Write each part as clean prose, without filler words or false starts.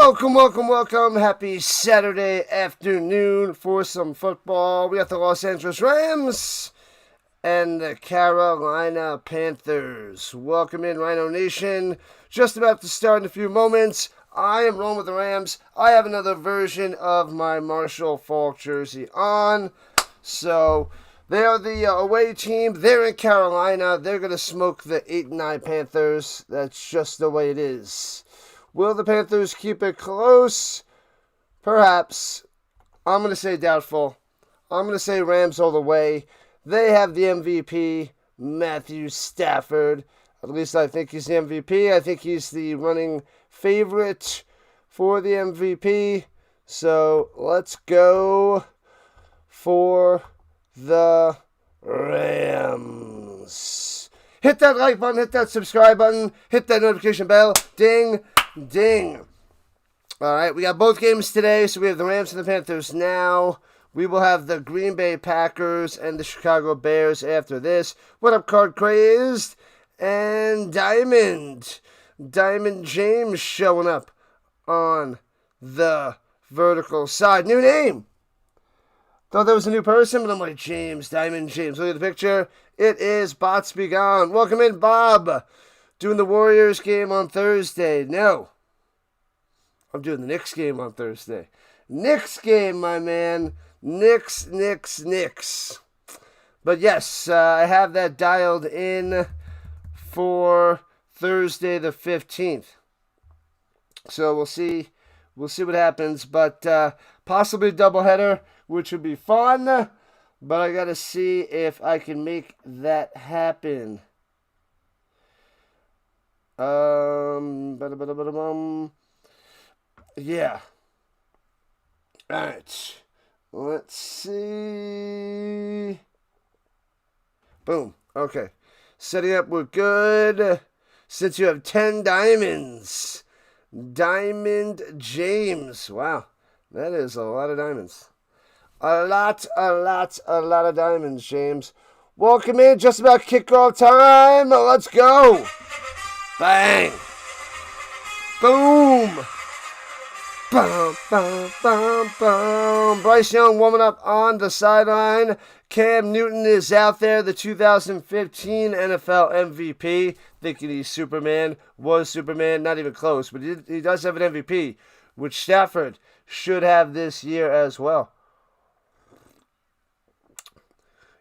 Welcome, welcome, welcome. Happy Saturday afternoon for some football. We got the Los Angeles Rams and the Carolina Panthers. Welcome in, Rhino Nation. Just about to start in a few moments. I am rolling with the Rams. I have another version of my Marshall Faulk jersey on. So they are the away team. They're in Carolina. They're going to smoke the 8-9 Panthers. That's just the way it is. Will the Panthers keep it close? Perhaps. I'm going to say doubtful. I'm going to say Rams all the way. They have the MVP, Matthew Stafford. At least I think he's the MVP. I think he's the running favorite for the MVP. So let's go for the Rams. Hit that like button, hit that subscribe button, hit that notification bell. Ding. Ding. All right, we got both games today, so we have the Rams and the Panthers now. We will have the Green Bay Packers and the Chicago Bears after this. What up, Card Crazed? And Diamond James showing up on the vertical side. New name. Thought that was a new person, but I'm like, Diamond James. Look at the picture. It is Bots Be Gone. Welcome in, Bob. Doing the Warriors game on Thursday. No. I'm doing the Knicks game on Thursday. Knicks game, my man. Knicks. But yes, I have that dialed in for Thursday the 15th. So we'll see what happens. But possibly a doubleheader, which would be fun. But I got to see if I can make that happen. Yeah. Alright. Let's see. Boom. Okay. Setting up, we're good. Since you have 10 diamonds. Diamond James. Wow. That is a lot of diamonds. A lot of diamonds, James. Welcome in. Just about kickoff time. Let's go. Bang! Boom! Bum, bum, bum, bum. Bryce Young warming up on the sideline. Cam Newton is out there, the 2015 NFL MVP. Thinking he's Superman. Was Superman, not even close. But he does have an MVP, which Stafford should have this year as well.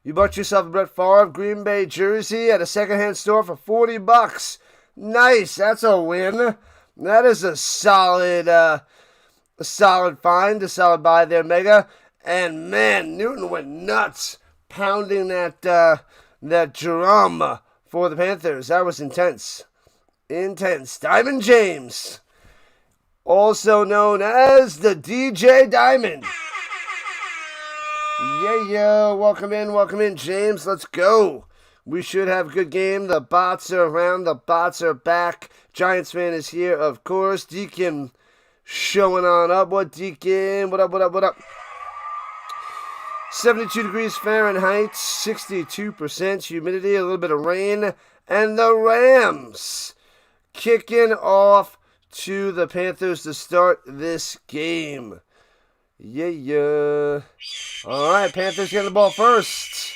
You bought yourself a Brett Favre Green Bay jersey at a secondhand store for $40. Nice, that's a win. That is a solid find, a solid buy there, Mega. And man, Newton went nuts, pounding that drum for the Panthers. That was intense. Diamond James, also known as the DJ Diamond. Yeah, welcome in, James. Let's go. We should have a good game. The bots are around. The bots are back. Giants fan is here, of course. Deacon showing on up. What, Deacon? What up? 72 degrees Fahrenheit, 62% humidity, a little bit of rain. And the Rams kicking off to the Panthers to start this game. Yeah. All right, Panthers getting the ball first.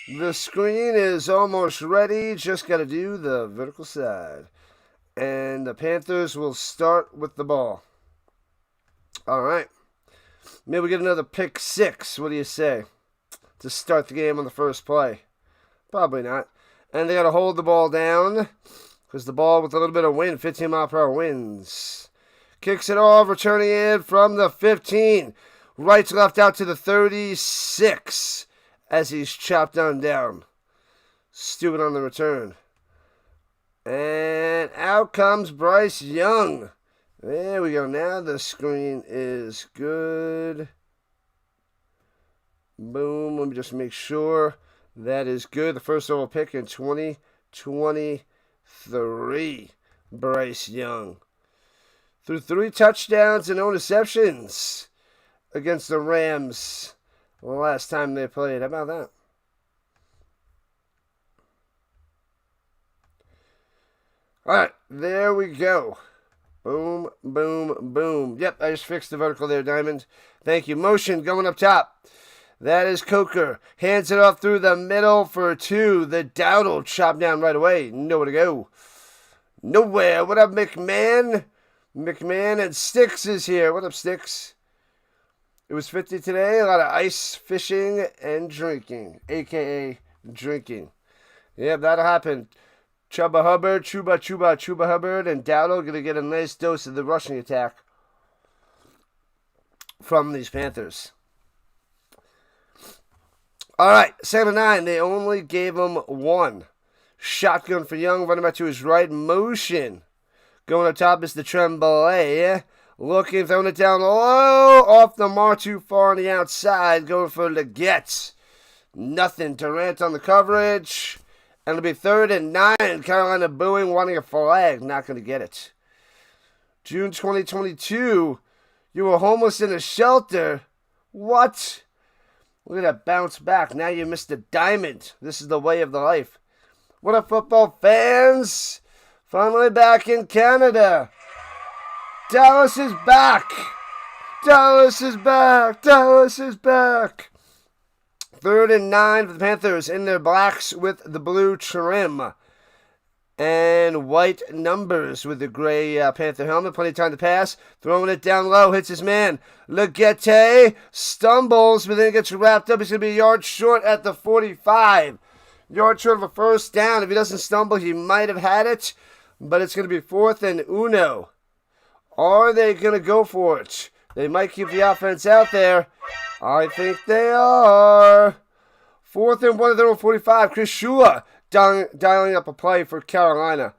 The screen is almost ready. Just got to do the vertical side. And the Panthers will start with the ball. All right. Maybe we get another pick six. What do you say? To start the game on the first play. Probably not. And they got to hold the ball down. Because the ball with a little bit of wind, 15 mile per hour winds. Kicks it off, returning in from the 15. Right to left out to the 36. As he's chopped down. Stewart on the return. And out comes Bryce Young. There we go. Now the screen is good. Boom. Let me just make sure that is good. The first overall pick in 2023. Bryce Young. Threw 3 touchdowns and no interceptions against the Rams. The last time they played. How about that? All right, there we go. Boom, boom, boom. Yep, I just fixed the vertical there, Diamond. Thank you. Motion going up top. That is Coker. Hands it off through the middle for 2. The Dowdle chopped down right away. Nowhere to go. Nowhere. What up, McMahon? McMahon and Sticks is here. What up, Sticks? It was 50 today. A lot of ice fishing and drinking, a.k.a. drinking. Yep, that'll happen. Chuba Hubbard, and Dowdle going to get a nice dose of the rushing attack from these Panthers. All right, 7-9. They only gave him 1. Shotgun for Young, running back to his right. Motion. Going up top is the Tremblay. Looking, throwing it down low. Off the mark, too far on the outside. Going for Legacies. Nothing. Durant on the coverage. And it'll be 3rd and 9. Carolina booing, wanting a flag. Not going to get it. June 2022. You were homeless in a shelter. What? Look at that bounce back. Now you missed a diamond. This is the way of the life. What up, football fans? Finally back in Canada. Dallas is back. Dallas is back. Dallas is back. 3rd and 9 for the Panthers in their blacks with the blue trim. And white numbers with the gray Panther helmet. Plenty of time to pass. Throwing it down low. Hits his man. Legette stumbles, but then gets wrapped up. He's going to be a yard short at the 45. Yard short of a first down. If he doesn't stumble, he might have had it. But it's going to be 4th and 1. Are they going to go for it? They might keep the offense out there. I think they are. 4th and 1 at their own 45. Chris Shula dialing up a play for Carolina.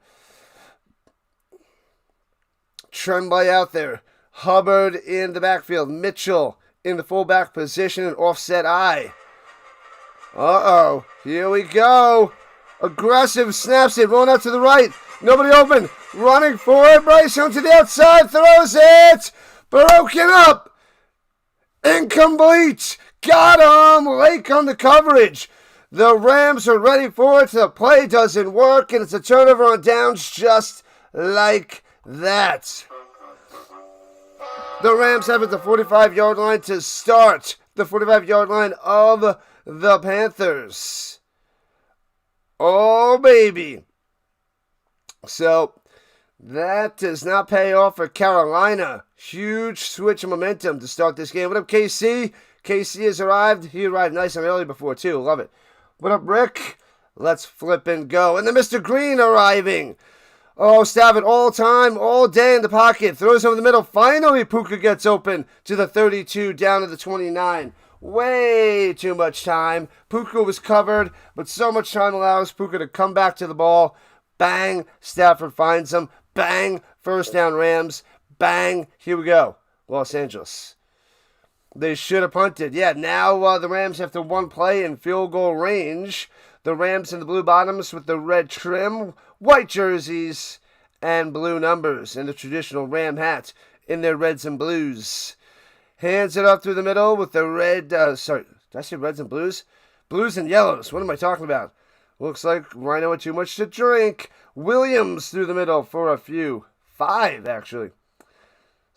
Tremblay out there. Hubbard in the backfield. Mitchell in the fullback position and offset eye. Uh-oh. Here we go. Aggressive. Snaps it. Rolling out to the right. Nobody open. Running for it. Bryce Young to the outside. Throws it. Broken up. Incomplete. Got him. Lake on the coverage. The Rams are ready for it. The play doesn't work, and it's a turnover on downs just like that. The Rams have it at the 45-yard line to start. The 45-yard line of the Panthers. Oh, baby. So, that does not pay off for Carolina. Huge switch of momentum to start this game. What up, KC? KC has arrived. He arrived nice and early before, too. Love it. What up, Rick? Let's flip and go. And then Mr. Green arriving. Oh, Stafford all time, all day in the pocket. Throws over the middle. Finally, Puka gets open to the 32, down to the 29. Way too much time. Puka was covered, but so much time allows Puka to come back to the ball. Bang, Stafford finds him. Bang, first down Rams. Bang, here we go. Los Angeles. They should have punted. Yeah, now the Rams have to one play in field goal range. The Rams in the blue bottoms with the red trim, white jerseys, and blue numbers, and the traditional Ram hat in their reds and blues. Hands it up through the middle with the red, did I say reds and blues? Blues and yellows. What am I talking about? Looks like Rhino had too much to drink. Williams through the middle for a few. 5, actually.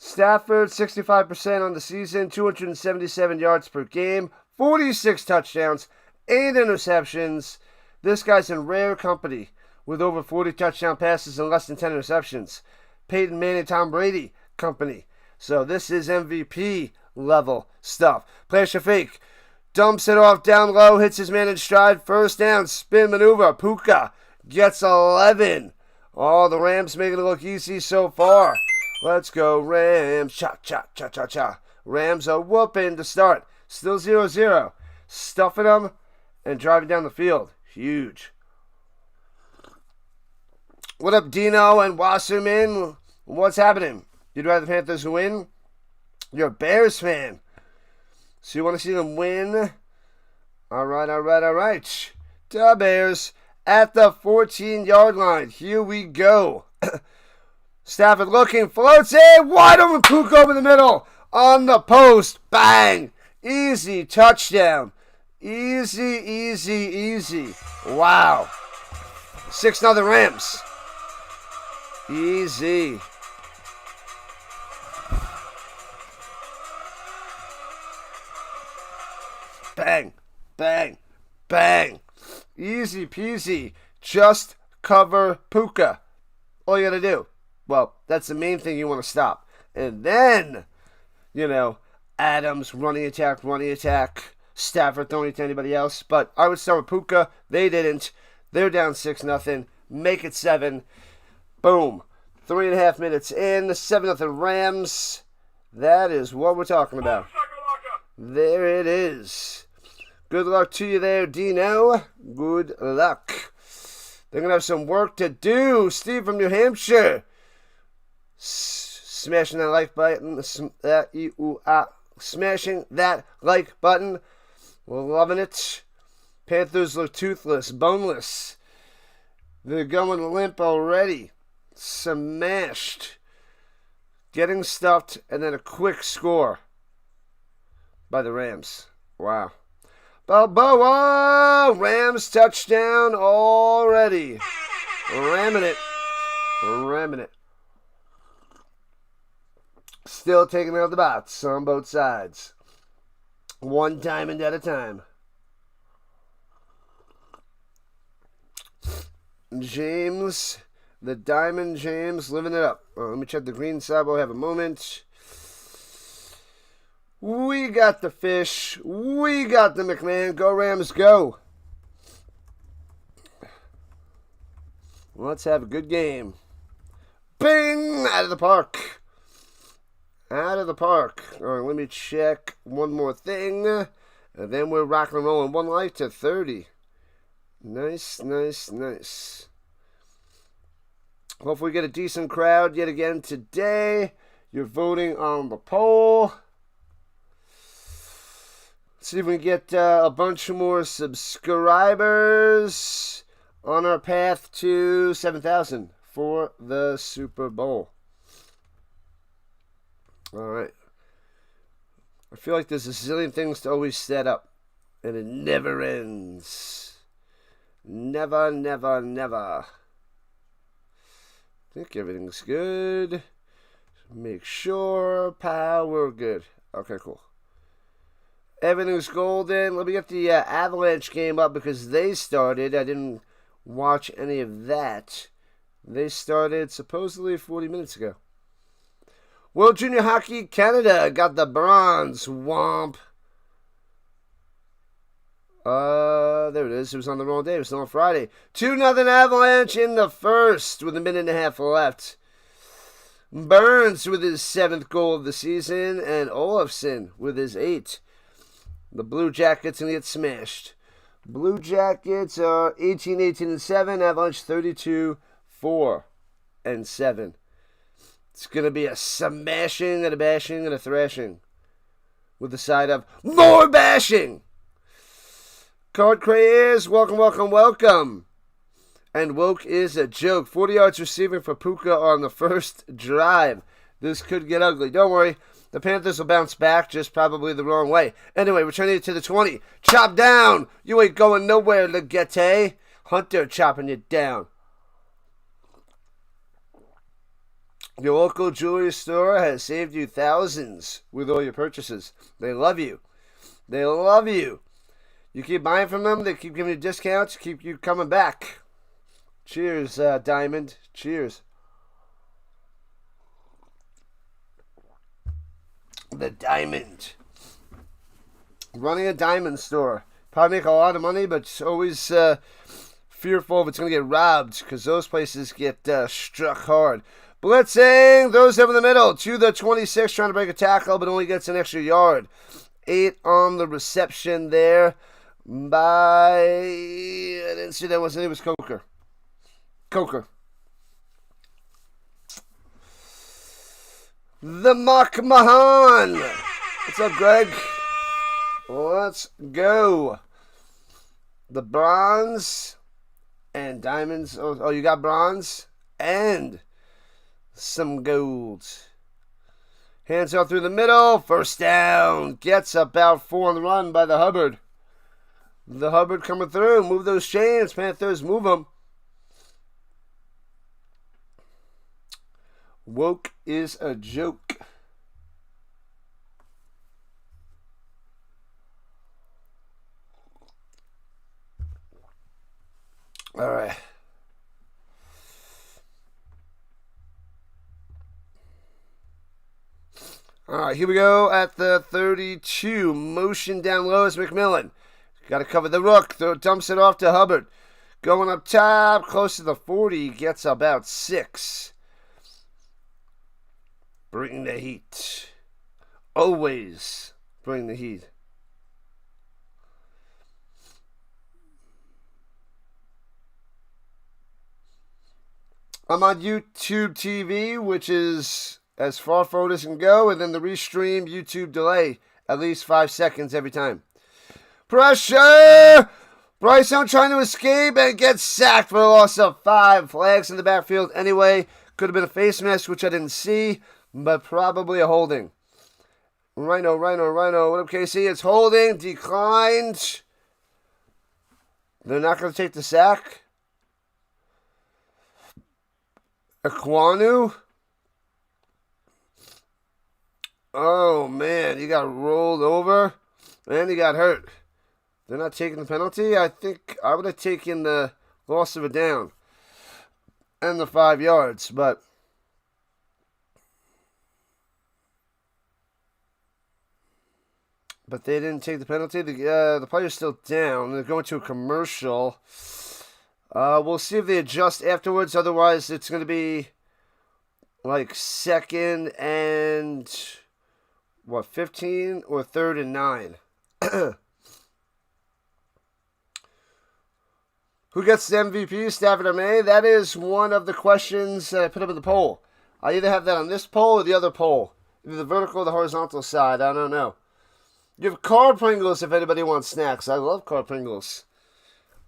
Stafford, 65% on the season, 277 yards per game, 46 touchdowns, 8 interceptions. This guy's in rare company with over 40 touchdown passes and less than 10 interceptions. Peyton Manning, Tom Brady company. So this is MVP level stuff. Player fake. Dumps it off down low, hits his man in stride. First down, spin maneuver. Puka gets 11. Oh, the Rams making it look easy so far. Let's go, Rams. Cha-cha-cha-cha-cha. Rams are whooping to start. Still 0-0. Stuffing them and driving down the field. Huge. What up, Dino and Wasserman? What's happening? You'd rather the Panthers win? You're a Bears fan. So you want to see them win? All right. The Bears at the 14-yard line. Here we go. Stafford looking, floats it, wide open, Puka over the middle, on the post, bang, easy touchdown, easy, wow, 6-0 Rams, easy, Bang, bang, bang. Easy peasy. Just cover Puka. All you got to do. Well, that's the main thing you want to stop. And then, Adams, running attack. Stafford throwing it to anybody else. But I would start with Puka. They didn't. They're down 6-0. Make it 7. Boom. 3.5 minutes in. 7-0 Rams. That is what we're talking about. There it is. Good luck to you there, Dino. Good luck. They're going to have some work to do. Steve from New Hampshire. Smashing that like button. Smashing that like button. We're loving it. Panthers look toothless, boneless. They're going limp already. Smashed. Getting stuffed, and then a quick score by the Rams. Wow. Balboa! Rams touchdown already. Ramming it. Still taking out the bots on both sides. One diamond at a time. James, the Diamond James, living it up. Let me check the green side while we have a moment. We got the fish. We got the McMahon. Go Rams, go. Let's have a good game. Bing! Out of the park. Out of the park. All right, let me check one more thing. And then we're rocking and rolling. 1 life to 30. Nice. Hopefully we get a decent crowd yet again today. You're voting on the poll. See if we can get a bunch more subscribers on our path to 7,000 for the Super Bowl. All right. I feel like there's a zillion things to always set up, and it never ends. Never. I think everything's good. Make sure. Power good. Okay, cool. Everything's golden. Let me get the Avalanche game up because they started. I didn't watch any of that. They started supposedly 40 minutes ago. World Junior Hockey Canada got the bronze. Womp. There it is. It was on the wrong day. It was on Friday. 2-0 Avalanche in the first with 1.5 minutes left. Burns with his 7th goal of the season and Olofsson with his 8th. The Blue Jackets going to get smashed. Blue Jackets are 18-7. Avalanche 32-4-7. It's going to be a smashing and a bashing and a thrashing. With the side of more bashing. Card Craze, welcome. And woke is a joke. 40 yards receiving for Puka on the first drive. This could get ugly. Don't worry. The Panthers will bounce back, just probably the wrong way. Anyway, returning it to the 20. Chop down. You ain't going nowhere, Legete. Hunter chopping you down. Your local jewelry store has saved you thousands with all your purchases. They love you. You keep buying from them, they keep giving you discounts, keep you coming back. Cheers, Diamond. Cheers. The Diamond. Running a diamond store. Probably make a lot of money, but it's always fearful if it's going to get robbed because those places get struck hard. Blitzing, throws over the middle to the 26, trying to break a tackle, but only gets an extra yard. 8 on the reception there by, I didn't see that, it was Coker. The Mock Mahan. What's up, Greg? Let's go. The bronze and diamonds. Oh, you got bronze and some gold. Hands out through the middle. First down. Gets about 4 on the run by the Hubbard. The Hubbard coming through. Move those chains. Panthers, move them. Woke is a joke. All right. All right, here we go at the 32. Motion down low is McMillan. Got to cover the rook. Dumps it off to Hubbard. Going up top, close to the 40. Gets about 6. Bring the heat. Always bring the heat. I'm on YouTube TV, which is as far forward as can go, and then the restream YouTube delay, at least 5 seconds every time. Pressure! Bryson trying to escape and gets sacked for a loss of 5. Flags in the backfield anyway. Could have been a face mask, which I didn't see, but probably a holding. Rhino. What up, KC? It's holding. Declined. They're not going to take the sack. Aquanu. Oh, man. He got rolled over and he got hurt. They're not taking the penalty. I think I would have taken the loss of a down and the 5 yards, but they didn't take the penalty. The player's still down. They're going to a commercial. We'll see if they adjust afterwards. Otherwise, it's going to be like 2nd and 15 or 3rd and 9. Who gets the MVP, Stafford or May? That is one of the questions that I put up in the poll. I either have that on this poll or the other poll. Either the vertical or the horizontal side. I don't know. You have car Pringles if anybody wants snacks. I love car Pringles.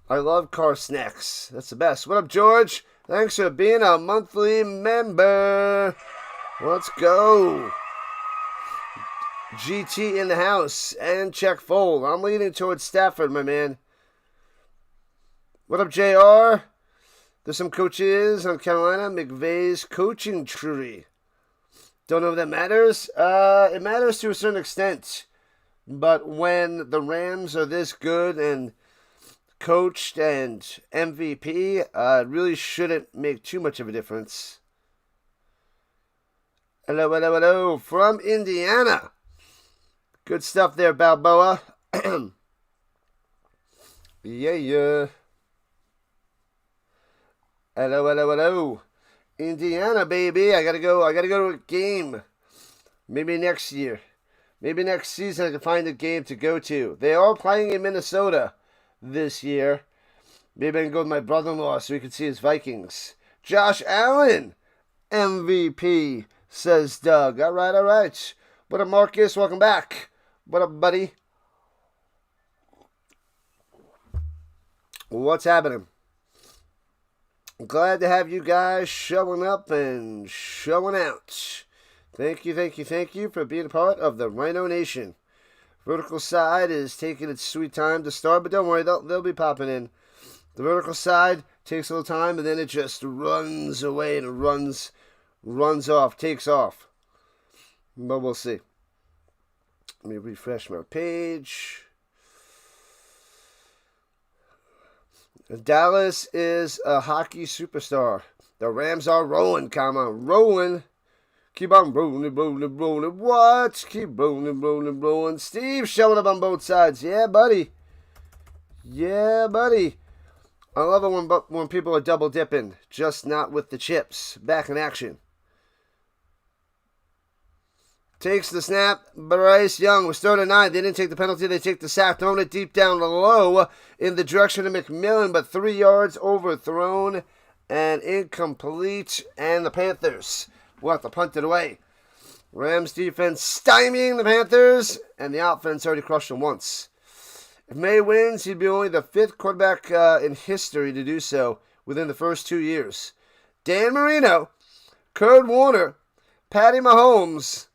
I love car snacks. That's the best. What up, George? Thanks for being a monthly member. Let's go. GT in the house. And check fold. I'm leaning towards Stafford, my man. What up, JR? There's some coaches on Carolina. McVay's coaching tree. Don't know if that matters. It matters to a certain extent. But when the Rams are this good and coached and MVP, it really shouldn't make too much of a difference. Hello. From Indiana. Good stuff there, Balboa. Yeah. Hello. Indiana, baby. I gotta go to a game. Maybe next year. Maybe next season I can find a game to go to. They are playing in Minnesota this year. Maybe I can go with my brother-in-law so we can see his Vikings. Josh Allen, MVP, says Doug. All right. What up, Marcus? Welcome back. What up, buddy? What's happening? Glad to have you guys showing up and showing out. Thank you for being a part of the Rhino Nation. Vertical side is taking its sweet time to start, but don't worry, they'll be popping in. The vertical side takes a little time, and then it just runs away and runs off, takes off. But we'll see. Let me refresh my page. Dallas is a hockey superstar. The Rams are rolling, rolling. Keep on rolling. What? Keep rolling. Steve showing up on both sides. Yeah, buddy. I love it when people are double dipping, just not with the chips. Back in action. Takes the snap. Bryce Young was third and 9. They didn't take the penalty. They take the sack. Throwing it deep down low in the direction of McMillan, but 3 yards overthrown and incomplete. And the Panthers will have to punt it away. Rams defense stymieing the Panthers, and the offense already crushed them once. If May wins, he'd be only the 5th quarterback in history to do so within the first 2 years. Dan Marino, Kurt Warner, Patty Mahomes,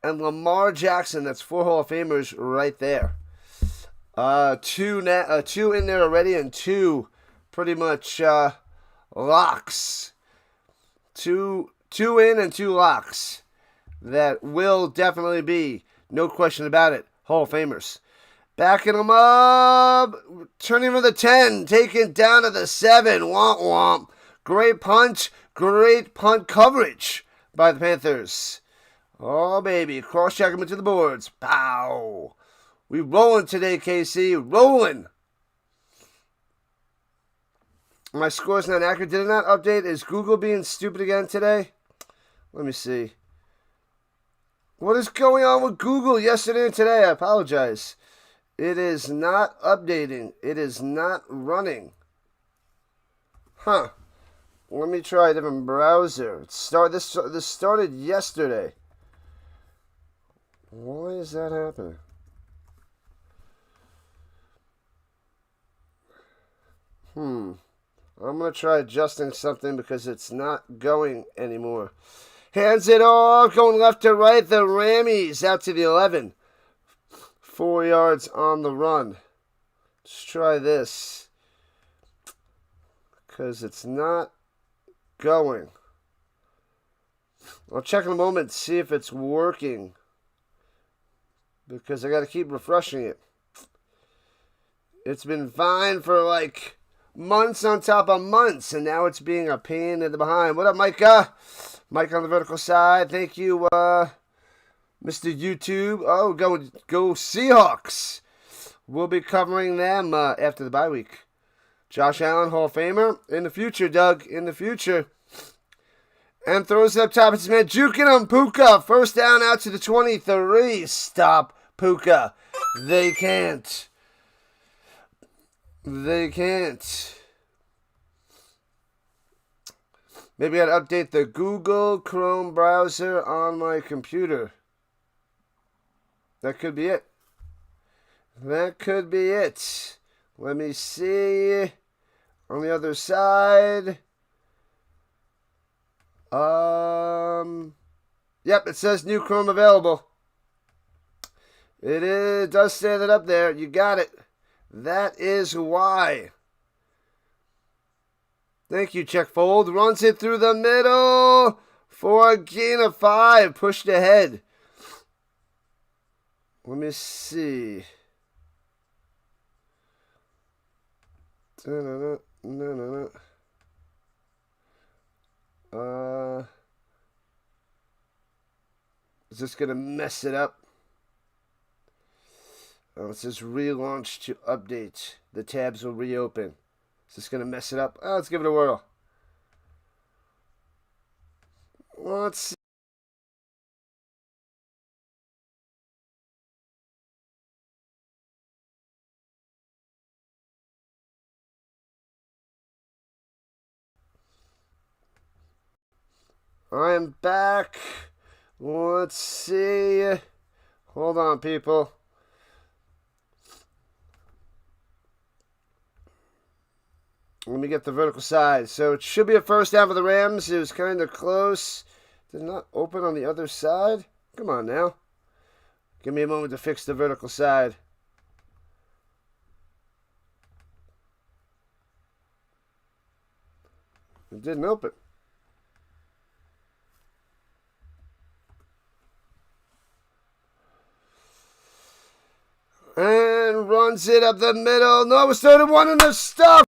and Lamar Jackson. That's 4 Hall of Famers right there. Two in there already, and 2 pretty much locks. Two in and 2 locks that will definitely be, no question about it, Hall of Famers. Backing them up. Turning from the 10. Taken down to the 7. Womp womp. Great punt. Great punt coverage by the Panthers. Oh, baby. Cross-check them into the boards. Pow. We rolling today, KC. Rolling. My score's not accurate. Did it not update? Is Google being stupid again today? Let me see. What is going on with Google yesterday and today? I apologize. It is not updating. It is not running. Huh. Let me try a different browser. This started yesterday. Why is that happening? I'm going to try adjusting something because it's not going anymore. Hands it off, going left to right. The Rammies out to the 11. 4 yards on the run. Let's try this. Because it's not going. I'll check in a moment to see if it's working. Because I got to keep refreshing it. It's been fine for like months on top of months, and now it's being a pain in the behind. What up, Micah? Mike on the vertical side. Thank you, Mr. YouTube. Oh, go Seahawks. We'll be covering them after the bye week. Josh Allen, Hall of Famer. In the future, Doug. In the future. And throws it up top. It's man juking him. Puka. First down out to the 23. Stop Puka. They can't. They can't. Maybe I'd update the Google Chrome browser on my computer. That could be it. That could be it. Let me see. On the other side. Yep, it says new Chrome available. It does say that up there. You got it. That is why. Thank you, Check Fold. Runs it through the middle for a gain of 5. Pushed ahead. Let me see. Is this going to mess it up? Oh, it says relaunch to update. The tabs will reopen. Is this going to mess it up? Oh, let's give it a whirl. Let's see. I am back. Let's see. Hold on, people. Let me get the vertical side. So it should be a first down for the Rams. It was kind of close. Did not open on the other side. Come on now. Give me a moment to fix the vertical side. It didn't open. And runs it up the middle. No, it's 31 in the stuff.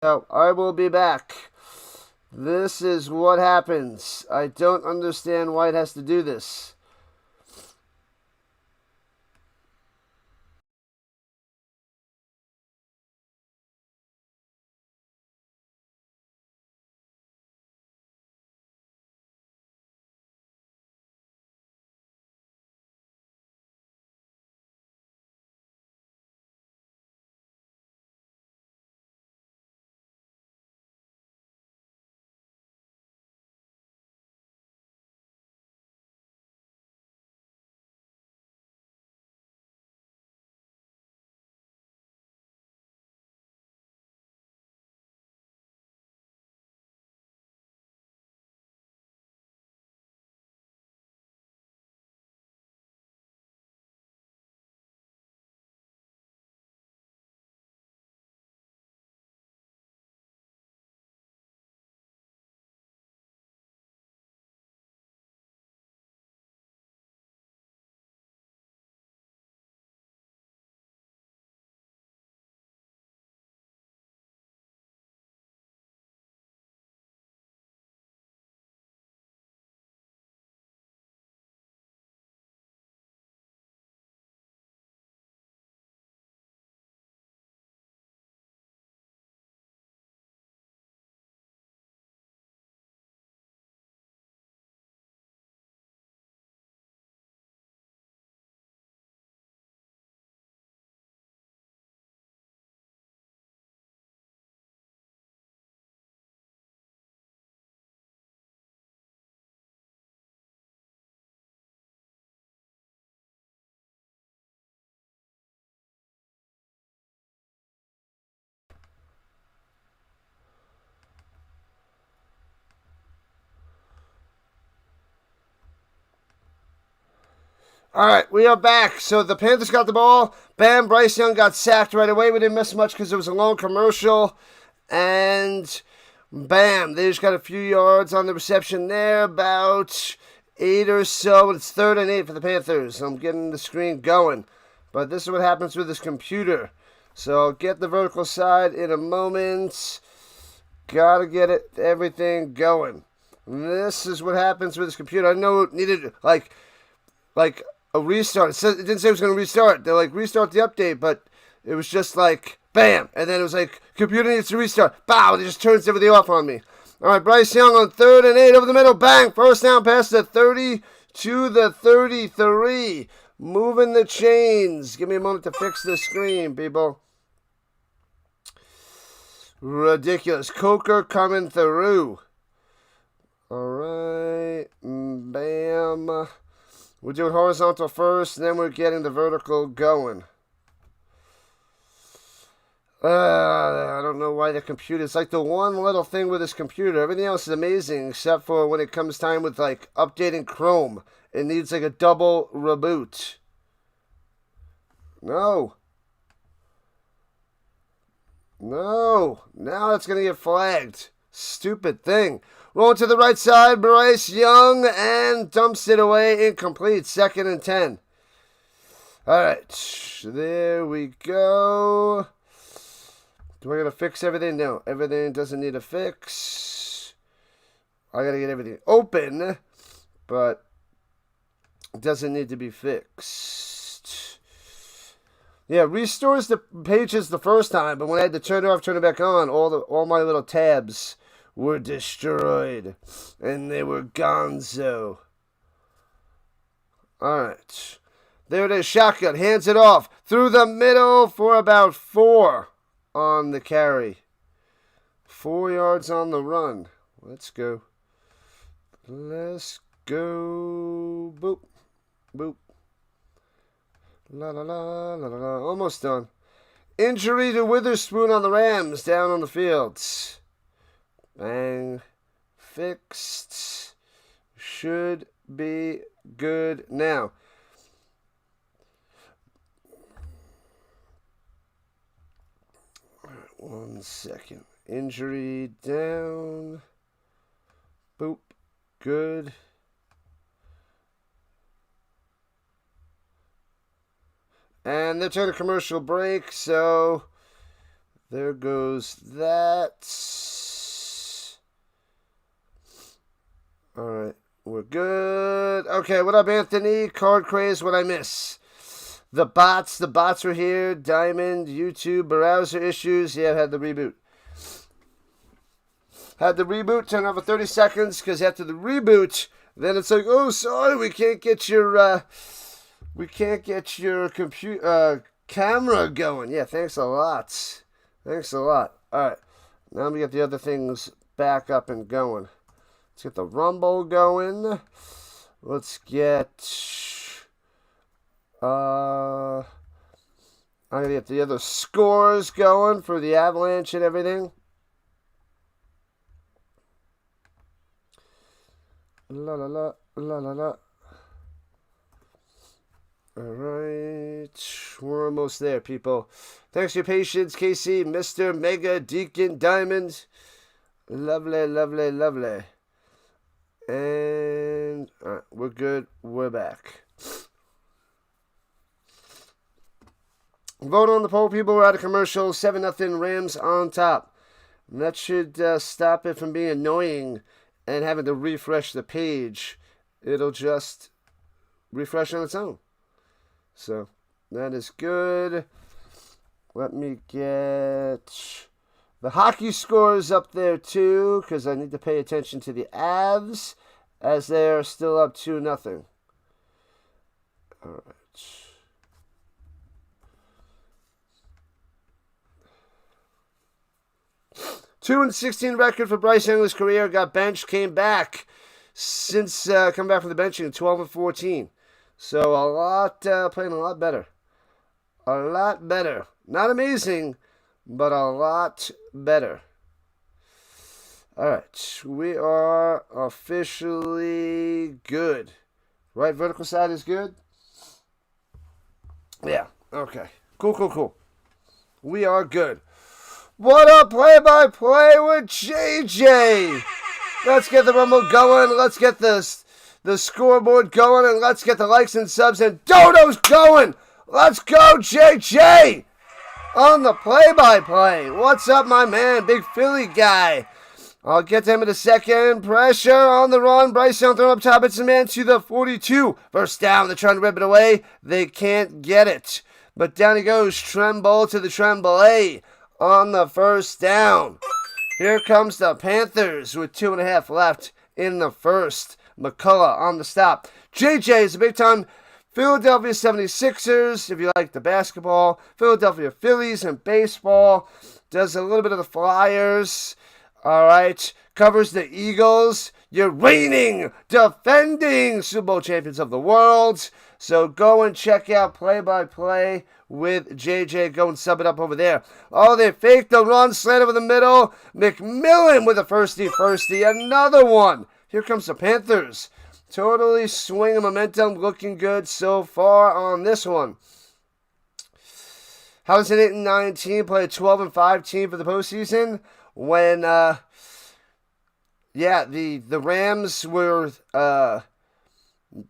So, I will be back. This is what happens. I don't understand why it has to do this. All right, we are back. So the Panthers got the ball. Bam, Bryce Young got sacked right away. We didn't miss much because it was a long commercial. And bam, they just got a few yards on the reception there, about 8 or so. It's 3rd and 8 for the Panthers. I'm getting the screen going. But this is what happens with this computer. So I'll get the vertical side in a moment. Gotta get everything going. And this is what happens with this computer. I know it needed like a restart. It didn't say it was going to restart. They're like, restart the update, but it was just like, bam. And then it was like, computer needs to restart. Bow, it just turns everything off on me. All right, Bryce Young on 3rd and 8 over the middle. Bang, first down pass to 30 to the 33. Moving the chains. Give me a moment to fix the screen, people. Ridiculous. Coker coming through. All right, bam. We're doing horizontal first, and then we're getting the vertical going. I don't know why the computer... It's like the one little thing with this computer. Everything else is amazing, except for when it comes time with, like, updating Chrome. It needs, like, a double reboot. No. No. Now it's going to get flagged. Stupid thing. Rolling to the right side, Bryce Young, and dumps it away, incomplete, 2nd and 10. All right, there we go. Do I gotta fix everything? No, everything doesn't need a fix. I gotta get everything open, but it doesn't need to be fixed. Yeah, restores the pages the first time, but when I had to turn it off, turn it back on, all my little tabs were destroyed, and they were gonzo. All right, there it is. Shotgun, hands it off through the middle for about 4 on the carry. 4 yards on the run. Let's go. Let's go. Boop, boop. La la la la la. Almost done. Injury to Witherspoon on the Rams down on the field. Bang. Fixed. Should be good now. All right, 1 second. Injury down. Boop. Good. And they're turning a commercial break, so There goes that. All right, we're good. Okay, what up, Anthony? Card craze, what I miss? The bots are here. Diamond, YouTube, browser issues. Yeah, I had the reboot. Turn over 30 seconds, because after the reboot, then it's like, oh, sorry, we can't get your camera going. Yeah, thanks a lot. All right, now we get the other things back up and going. Let's get the Rumble going. Let's get I'm gonna get the other scores going for the Avalanche and everything. La la la la la la. All right, we're almost there, people. Thanks for your patience, KC, Mr. Mega Deacon Diamond. Lovely. And all right, we're good. We're back. Vote on the poll, people. We're out of commercials. 7-0 Rams on top. And that should stop it from being annoying and having to refresh the page. It'll just refresh on its own. So that is good. Let me get the hockey scores up there too, because I need to pay attention to the Avs as they are still up 2-0. All right. 2-16 record for Bryce Young's career. Got benched, came back since coming back from the benching, 12-14. So playing a lot better. Not amazing, but a lot better. All right, we are officially good. Right vertical side is good? Yeah, okay. Cool. We are good. What up, play-by-play with JJ? Let's get the Rumble going. Let's get the scoreboard going, and let's get the likes and subs and dodos going. Let's go, JJ! On the play-by-play. What's up, my man? Big Philly guy. I'll get to him in a second. Pressure on the run. Bryce Young throwing up top. It's a man to the 42. First down. They're trying to rip it away. They can't get it. But down he goes. Tremble to the Tremblay on the first down. Here comes the Panthers with 2.5 left in the first. McCullough on the stop. JJ is a big-time Philadelphia 76ers, if you like the basketball. Philadelphia Phillies and baseball. Does a little bit of the Flyers. All right. Covers the Eagles. You're reigning, defending Super Bowl champions of the world. So go and check out play-by-play with JJ. Go and sub it up over there. Oh, they faked the run, slant over the middle. McMillan with a firstie. Another one. Here comes the Panthers. Totally swinging momentum. Looking good so far on this one. How's an 8-9 team play a 12-5 team for the postseason? When, the Rams were,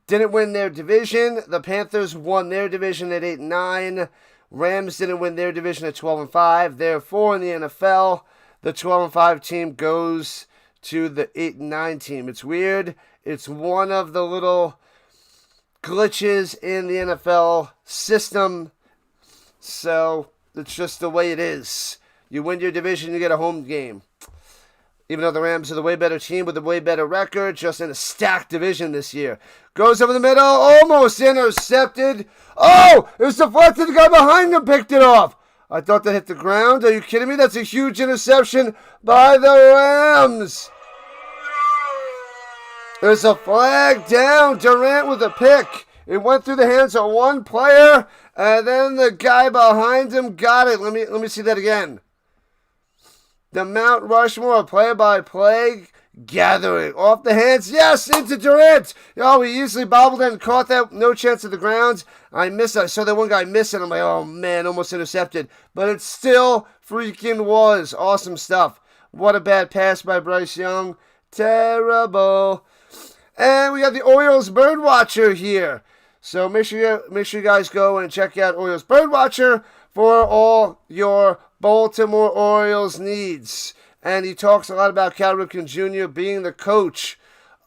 didn't win their division. The Panthers won their division at 8-9. Rams didn't win their division at 12-5. Therefore, in the NFL, the 12-5 team goes to the 8-9 team. It's weird. It's one of the little glitches in the NFL system. So, it's just the way it is. You win your division, you get a home game. Even though the Rams are the way better team with a way better record, just in a stacked division this year. Goes over the middle, almost intercepted. Oh, it was deflected. The guy behind him picked it off. I thought that hit the ground. Are you kidding me? That's a huge interception by the Rams. There's a flag down. Durant with a pick. It went through the hands of one player, and then the guy behind him got it. Let me see that again. The Mount Rushmore play-by-play gathering off the hands. Yes, into Durant. Oh, he easily bobbled and caught that. No chance at the ground. I saw that one guy miss it. I'm like, oh, man, almost intercepted. But it still freaking was. Awesome stuff. What a bad pass by Bryce Young. Terrible. And we got the Orioles birdwatcher here. So make sure you guys go and check out Orioles Birdwatcher for all your Baltimore Orioles needs. And he talks a lot about Cal Ripken Jr. being the coach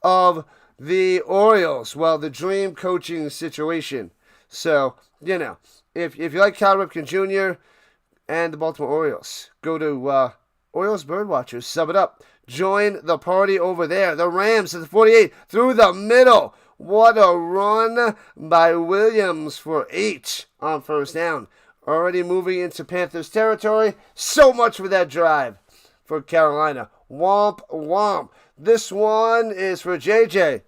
of the Orioles. Well, the dream coaching situation. So, if you like Cal Ripken Jr. and the Baltimore Orioles, go to Orioles Birdwatchers, sub it up. Join the party over there. The Rams at the 48 through the middle. What a run by Williams for 8 on first down. Already moving into Panthers territory. So much for that drive for Carolina. Womp, womp. This one is for JJ.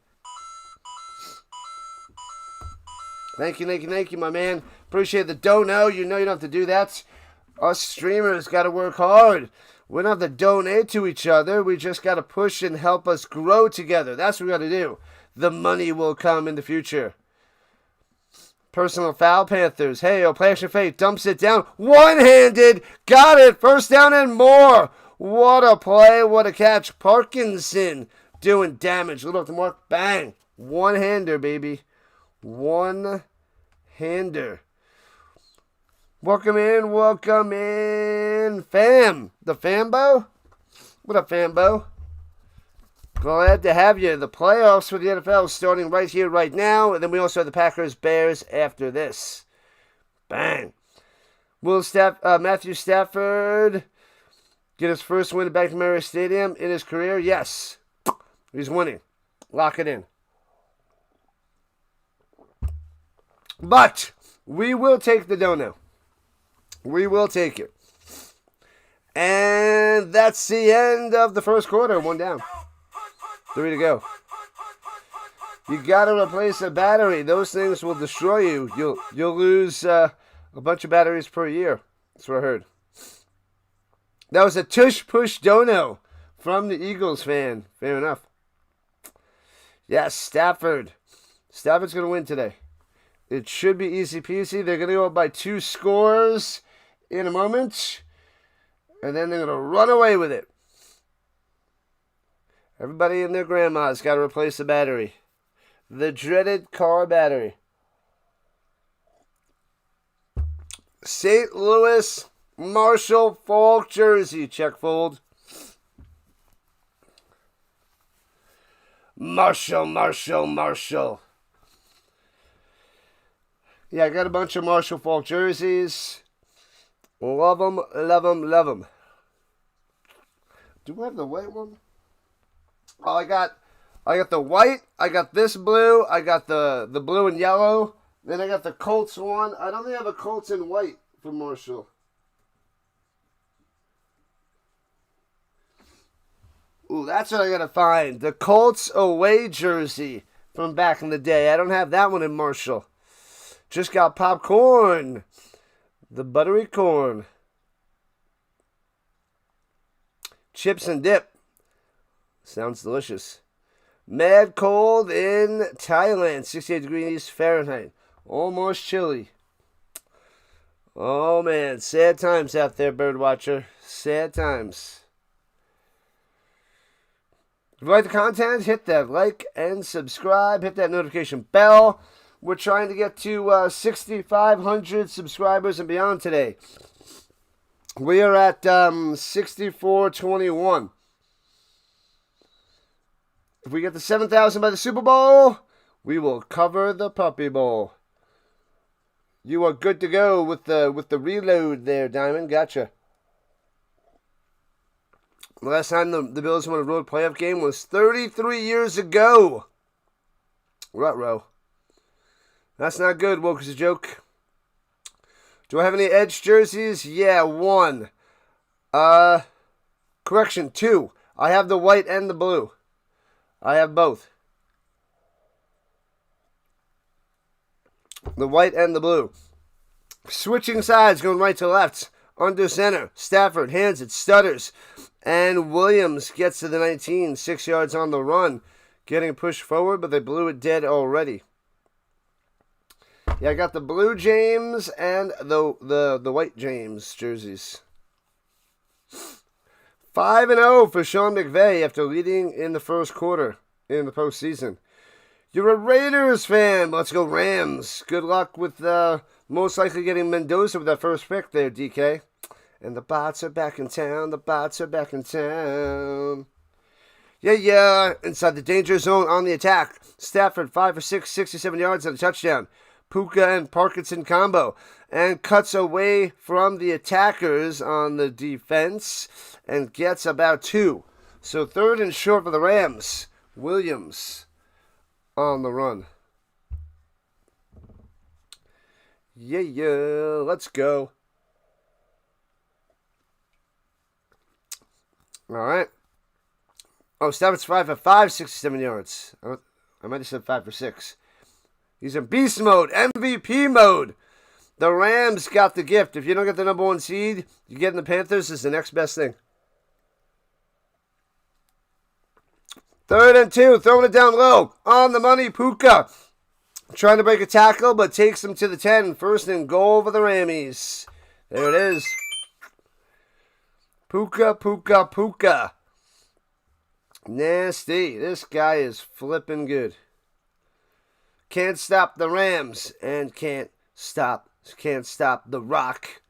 Thank you, my man. Appreciate the dono. You know you don't have to do that. Us streamers got to work hard. We don't have to donate to each other. We just got to push and help us grow together. That's what we got to do. The money will come in the future. Personal foul, Panthers. Hey, play action fake. Dumps it down. One-handed. Got it. First down and more. What a play. What a catch. Parkinson doing damage. Little off the mark. Bang. One-hander, baby. One-hander. Welcome in, fam. The Fambo? What up, Fambo? Glad to have you. The playoffs for the NFL starting right here, right now. And then we also have the Packers-Bears after this. Bang. Matthew Stafford get his first win at Bank of America Stadium in his career? Yes. He's winning. Lock it in. But we will take the dono. We will take it. And that's the end of the first quarter. 1 down. 3 to go. You got to replace a battery. Those things will destroy you. You'll lose a bunch of batteries per year. That's what I heard. That was a tush push dono from the Eagles fan. Fair enough. Yes, Stafford. Stafford's going to win today. It should be easy peasy. They're going to go up by 2 scores in a moment. And then they're going to run away with it. Everybody and their grandma's got to replace the battery. The dreaded car battery. St. Louis Marshall Falk jersey. Check fold. Marshall. Yeah, I got a bunch of Marshall Falk jerseys. Love them. Do I have the white one? Oh, I got the white. I got this blue. I got the blue and yellow. Then I got the Colts one. I don't think I have a Colts in white for Marshall. Ooh, that's what I gotta find. The Colts away jersey from back in the day. I don't have that one in Marshall. Just got popcorn. The buttery corn. Chips and dip. Sounds delicious. Mad cold in Thailand. 68 degrees Fahrenheit. Almost chilly. Oh, man. Sad times out there, birdwatcher. Sad times. If you like the content, hit that like and subscribe. Hit that notification bell. We're trying to get to 6,500 subscribers and beyond today. We are at 6,421. If we get to 7,000 by the Super Bowl, we will cover the Puppy Bowl. You are good to go with the reload there, Diamond. Gotcha. The last time the Bills won a road playoff game was 33 years ago. Ruh-roh. That's not good, woke as a joke. Do I have any Edge jerseys? Yeah, 1. Correction, 2. I have the white and the blue. I have both. The white and the blue. Switching sides, going right to left. Under center. Stafford hands it, stutters. And Williams gets to the 19. 6 yards on the run. Getting pushed forward, but they blew it dead already. Yeah, I got the blue James and the white James jerseys. 5-0 for Sean McVay after leading in the first quarter in the postseason. You're a Raiders fan. Let's go Rams. Good luck with most likely getting Mendoza with that first pick there, DK. And the bots are back in town. The bots are back in town. Yeah. Inside the danger zone on the attack. Stafford, 5 for 6, 67 yards and a touchdown. Puka and Parkinson combo. And cuts away from the attackers on the defense. And gets about 2. So 3rd and short for the Rams. Williams on the run. Yeah. Let's go. All right. Oh, Stafford's 5 for 5, 67 yards. I might have said 5 for 6. He's in beast mode, MVP mode. The Rams got the gift. If you don't get the number 1 seed, you get in the Panthers is the next best thing. 3rd and 2, throwing it down low. On the money, Puka. Trying to break a tackle, but takes him to the 10. 1st and goal for the Rammies. There it is. Puka. Nasty. This guy is flipping good. Can't stop the Rams and can't stop the Rock.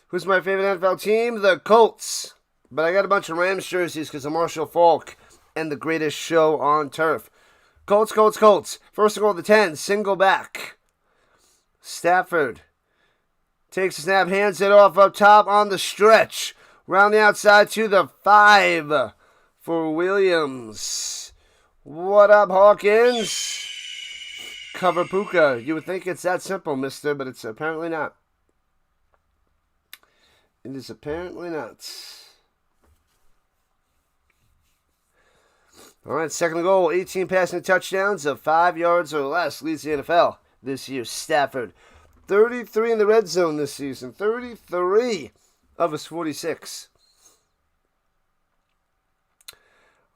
Who's my favorite NFL team? The Colts. But I got a bunch of Rams jerseys because of Marshall Faulk and the greatest show on turf. Colts. 1st and goal at the 10. Single back. Stafford takes a snap, hands it off up top on the stretch. Round the outside to the 5 for Williams. What up, Hawkins? Cover Puka. You would think it's that simple, mister, but it's apparently not. It is apparently not. All right, 2nd and goal. 18 passing touchdowns of 5 yards or less. Leads the NFL this year. Stafford. 33 in the red zone this season. 33 of his 46.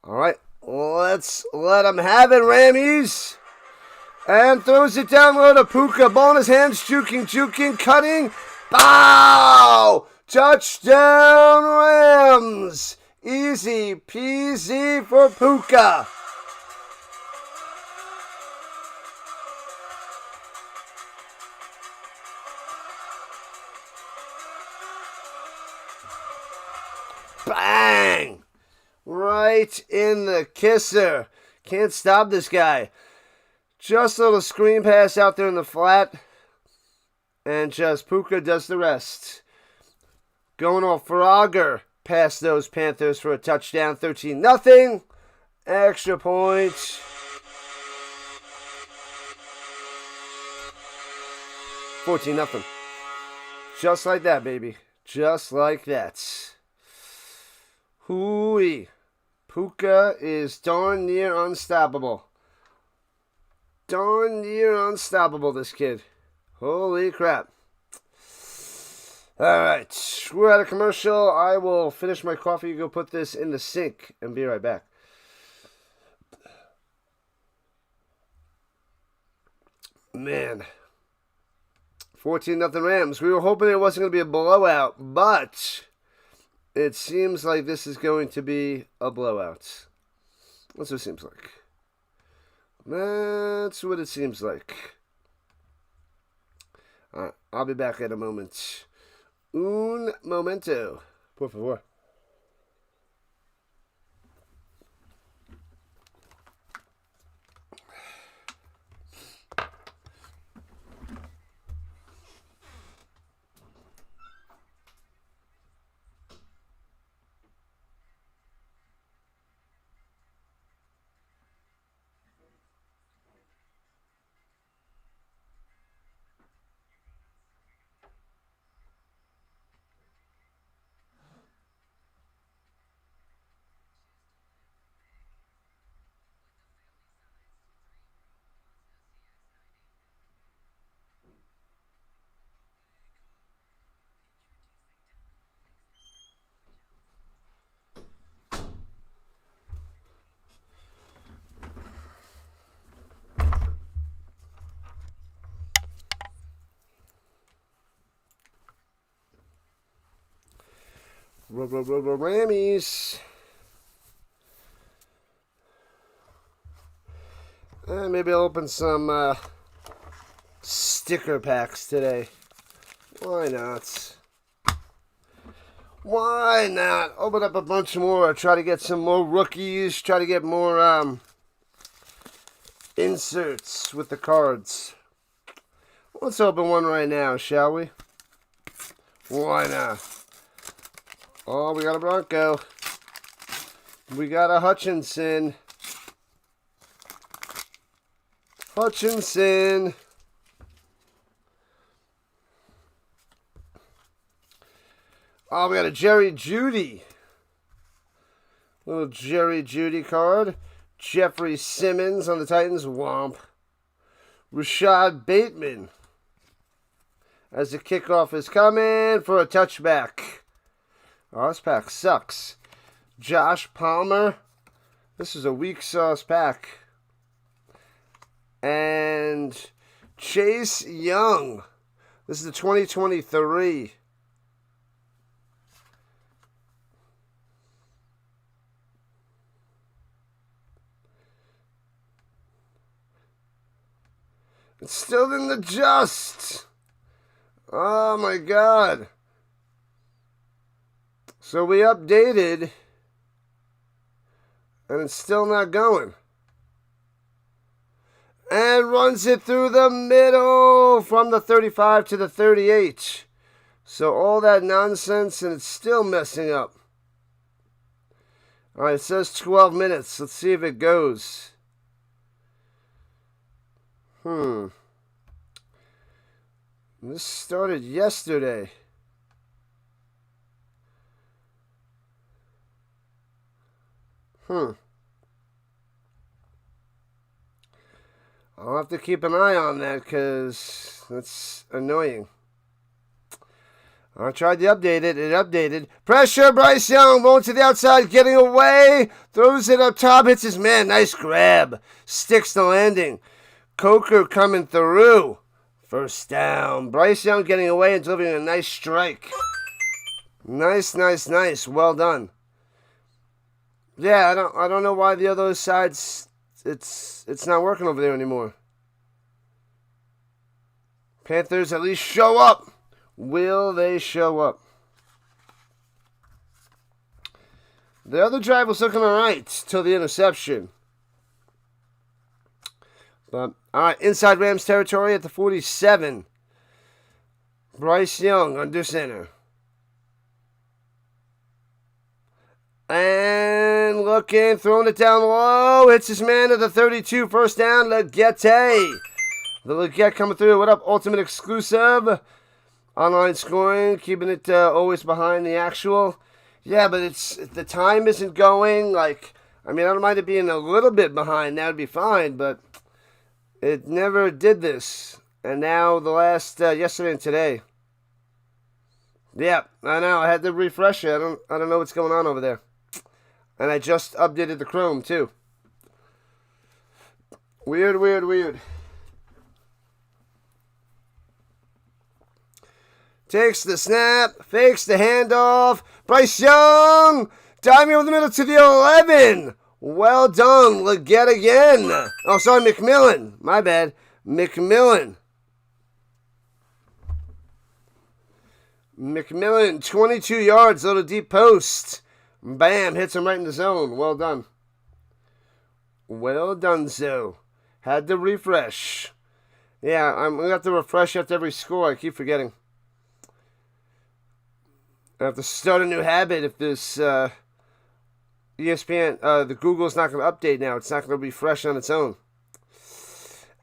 All right, let's let him have it, Rammies. And throws it down low to Puka. Ball in his hands, juking, cutting. Bow! Touchdown, Rams. Easy peasy for Puka. Bang! Right in the kisser. Can't stop this guy. Just a little screen pass out there in the flat. And just Puka does the rest. Going off Frogger past those Panthers for a touchdown. 13-0. Extra point. $14-0. Just like that, baby. Just like that. Hooey. Puka is darn near unstoppable. Darn near unstoppable, this kid. Holy crap. Alright, we're at a commercial. I will finish my coffee, go put this in the sink, and be right back. Man. 14-0 Rams. We were hoping it wasn't going to be a blowout, but it seems like this is going to be a blowout. That's what it seems like. That's what it seems like. Alright, I'll be back in a moment. Un momento. Por favor. Rammies. maybe I'll open some sticker packs today. Why not? Why not? Open up a bunch more. Try to get some more rookies. Try to get more inserts with the cards. Let's open one right now, shall we? Why not? Oh, we got a Bronco. We got a Hutchinson. Hutchinson. Oh, we got a Jerry Jeudy. Little Jerry Jeudy card. Jeffrey Simmons on the Titans. Womp. Rashad Bateman. As the kickoff is coming for a touchback. Oh, this pack sucks. Josh Palmer. This is a weak sauce pack. And Chase Young. This is the 2023. It still didn't adjust. Oh my God. So we updated and it's still not going. And runs it through the middle from the 35 to the 38. So all that nonsense and it's still messing up. All right, it says 12 minutes. Let's see if it goes. This started yesterday. I'll have to keep an eye on that because that's annoying. I tried to update it. It updated. Pressure. Bryce Young going to the outside, getting away. Throws it up top. Hits his man. Nice grab. Sticks the landing. Coker coming through. First down. Bryce Young getting away and delivering a nice strike. Nice, nice, nice. Well done. Yeah, I don't know why the other side's it's not working over there anymore. Panthers at least show up. Will they show up? The other drive was looking alright till the interception. But, alright, inside Rams territory at the 47. Bryce Young under center. And looking, throwing it down low. Hits his man at the 32. First down, Legette. The Legette coming through. What up, Ultimate Exclusive? Online scoring, keeping it always behind the actual. Yeah, but the time isn't going. Like, I mean, I don't mind it being a little bit behind. That would be fine, but it never did this. And now the last, yesterday and today. Yeah, I know. I had to refresh it. I don't know what's going on over there. And I just updated the Chrome, too. Weird, weird, weird. Takes the snap, fakes the handoff. Bryce Young, diving over the middle to the 11. Well done, Legette again. Oh, sorry, McMillan. My bad. McMillan. McMillan, 22 yards, little deep post. Bam, hits him right in the zone. Well done. Well done, so. Had to refresh. Yeah, I'm going to have to refresh after every score. I keep forgetting. I have to start a new habit if this ESPN, the Google's not going to update now. It's not going to refresh on its own.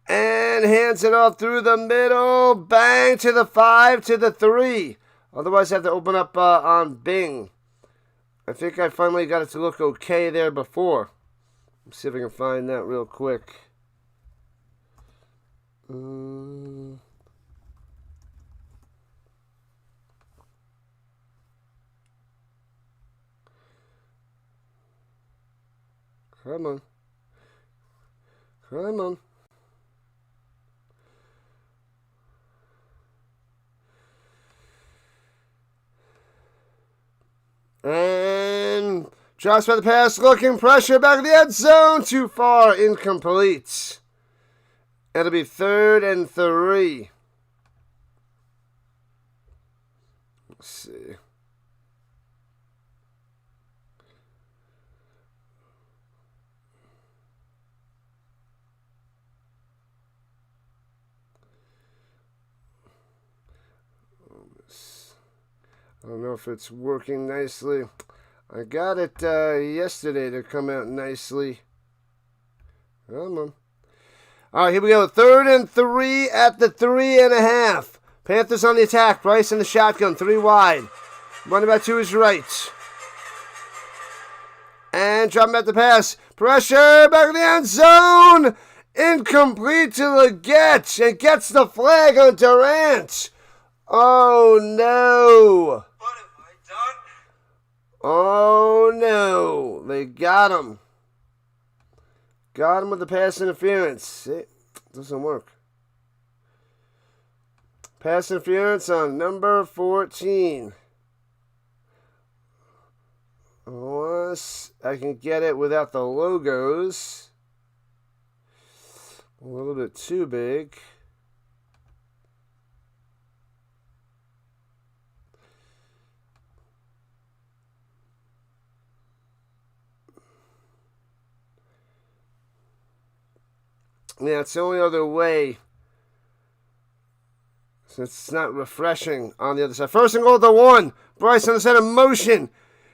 And hands it off through the middle. Bang to the 5, to the 3. Otherwise, I have to open up on Bing. I think I finally got it to look okay there before. Let's see if I can find that real quick. Come on. Come on. And drops by the pass, looking, pressure, back of the end zone, too far, incomplete. It'll be 3rd and 3. Let's see. I don't know if it's working nicely. I got it yesterday to come out nicely. Come on. All right, here we go. 3rd and 3 at the 3.5. Panthers on the attack. Bryce in the shotgun. 3 wide. Running back to his right. And dropping at the pass. Pressure. Back in the end zone. Incomplete to Leggett. And gets the flag on Durant. Oh, no. What have I done? Oh, no. They got him. Got him with the pass interference. It doesn't work. Pass interference on number 14. Unless I can get it without the logos. A little bit too big. Yeah, it's the only other way. Since it's not refreshing on the other side. 1st and goal to 1. Bryce on the side of motion.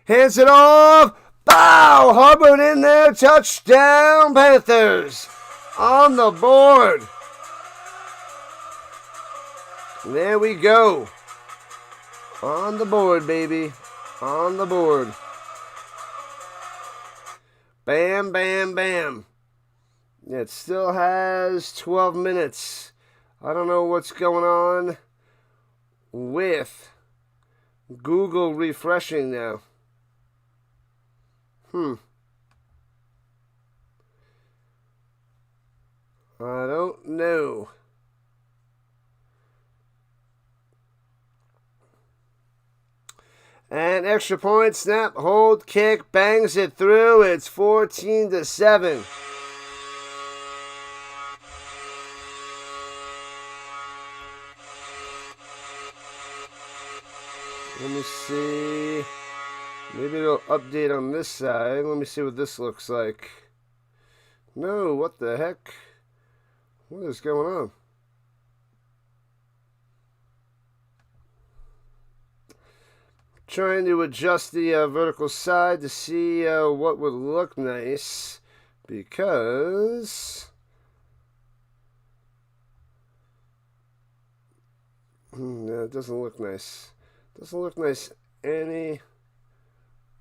Hands it off. Bow! Hubbard in there. Touchdown, Panthers. On the board. There we go. On the board, baby. On the board. Bam, bam, bam. It still has 12 minutes. I don't know what's going on with Google refreshing now. I don't know. And extra point, snap, hold, kick, bangs it through. It's 14-7. Let me see. Maybe it'll update on this side. Let me see what this looks like. No, what the heck? What is going on? Trying to adjust the vertical side to see what would look nice. Because... no, it doesn't look nice. Doesn't look nice any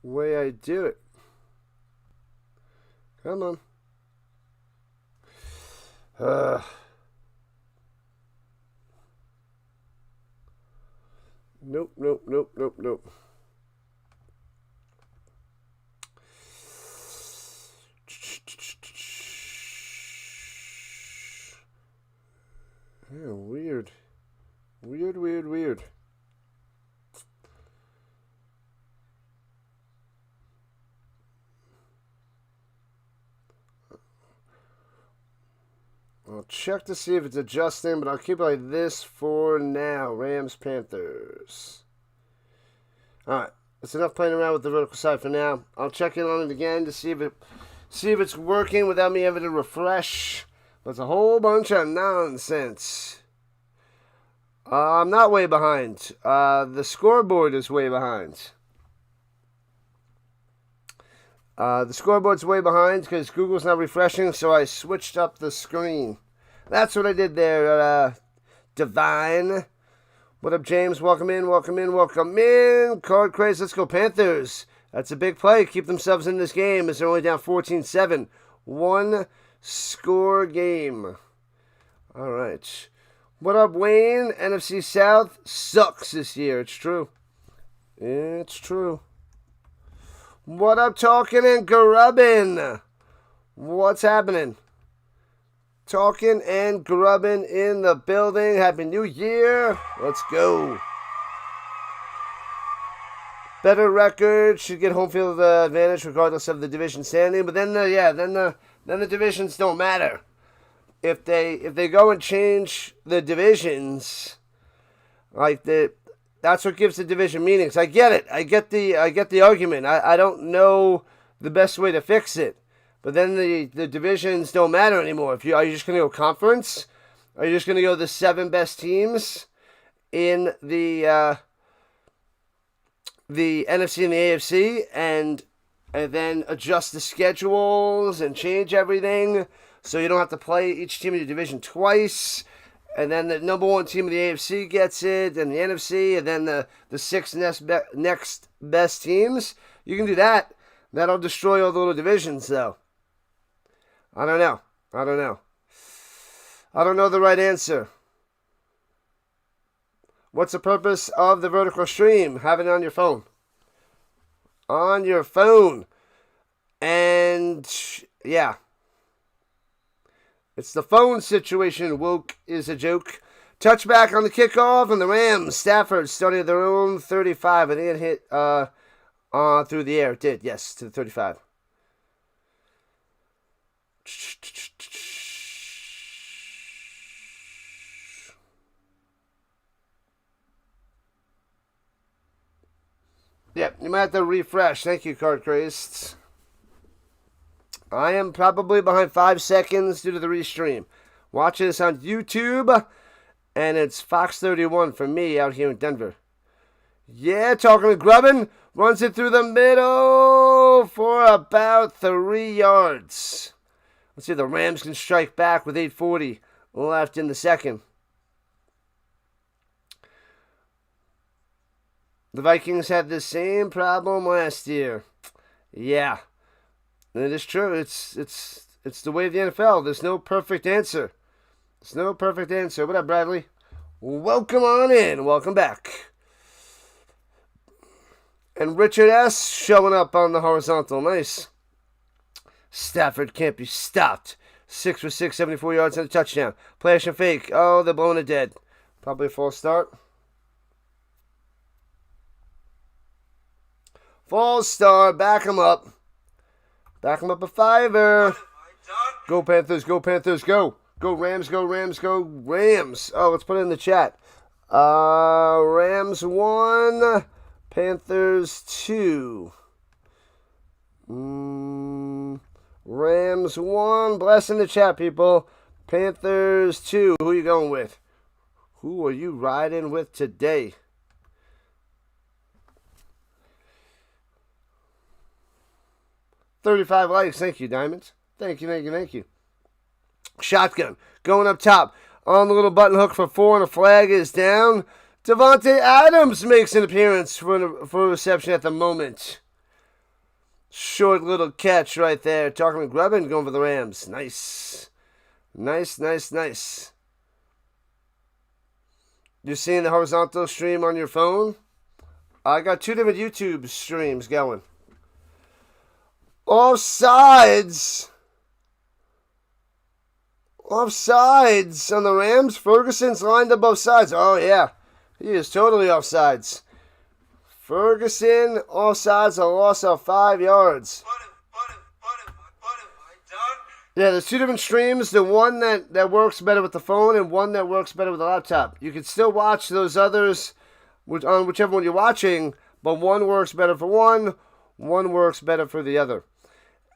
way I do it. Come on. Nope, nope, nope, nope, nope. Yeah, weird. Weird, weird, weird. I'll check to see if it's adjusting, but I'll keep it like this for now. Rams, Panthers. Alright, that's enough playing around with the vertical side for now. I'll check in on it again to see if it's working without me having to refresh. But it's a whole bunch of nonsense. I'm not way behind. The scoreboard is way behind. The scoreboard's way behind because Google's not refreshing, so I switched up the screen. That's what I did there, Divine. What up, James? Welcome in, welcome in, welcome in. Card craze, let's go Panthers. That's a big play. Keep themselves in this game as they're only down 14-7. One score game. All right. What up, Wayne? NFC South sucks this year. It's true. It's true. What up, Talking and Grubbin? What's happening? Talking and Grubbin in the building. Happy New Year. Let's go. Better record. Should get home field advantage regardless of the division standing. But then the divisions don't matter. if they go and change the divisions, like that's what gives the division meanings. I get it. I get the argument. I don't know the best way to fix it. But then the divisions don't matter anymore. Are you just going to go conference? Are you just going to go the 7 best teams in the NFC and the AFC and then adjust the schedules and change everything so you don't have to play each team in your division twice? And then the number 1 team of the AFC gets it, and the NFC, and then the 6 next best teams. You can do that. That'll destroy all the little divisions, though. I don't know. I don't know the right answer. What's the purpose of the vertical stream? Have it on your phone. On your phone. And, yeah. It's the phone situation. Woke is a joke. Touchback on the kickoff, and the Rams. Stafford started their own 35. I think it hit through the air. It did, yes, to the 35. Yep, you might have to refresh. Thank you, Card Crazed. I am probably behind 5 seconds due to the restream. Watching this on YouTube, and it's Fox 31 for me out here in Denver. Yeah, talking to Grubbin. Runs it through the middle for about 3 yards. Let's see if the Rams can strike back with 8:40 left in the second. The Vikings had the same problem last year. Yeah, it is true. It's the way of the NFL. There's no perfect answer. There's no perfect answer. What up, Bradley? Welcome on in. Welcome back. And Richard S. showing up on the horizontal. Nice. Stafford can't be stopped. 6 for 6, 74 yards and a touchdown. Play action fake. Oh, they're blowing it dead. Probably a false start. False start. Back him up. Back him up a fiver. Go Panthers, go Panthers, go. Go Rams, go Rams, go Rams. Oh, let's put it in the chat. Rams 1, Panthers 2. Rams 1. Bless in the chat, people. Panthers 2. Who are you going with? Who are you riding with today? $35 likes. Thank you, Diamonds. Thank you. Shotgun. Going up top. On the little button hook for 4, and the flag is down. Devontae Adams makes an appearance for a reception at the moment. Short little catch right there. Talking to Grubbin, going for the Rams. Nice. Nice. You're seeing the horizontal stream on your phone? I got 2 different YouTube streams going. Offsides on the Rams. Ferguson's lined up both sides. Oh, yeah. He is totally offsides. Ferguson offsides, a loss of 5 yards. Yeah, there's 2 different streams. The one that works better with the phone and one that works better with the laptop. You can still watch those others on whichever one you're watching, but one works better for one works better for the other.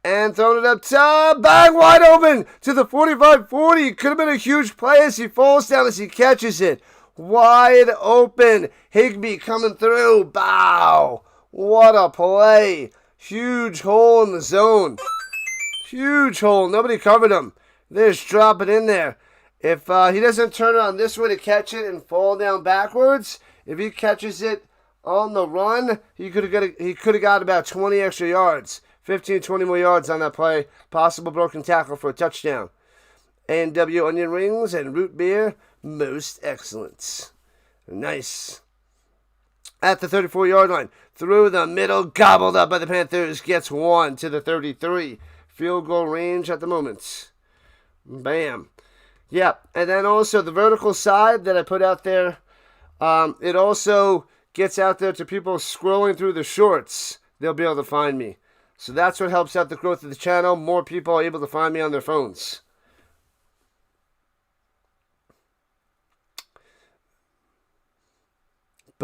And throwing it up top, bang, wide open to the 45-40. Could have been a huge play as he falls down as he catches it. Wide open. Higbee coming through. Bow. What a play. Huge hole in the zone. Huge hole. Nobody covered him. They just drop it in there. If he doesn't turn on this way to catch it and fall down backwards, if he catches it on the run, he could have got about 20 extra yards. 15, 20 more yards on that play. Possible broken tackle for a touchdown. A&W onion rings and root beer. Most excellent. Nice. At the 34-yard line. Through the middle. Gobbled up by the Panthers. Gets 1 to the 33. Field goal range at the moment. Bam. Yep. And then also the vertical side that I put out there. It also gets out there to people scrolling through the shorts. They'll be able to find me. So that's what helps out the growth of the channel. More people are able to find me on their phones.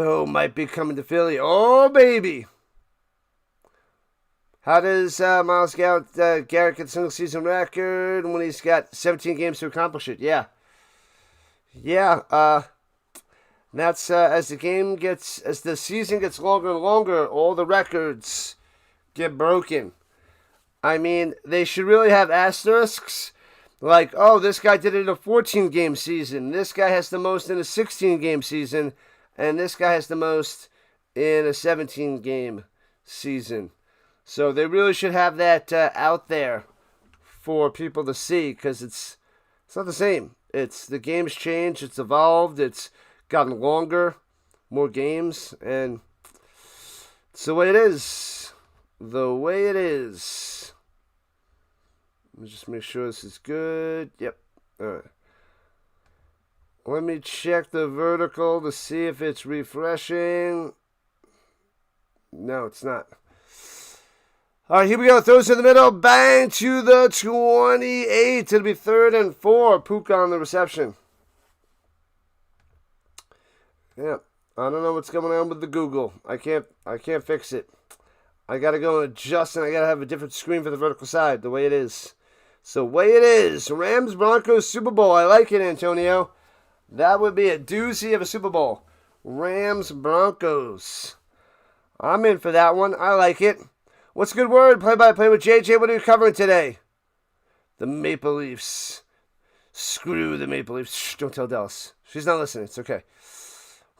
Bo might be coming to Philly. Oh, baby. How does Myles Garrett get a single season record when he's got 17 games to accomplish it? Yeah. That's as the season gets longer and longer, all the records get broken. I mean, they should really have asterisks. Like, oh, this guy did it in a 14-game season. This guy has the most in a 16-game season. And this guy has the most in a 17-game season. So they really should have that out there for people to see, because it's not the same. The game's changed. It's evolved. It's gotten longer, more games, and it's the way it is. The way it is. Let me just make sure this is good. Yep. All right. Let me check the vertical to see if it's refreshing. No, it's not. All right, here we go. Throws in the middle. Bang to the 28. It'll be 3rd and 4. Puka on the reception. Yeah, I don't know what's going on with the Google. I can't fix it. I got to go and adjust, and I got to have a different screen for the vertical side, the way it is. So, way it is. Rams-Broncos Super Bowl. I like it, Antonio. That would be a doozy of a Super Bowl. Rams-Broncos. I'm in for that one. I like it. What's a good word? Play-by-play with JJ. What are you covering today? The Maple Leafs. Screw the Maple Leafs. Shh, don't tell Dallas. She's not listening. It's okay.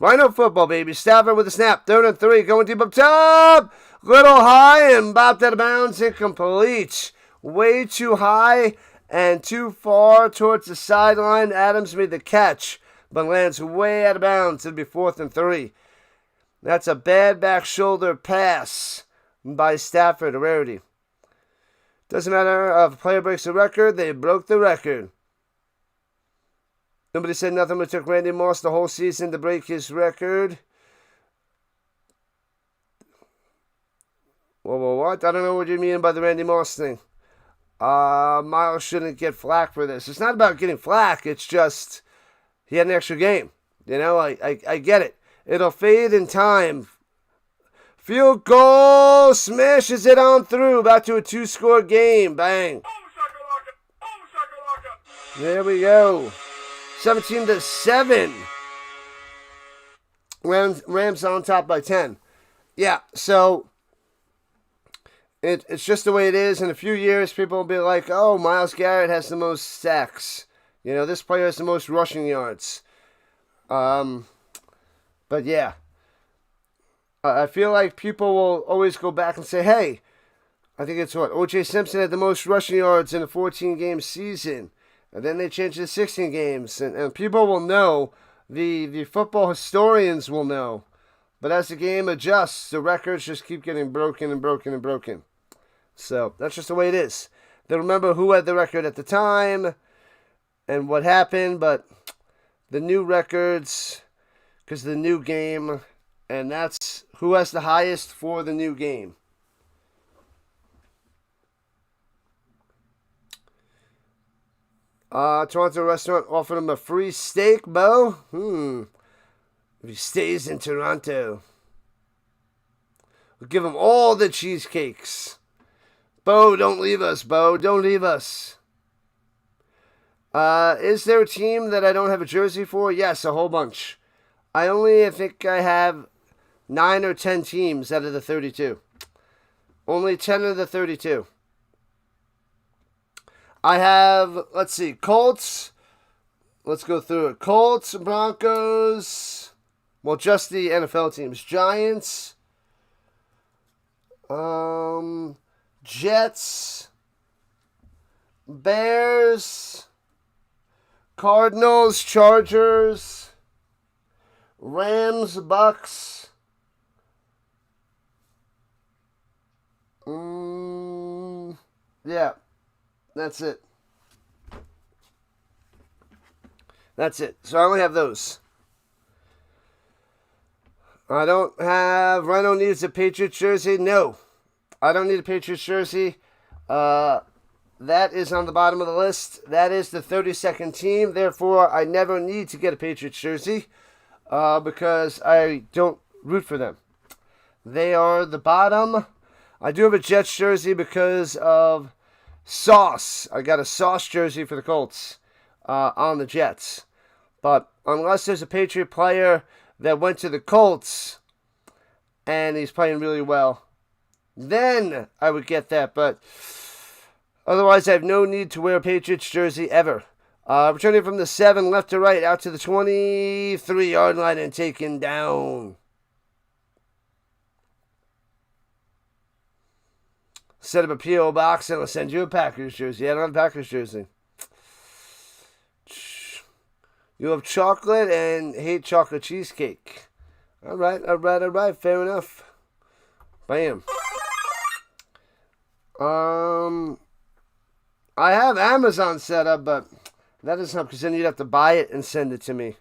Rhino football, baby. Stafford with a snap. 3rd and 3. Going deep up top. Little high and bopped out of bounds. Incomplete. Way too high and too far towards the sideline. Adams made the catch, but lands way out of bounds. It'll be 4th and 3. That's a bad back shoulder pass by Stafford. A rarity. Doesn't matter if a player breaks the record. They broke the record. Nobody said nothing but it took Randy Moss the whole season to break his record. Whoa, what? I don't know what you mean by the Randy Moss thing. Miles shouldn't get flack for this. It's not about getting flack. It's just he had an extra game. You know, I get it. It'll fade in time. Field goal. Smashes it on through. Back to a 2-score game. Bang. There we go. 17-7. Rams on top by 10. Yeah, so it's just the way it is. In a few years, people will be like, oh, Myles Garrett has the most sacks. You know, this player has the most rushing yards. But yeah. I feel like people will always go back and say, hey, I think it's what? O.J. Simpson had the most rushing yards in a 14-game season. And then they changed it to 16 games. And people will know. The football historians will know. But as the game adjusts, the records just keep getting broken and broken and broken. So that's just the way it is. They'll remember who had the record at the time and what happened. But the new records, because of the new game, and that's who has the highest for the new game. Toronto restaurant offered him a free steak, Bo. If he stays in Toronto, we'll give him all the cheesecakes. Bo, don't leave us, Bo. Don't leave us. Is there a team that I don't have a jersey for? Yes, a whole bunch. I think I have 9 or 10 teams out of the 32. Only 10 of the 32. I have, let's see, Colts. Let's go through it. Colts, Broncos. Well, just the NFL teams. Giants. Jets. Bears. Cardinals, Chargers. Rams, Bucks. Yeah. That's it. So I only have those. I don't have... Rhino needs a Patriots jersey. No. I don't need a Patriots jersey. That is on the bottom of the list. That is the 32nd team. Therefore, I never need to get a Patriots jersey. because I don't root for them. They are the bottom. I do have a Jets jersey because of Sauce. I got a Sauce jersey for the Colts on the Jets. But unless there's a Patriot player that went to the Colts and he's playing really well, then I would get that. But otherwise, I have no need to wear a Patriots jersey ever. Returning from the 7, left to right, out to the 23-yard line and taken down. Set up a P.O. box and I'll send you a Packers jersey. I don't have a Packers jersey. You love chocolate and hate chocolate cheesecake. All right. Fair enough. Bam. I have Amazon set up, but that doesn't help because then you'd have to buy it and send it to me.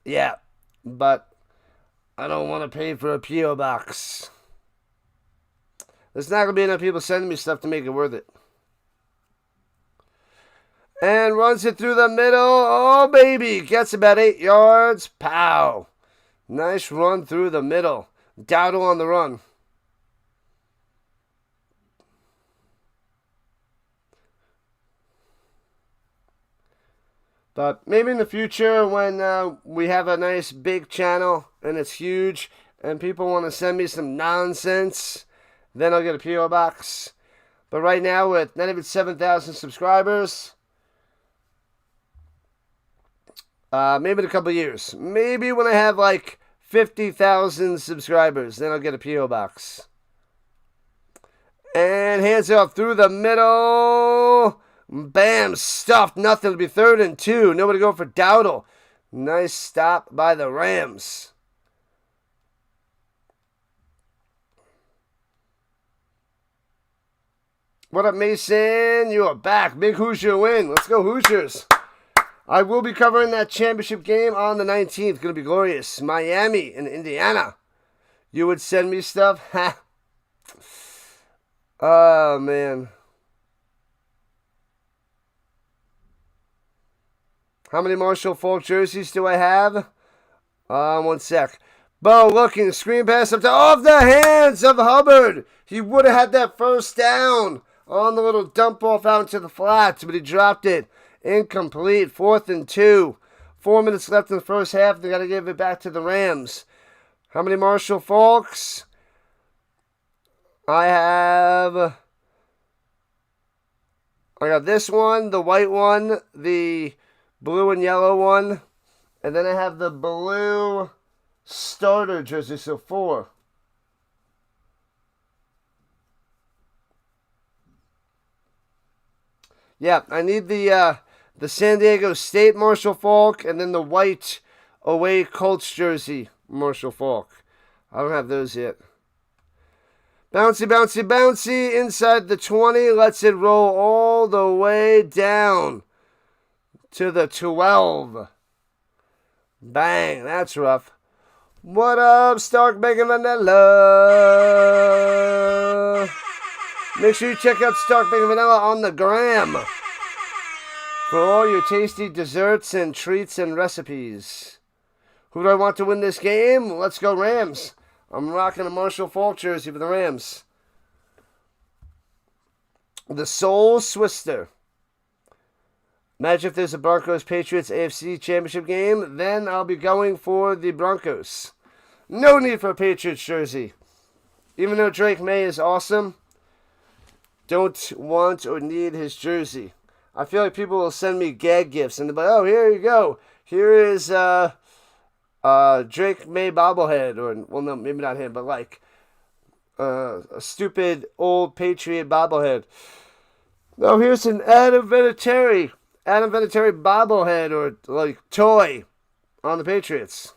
Yeah, but I don't want to pay for a P.O. box. There's not going to be enough people sending me stuff to make it worth it. And runs it through the middle. Oh, baby. Gets about 8 yards. Pow. Nice run through the middle. Dowdle on the run. But maybe in the future when we have a nice big channel and it's huge and people want to send me some nonsense, then I'll get a P.O. box. But right now, with not even 7,000 subscribers, maybe in a couple years. Maybe when I have like 50,000 subscribers, then I'll get a P.O. box. And hands it off through the middle. Bam, stuffed. Nothing. It'll be 3rd and 2. Nobody going for Dowdle. Nice stop by the Rams. What up, Mason? You are back. Big Hoosier win. Let's go, Hoosiers. I will be covering that championship game on the 19th. Going to be glorious. Miami and Indiana. You would send me stuff? Ha. Oh, man. How many Marshall Faulk jerseys do I have? 1 sec. Bo looking. Screen pass up to off the hands of Hubbard. He would have had that first down on the little dump off out into the flats, but he dropped it. Incomplete. 4th and 2. 4 minutes left in the first half. They got to give it back to the Rams. How many Marshall Faulks? I got this one, the white one, the blue and yellow one, and then I have the blue starter jersey, so 4. Yeah, I need the San Diego State Marshall Faulk and then the white away Colts jersey Marshall Faulk. I don't have those yet. Bouncy, bouncy, bouncy. Inside the 20. Lets it roll all the way down to the 12. Bang. That's rough. What up, Stark Bacon Vanilla? Make sure you check out Stark Bacon Vanilla on the gram for all your tasty desserts and treats and recipes. Who do I want to win this game? Let's go Rams. I'm rocking a Marshall Faulk jersey for the Rams. The Soul Swister. Imagine if there's a Broncos-Patriots AFC Championship game, then I'll be going for the Broncos. No need for a Patriots jersey. Even though Drake May is awesome, don't want or need his jersey. I feel like people will send me gag gifts and they'll be like, oh, here you go. Here is Drake May bobblehead. Or, well, no, maybe not him, but like a stupid old Patriot bobblehead. No, here's an Adam Vinatieri bobblehead or like toy on the Patriots.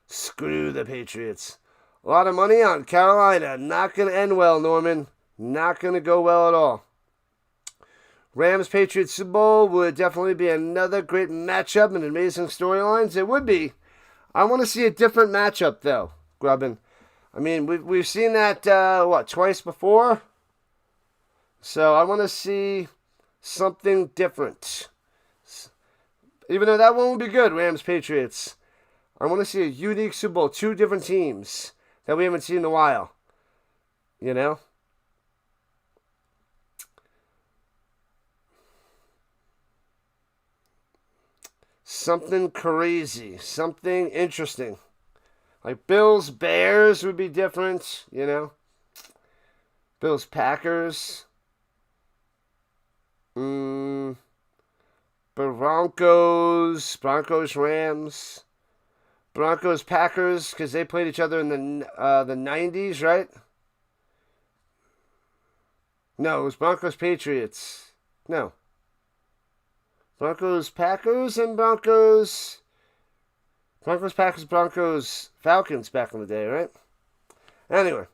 Screw the Patriots. A lot of money on Carolina. Not going to end well, Norman. Not going to go well at all. Rams-Patriots Super Bowl would definitely be another great matchup and amazing storylines. It would be. I want to see a different matchup, though, Grubbin. I mean, we've seen that, twice before? So I want to see something different. Even though that one would be good, Rams-Patriots. I want to see a unique Super Bowl. 2 different teams that we haven't seen in a while. You know? Something crazy. Something interesting. Like Bills-Bears would be different, you know? Bills-Packers. Broncos-Rams. Broncos-Packers, because they played each other in the 90s, right? No, it was Broncos-Patriots. No. Broncos-Packers and Broncos-Packers, Broncos-Falcons back in the day, right? Anyway.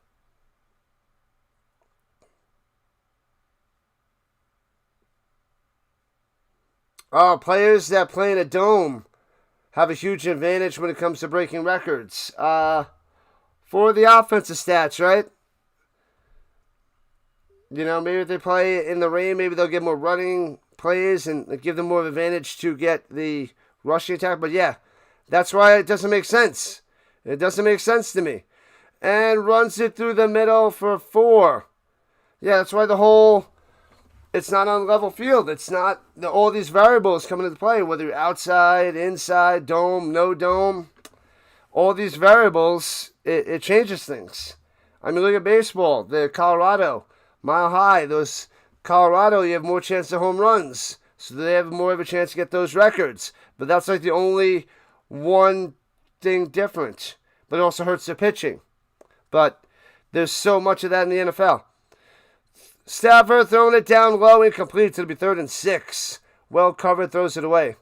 Oh, players that play in a dome have a huge advantage when it comes to breaking records. For the offensive stats, right? You know, maybe if they play in the rain, maybe they'll get more running plays and give them more of an advantage to get the rushing attack. But yeah, that's why it doesn't make sense. It doesn't make sense to me. And runs it through the middle for 4. Yeah, that's why it's not on level field. It's not all these variables coming into play, whether you're outside, inside, dome, no dome. All these variables, it changes things. I mean, look at baseball. The Colorado, Mile High, those Colorado, you have more chance of home runs. So they have more of a chance to get those records. But that's like the only one thing different. But it also hurts their pitching. But there's so much of that in the NFL. Stafford throwing it down low, incomplete. It'll be 3rd and 6. Well covered, throws it away.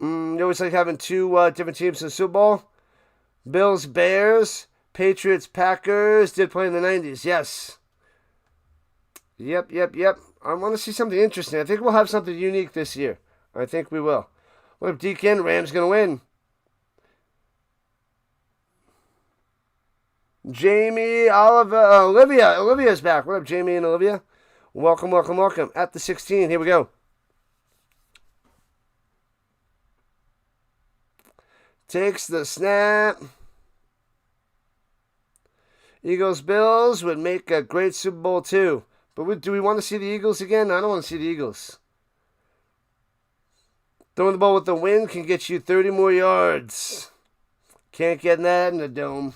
You always like having 2 different teams in the Super Bowl. Bills, Bears, Patriots, Packers. Did play in the 90s, yes. Yep. I want to see something interesting. I think we'll have something unique this year. I think we will. What if Deacon? Rams going to win. Jamie, Olivia. Olivia's back. What up, Jamie and Olivia? Welcome. At the 16. Here we go. Takes the snap. Eagles, Bills would make a great Super Bowl too. But do we want to see the Eagles again? I don't want to see the Eagles. Throwing the ball with the wind can get you 30 more yards. Can't get that in the dome.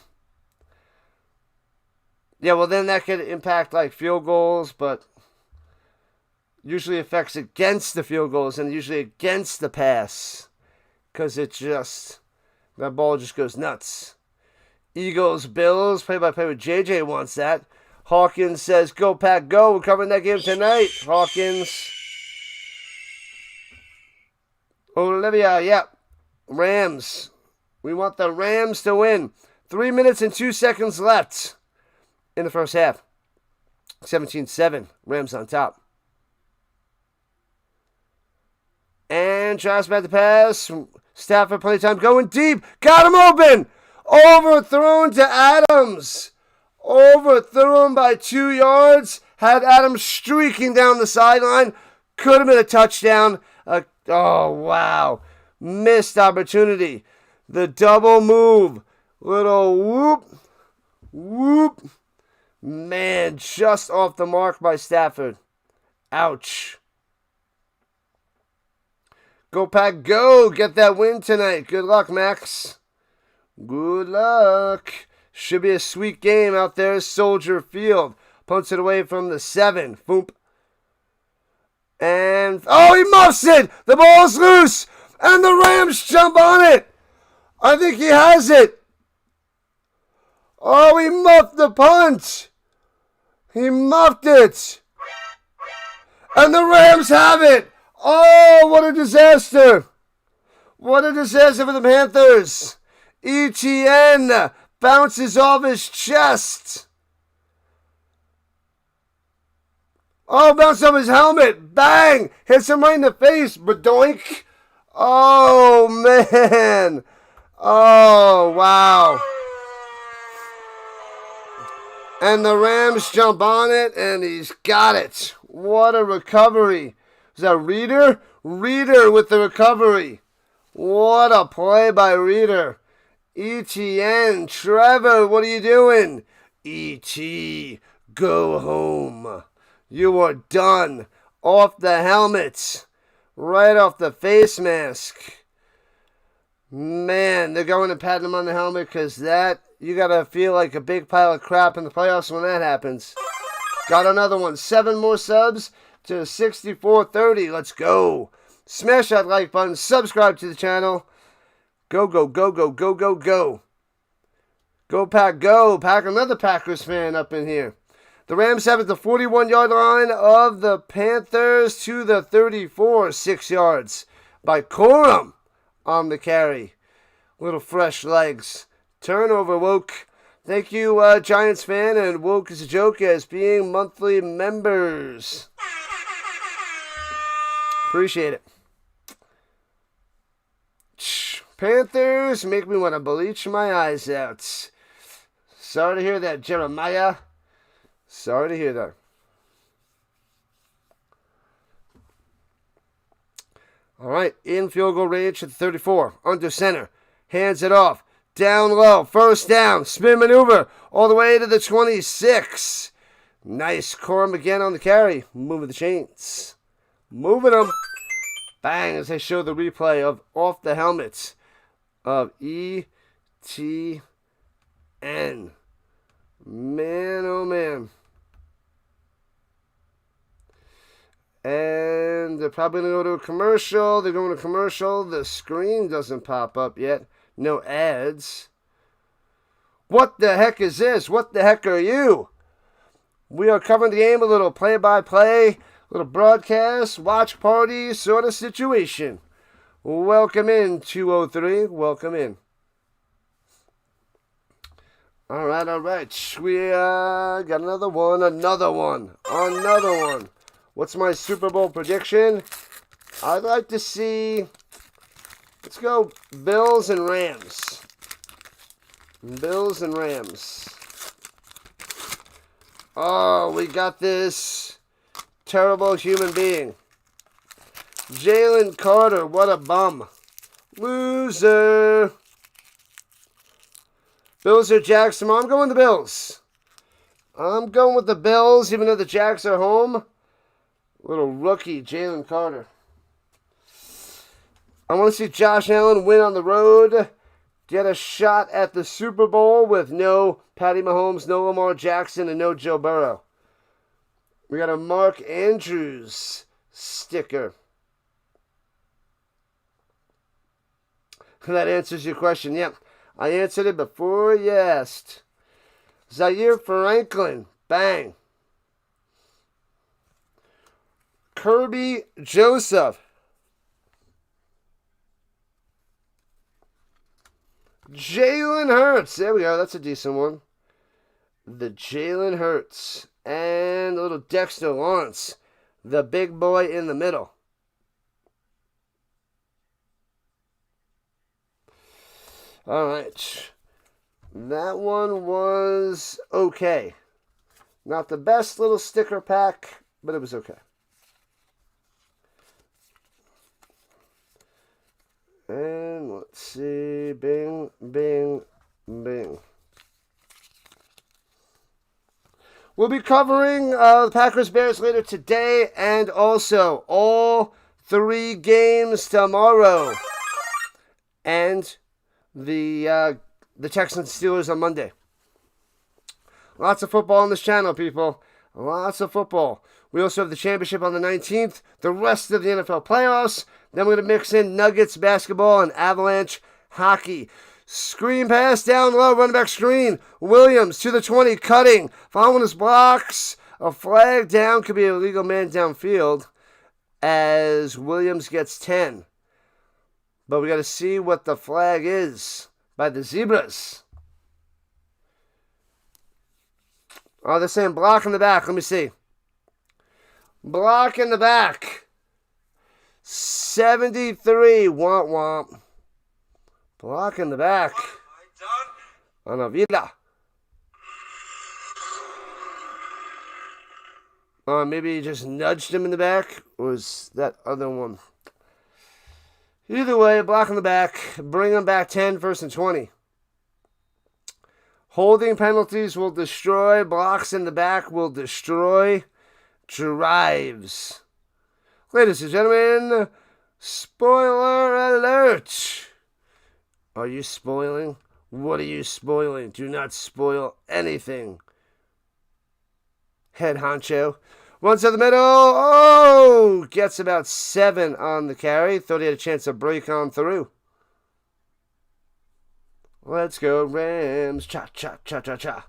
Yeah, well, then that could impact, like, field goals, but usually affects against the field goals and usually against the pass because that ball just goes nuts. Eagles, Bills, play-by-play with JJ wants that. Hawkins says, go, Pack, go. We're covering that game tonight. Hawkins. Olivia, yep. Rams. We want the Rams to win. 3 minutes and 2 seconds left in the first half. 17-7. Rams on top. And tries back to pass. Stafford playtime going deep. Got him open. Overthrown to Adams. Overthrew him by 2 yards. Had Adams streaking down the sideline. Could have been a touchdown. Oh, wow. Missed opportunity. The double move. Little whoop. Whoop. Man, just off the mark by Stafford. Ouch. Go, Pack, go. Get that win tonight. Good luck, Max. Good luck. Should be a sweet game out there at Soldier Field. Punts it away from the 7. Boom. And, oh, he muffs it. The ball's loose. And the Rams jump on it. I think he has it. Oh, he muffed the punt. He muffed it. And the Rams have it. Oh, what a disaster. What a disaster for the Panthers. ETN bounces off his chest. Oh, bounced off his helmet. Bang. Hits him right in the face. Badoink. Oh, man. Oh, wow. And the Rams jump on it, and he's got it. What a recovery. Is that Reader? Reader with the recovery. What a play by Reader. ETN, Trevor, what are you doing? ET, go home. You are done. Off the helmet. Right off the face mask. Man, they're going to pat him on the helmet because that, you got to feel like a big pile of crap in the playoffs when that happens. Got another one. 7 more subs to 6430. Let's go. Smash that like button. Subscribe to the channel. Go, go, go, go, go, go, go. Go, Pack, go. Pack, another Packers fan up in here. The Rams have it at the 41-yard line of the Panthers to the 34. 6 yards by Corum on the carry. Little fresh legs. Turnover, Woke. Thank you, Giants fan, and Woke is a joke as being monthly members. Appreciate it. Panthers make me want to bleach my eyes out. Sorry to hear that, Jeremiah. Sorry to hear that. All right, in field goal range at 34. Under center. Hands it off. Down low. First down. Spin maneuver. All the way to the 26. Nice. Corum again on the carry. Moving the chains. Moving them. Bang, as they show the replay of off the helmets of ETN. Man, oh man. And they're probably going to go to a commercial. They're going to commercial. The screen doesn't pop up yet. No ads. What the heck is this? What the heck are you? We are covering the game, a little play-by-play, little broadcast, watch party sort of situation. Welcome in, 203. Welcome in. All right. We got another one. What's my Super Bowl prediction? I'd like to see, let's go Bills and Rams. Bills and Rams. Oh, we got this terrible human being. Jalen Carter, what a bum. Loser. Bills or Jacks tomorrow? I'm going with the Bills. I'm going with the Bills, even though the Jacks are home. Little rookie, Jalen Carter. I want to see Josh Allen win on the road. Get a shot at the Super Bowl with no Patty Mahomes, no Lamar Jackson, and no Joe Burrow. We got a Mark Andrews sticker. That answers your question. Yep, I answered it before you asked. Zaire Franklin. Bang. Kirby Joseph. Jalen Hurts. There we go. That's a decent one. The Jalen Hurts. And a little Dexter Lawrence. The big boy in the middle. All right. That one was okay. Not the best little sticker pack, but it was okay. And let's see. Bing, bing, bing. We'll be covering the Packers-Bears later today and also all 3 games tomorrow. And the Texans-Steelers on Monday. Lots of football on this channel, people. Lots of football. We also have the championship on the 19th, the rest of the NFL playoffs. Then we're going to mix in Nuggets basketball and Avalanche hockey. Screen pass down low, running back screen. Williams to the 20, cutting. Following his blocks. A flag down, could be a legal man downfield as Williams gets 10. But we got to see what the flag is by the Zebras. Oh, they're saying block in the back. Let me see. Block in the back. 73. Womp womp. Block in the back. Anavila. Maybe he just nudged him in the back. Or was that other one? Either way, block in the back. Bring them back 10, 1st and 20. Holding penalties will destroy. Blocks in the back will destroy drives. Ladies and gentlemen, spoiler alert. Are you spoiling? What are you spoiling? Do not spoil anything. Head honcho. Runs to the middle. Oh! Gets about 7 on the carry. Thought he had a chance to break on through. Let's go, Rams. Cha, cha, cha, cha, cha.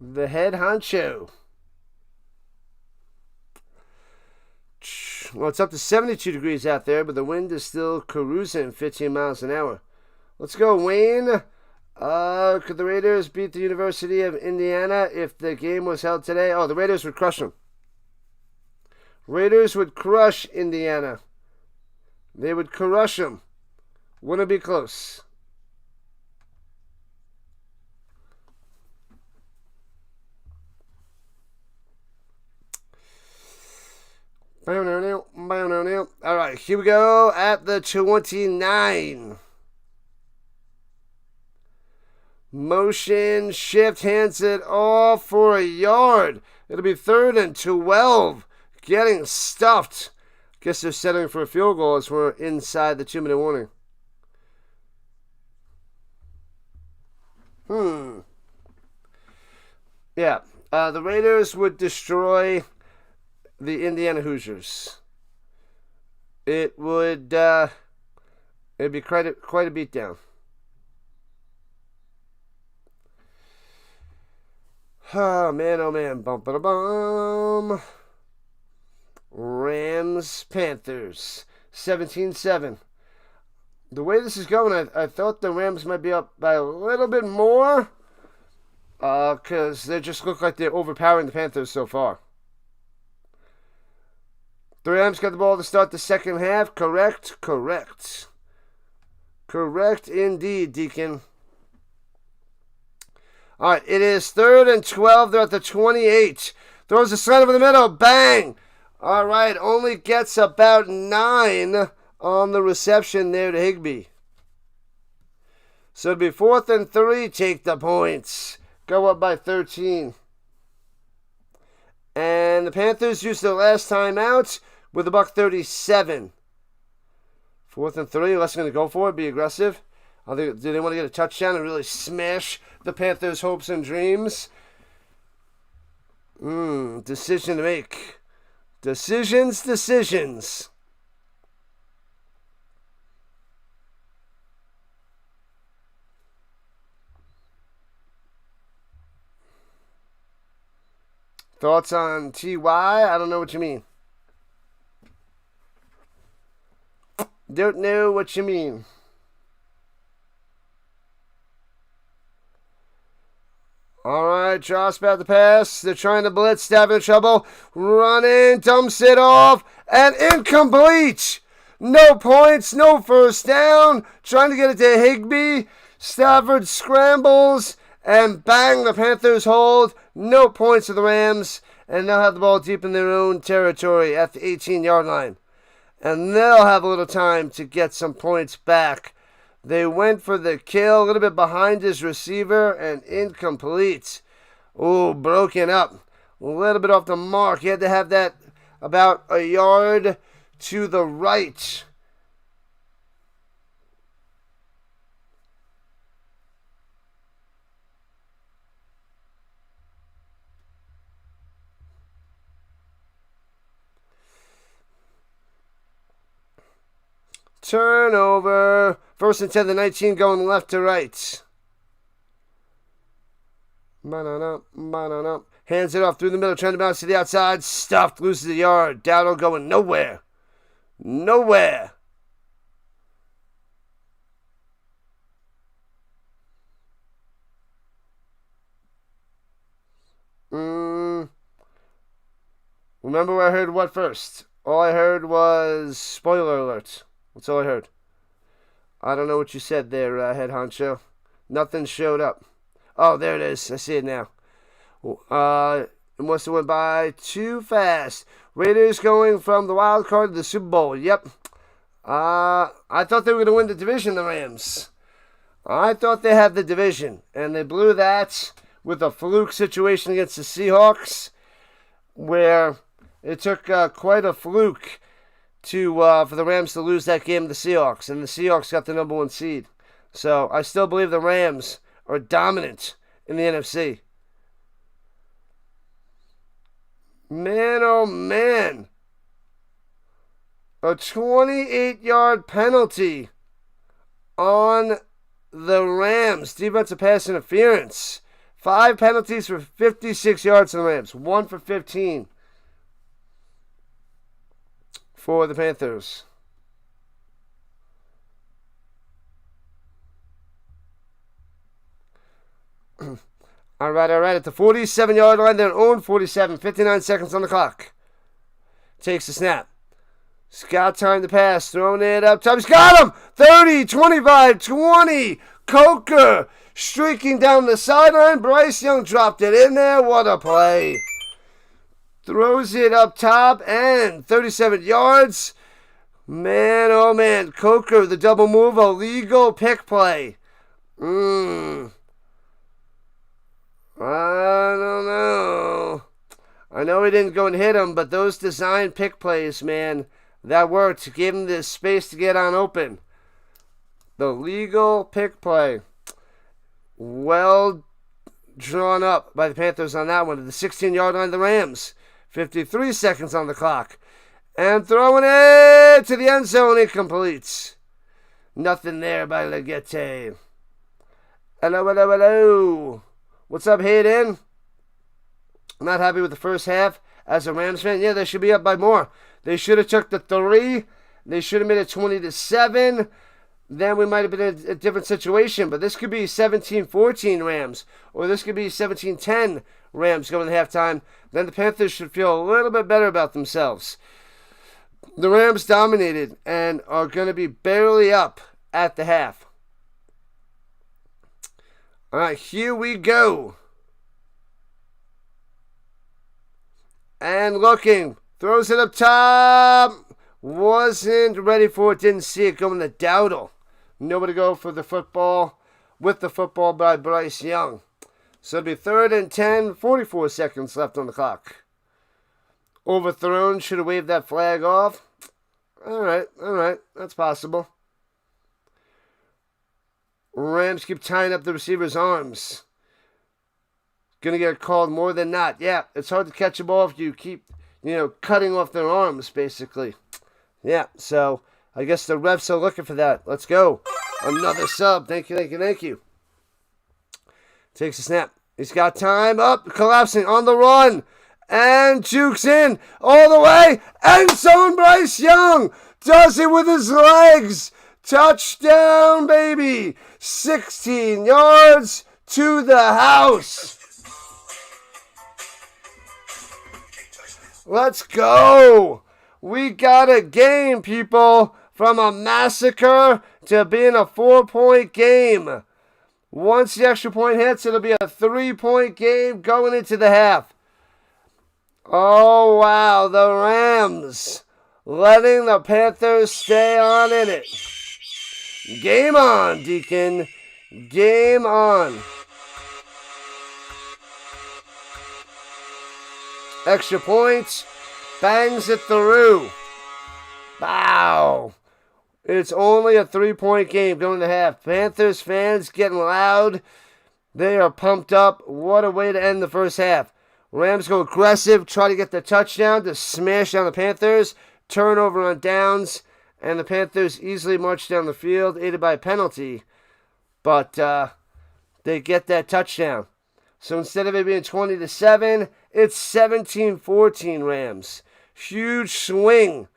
The head honcho. Well, it's up to 72 degrees out there, but the wind is still cruising 15 miles an hour. Let's go, Wayne. Could the Raiders beat the University of Indiana if the game was held today? Oh, the Raiders would crush them. Raiders would crush Indiana. They would crush them. Wouldn't be close. All right, here we go at the 29. Motion, shift, hands it off for a yard. It'll be 3rd and 12. Getting stuffed. Guess they're settling for a field goal as we're inside the 2-minute warning. Yeah, the Raiders would destroy the Indiana Hoosiers. It'd be quite a beatdown. Oh man. Bum. Rams, Panthers, 17-7. The way this is going, I thought the Rams might be up by a little bit more. Because they just look like they're overpowering the Panthers so far. The Rams got the ball to start the second half. Correct. Correct indeed, Deacon. All right, it is 3rd and 12. They're at the 28. Throws a slant over the middle. Bang. All right, only gets about 9 on the reception there to Higbee. So it'll be 4th and 3. Take the points. Go up by 13. And the Panthers used their last time out with $1:37. 4th and 3. Unless they're going to go for it, be aggressive. Do they want to get a touchdown and really smash the Panthers' hopes and dreams? Decision to make. Decisions. Thoughts on TY? I don't know what you mean. Don't know what you mean. All right, Josh about to pass. They're trying to blitz. Stafford in trouble. Running, dumps it off, and incomplete. No points, no first down. Trying to get it to Higbee. Stafford scrambles, and bang, the Panthers hold. No points for the Rams, and they'll have the ball deep in their own territory at the 18-yard line. And they'll have a little time to get some points back. They went for the kill, a little bit behind his receiver, and incomplete. Oh, broken up. A little bit off the mark. He had to have that about a yard to the right. Turnover. 1st and 10, the 19 going left to right. Hands it off through the middle, trying to bounce to the outside. Stuffed, loses a yard. Dowdle going nowhere. Remember I heard what first? All I heard was spoiler alert. That's all I heard. I don't know what you said there, head honcho. Nothing showed up. Oh, there it is. I see it now. It It must have went by too fast. Raiders going from the wild card to the Super Bowl. Yep. I thought they were going to win the division, the Rams. I thought they had the division, and they blew that with a fluke situation against the Seahawks, where it took quite a fluke for the Rams to lose that game to the Seahawks, and the Seahawks got the number 1 seed. So I still believe the Rams are dominant in the NFC. Man, oh man. A 28-yard penalty on the Rams. Defensive pass interference. 5 penalties for 56 yards on the Rams. 1 for 15 for the Panthers. All right. At the 47-yard line, they're own 47. 59 seconds on the clock. Takes the snap. Scott time to pass. Throwing it up top. He's got him! 30, 25, 20. Coker streaking down the sideline. Bryce Young dropped it in there. What a play. Throws it up top and 37 yards. Man, oh man. Coker, the double move. A legal pick play. I don't know. I know he didn't go and hit him, but those design pick plays, man, that worked to give him the space to get on open. The legal pick play. Well drawn up by the Panthers on that one. To the 16-yard line of the Rams. 53 seconds on the clock. And throwing it to the end zone. Incomplete. Nothing there by Legacies. Hello. What's up, Hayden? I'm not happy with the first half as a Rams fan. Yeah, they should be up by more. They should have took the 3. They should have made it 20-7. Then we might have been in a different situation. But this could be 17-14 Rams. Or this could be 17-10 Rams going to halftime. Then the Panthers should feel a little bit better about themselves. The Rams dominated and are going to be barely up at the half. All right, here we go. And looking. Throws it up top. Wasn't ready for it. Didn't see it going to Dowdle. Nobody go for the football. With the football by Bryce Young. So it'll be 3rd and 10. 44 seconds left on the clock. Overthrown. Should have waved that flag off. All right. That's possible. Rams keep tying up the receiver's arms. Gonna get called more than not. Yeah, it's hard to catch a ball if you keep, cutting off their arms, basically. Yeah, so I guess the refs are looking for that. Let's go. Another sub. Thank you. Takes a snap. He's got time. Up, collapsing on the run. And jukes in all the way. End zone, Bryce Young. Does it with his legs. Touchdown, baby. 16 yards to the house. Let's go. We got a game, people. From a massacre to being a 4-point game. Once the extra point hits, it'll be a 3-point game going into the half. Oh, wow. The Rams letting the Panthers stay on in it. Game on, Deacon. Game on. Extra points. Bangs it through. Wow. It's only a 3-point game going to half. Panthers fans getting loud. They are pumped up. What a way to end the first half. Rams go aggressive. Try to get the touchdown to smash down the Panthers. Turnover on downs. And the Panthers easily march down the field, aided by a penalty. But they get that touchdown. So instead of it being 20-7, it's 17-14 Rams. Huge swing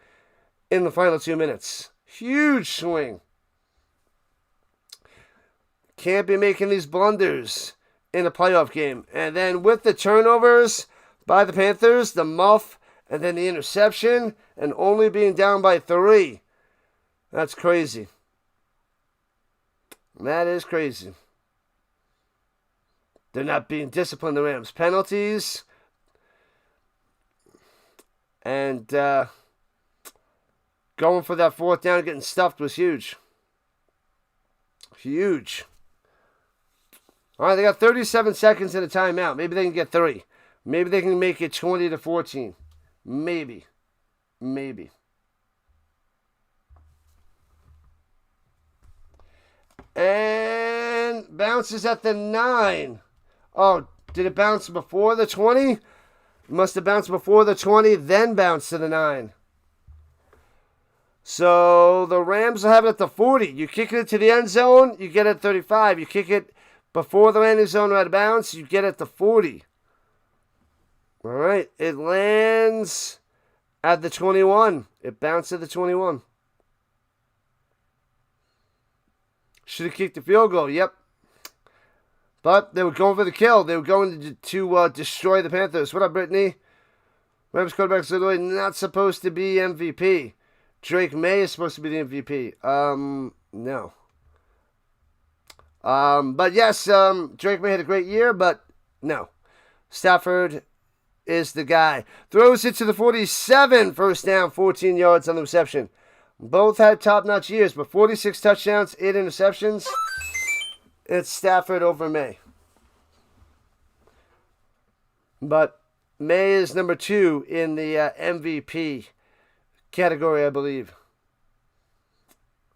in the final 2 minutes. Huge swing. Can't be making these blunders in a playoff game. And then with the turnovers by the Panthers, the muff, and then the interception, and only being down by 3. That's crazy. That is crazy. They're not being disciplined, the Rams. Penalties. And going for that fourth down, getting stuffed was huge. Huge. All right, they got 37 seconds in a timeout. Maybe they can get 3. Maybe they can make it 20-14. Maybe. And bounces at the 9. Oh, did it bounce before the 20? It must have bounced before the 20, then bounced to the 9. So the Rams will have it at the 40. You kick it to the end zone, you get it at 35. You kick it before the landing zone or out of bounds, you get it at the 40. All right, it lands at the 21. It bounced at the 21. Should have kicked the field goal, yep. But they were going for the kill. They were going to destroy the Panthers. What up, Brittany? Rams quarterback is literally not supposed to be MVP. Drake May is supposed to be the MVP. No. But yes, Drake May had a great year, but no. Stafford is the guy. Throws it to the 47, first down, 14 yards on the reception. Both had top-notch years, but 46 touchdowns, 8 interceptions. It's Stafford over May. But May is number 2 in the MVP category, I believe.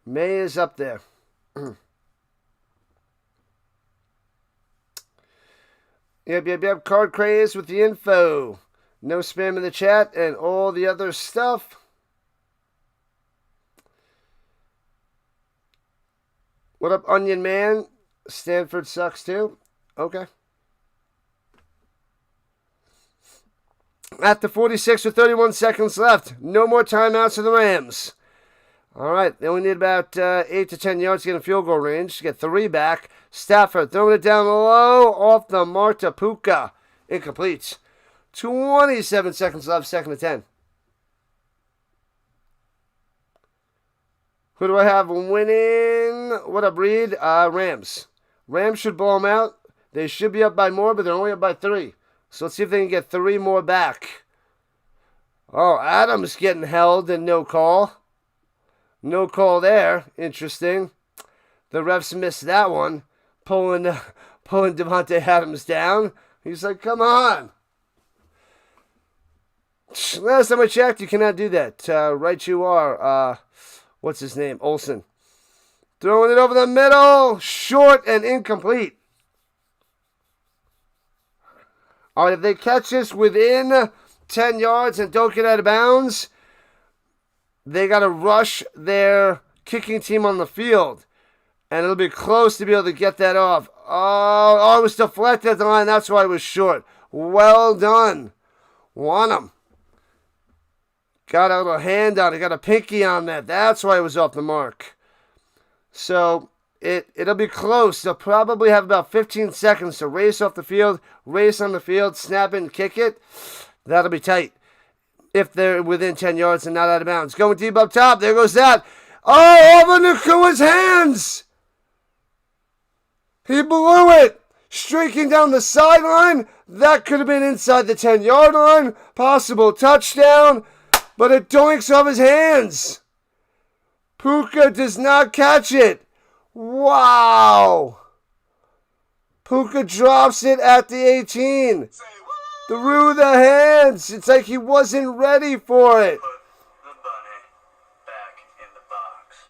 May is up there. Yep. Card craze with the info. No spam in the chat and all the other stuff. What up, Onion Man? Stanford sucks too? Okay. At the 46 with 31 seconds left. No more timeouts for the Rams. All right. They only need about 8 to 10 yards to get in field goal range. To get 3 back. Stafford throwing it down low. Off the mark to Puka. Incomplete. 27 seconds left. 2nd and 10. Who do I have winning? What up, Reed? Rams. Rams should blow them out. They should be up by more, but they're only up by 3. So let's see if they can get 3 more back. Oh, Adams getting held and no call. No call there. Interesting. The refs missed that one. Pulling Devontae Adams down. He's like, come on. Last time I checked, you cannot do that. Right you are. What's his name? Olsen. Throwing it over the middle. Short and incomplete. All right, if they catch this within 10 yards and don't get out of bounds, they got to rush their kicking team on the field. And it'll be close to be able to get that off. Oh, it was deflected at the line. That's why it was short. Well done. Want him. Got a little hand on it. Got a pinky on that. That's why it was off the mark. So it'll be close. They'll probably have about 15 seconds to race off the field, race on the field, snap it and kick it. That'll be tight if they're within 10 yards and not out of bounds. Going deep up top. There goes that. Oh, over Nakua's hands. He blew it. Streaking down the sideline. That could have been inside the 10-yard line. Possible touchdown. But it doinks off his hands. Puka does not catch it. Wow. Puka drops it at the 18. Through the hands. It's like he wasn't ready for it. Put the bunny back in the box.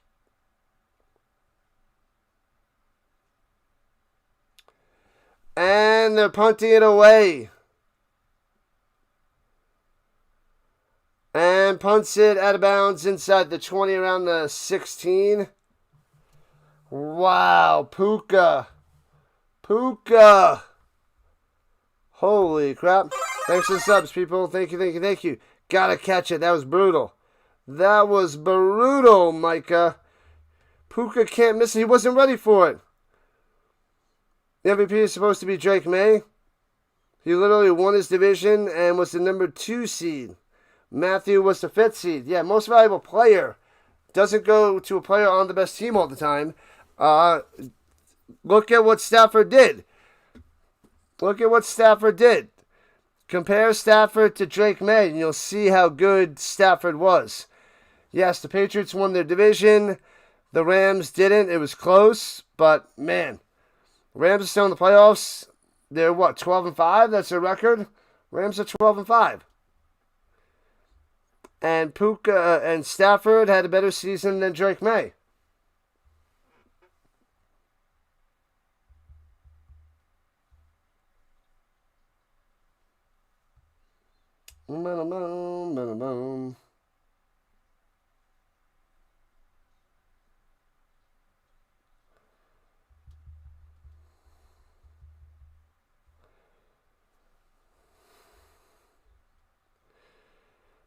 And they're punting it away. And punts it out of bounds inside the 20 around the 16. Wow, Puka. Holy crap. Thanks for the subs, people. Thank you. Gotta catch it. That was brutal. Micah. Puka can't miss it. He wasn't ready for it. The MVP is supposed to be Drake May. He literally won his division and was the number 2 seed. Matthew was the 5th seed. Yeah, most valuable player. Doesn't go to a player on the best team all the time. Look at what Stafford did. Compare Stafford to Drake May, and you'll see how good Stafford was. Yes, the Patriots won their division. The Rams didn't. It was close, but man, Rams are still in the playoffs. They're what, 12-5? That's their record. Rams are 12-5. And Puka and Stafford had a better season than Drake May.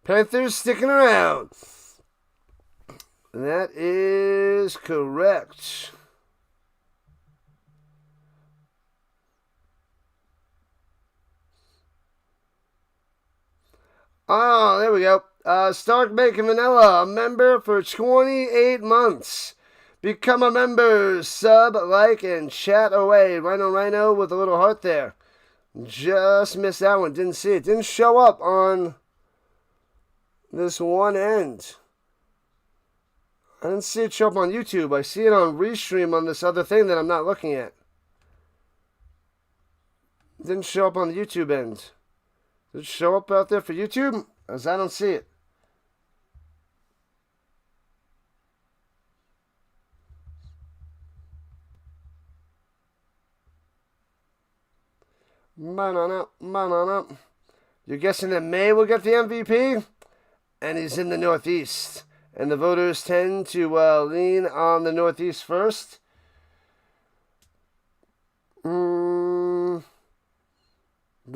Panthers sticking around. That is correct. Oh, there we go. Stark Bacon Vanilla, a member for 28 months. Become a member. Sub, like, and chat away. Rhino with a little heart there. Just missed that one. Didn't see it. Didn't show up on this one end. I didn't see it show up on YouTube. I see it on Restream on this other thing that I'm not looking at. It didn't show up on the YouTube end. Did it show up out there for YouTube? As I don't see it. Banana. You're guessing that May will get the MVP? And he's in the Northeast. And the voters tend to lean on the Northeast first. The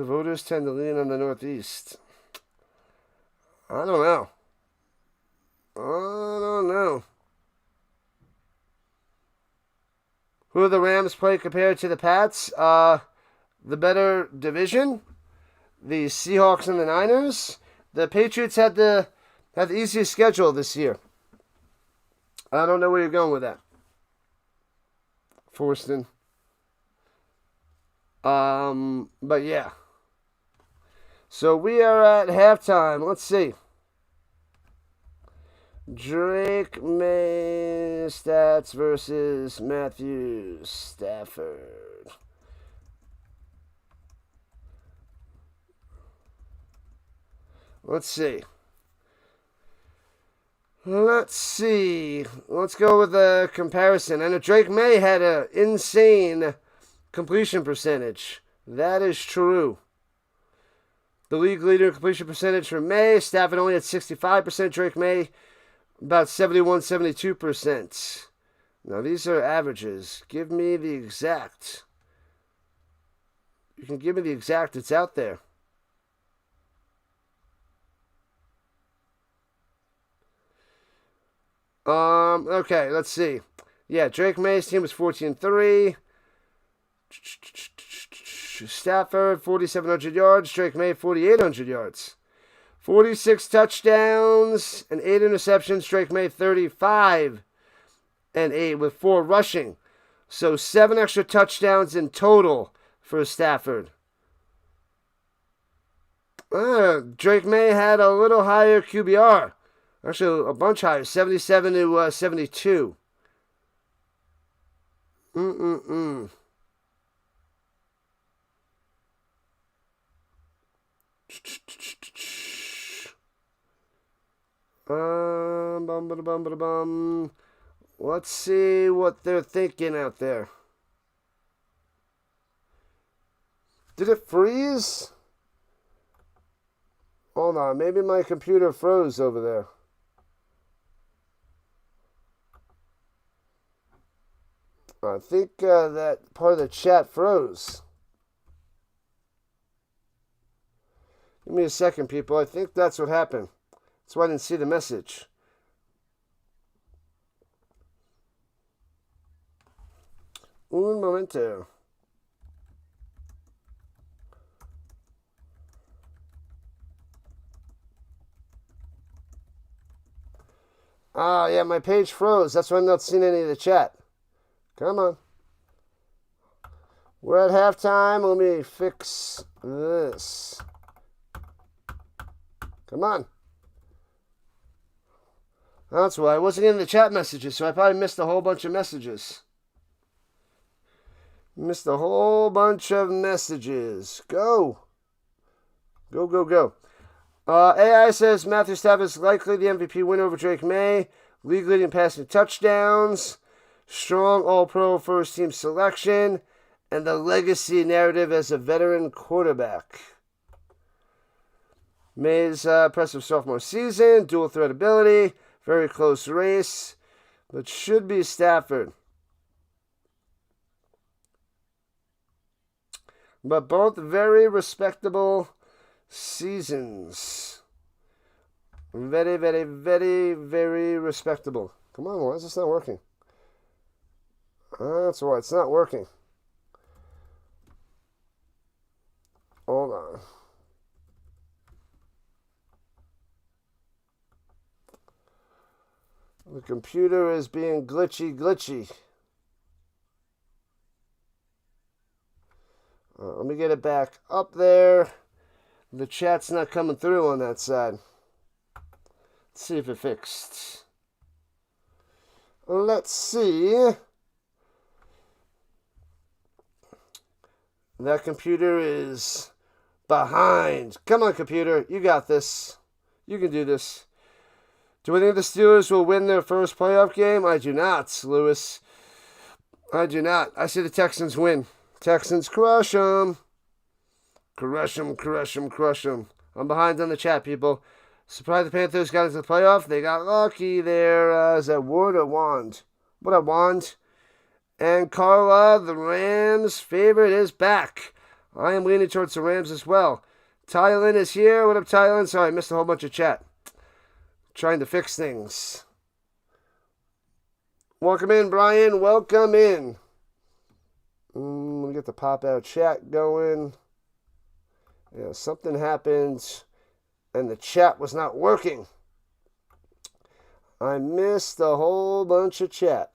voters tend to lean on the Northeast. I don't know. Who do the Rams play compared to the Pats? The better division. The Seahawks and the Niners. The Patriots had the easiest schedule this year. I don't know where you're going with that, Forston. But yeah. So we are at halftime. Let's see. Drake May stats versus Matthew Stafford. Let's see. Let's go with a comparison. I know Drake May had an insane completion percentage. That is true. The league leader in completion percentage for May. Stafford only had 65%. Drake May about 71, 72%. Now these are averages. Give me the exact. You can give me the exact. It's out there. Okay, let's see. Yeah, Drake May's team was 14-3. Stafford, 4,700 yards. Drake May, 4,800 yards. 46 touchdowns and 8 interceptions. Drake May, 35 and 8 with 4 rushing. So 7 extra touchdowns in total for Stafford. Drake May had a little higher QBR. Actually, a bunch higher, 77 to 72. Let's see what they're thinking out there. Did it freeze? Hold on, maybe my computer froze over there. I think that part of the chat froze. Give me a second, people. I think that's what happened. That's why I didn't see the message. Un momento. Yeah, my page froze. That's why I'm not seeing any of the chat. Come on. We're at halftime. Let me fix this. Come on. That's why I wasn't in the chat messages, so I probably missed a whole bunch of messages. Missed a whole bunch of messages. Go. Go, go, go. AI says Matthew Stafford is likely the MVP winner over Drake May. League leading passing touchdowns. Strong all-pro first-team selection. And the legacy narrative as a veteran quarterback. May's impressive sophomore season. Dual threat ability. Very close race. But should be Stafford. But both very respectable seasons. Very, very, very, very respectable. Come on, why is this not working? That's why it's not working. Hold on. The computer is being glitchy. Let me get it back up there. The chat's not coming through on that side. Let's see if it fixed. Let's see. That computer is behind. Come on, computer. You got this. You can do this. Do I think the Steelers will win their first playoff game? I do not, Lewis. I do not. I see the Texans win. Texans crush them. Crush them. I'm behind on the chat, people. Surprised the Panthers got into the playoff. They got lucky there. Is that wood or wand? What a wand. And Carla, the Rams favorite, is back. I am leaning towards the Rams as well. Tylen is here. What up, Tylen? Sorry, I missed a whole bunch of chat. Trying to fix things. Welcome in, Brian. Welcome in. Let me get the pop-out chat going. Yeah, something happened, and the chat was not working. I missed a whole bunch of chat.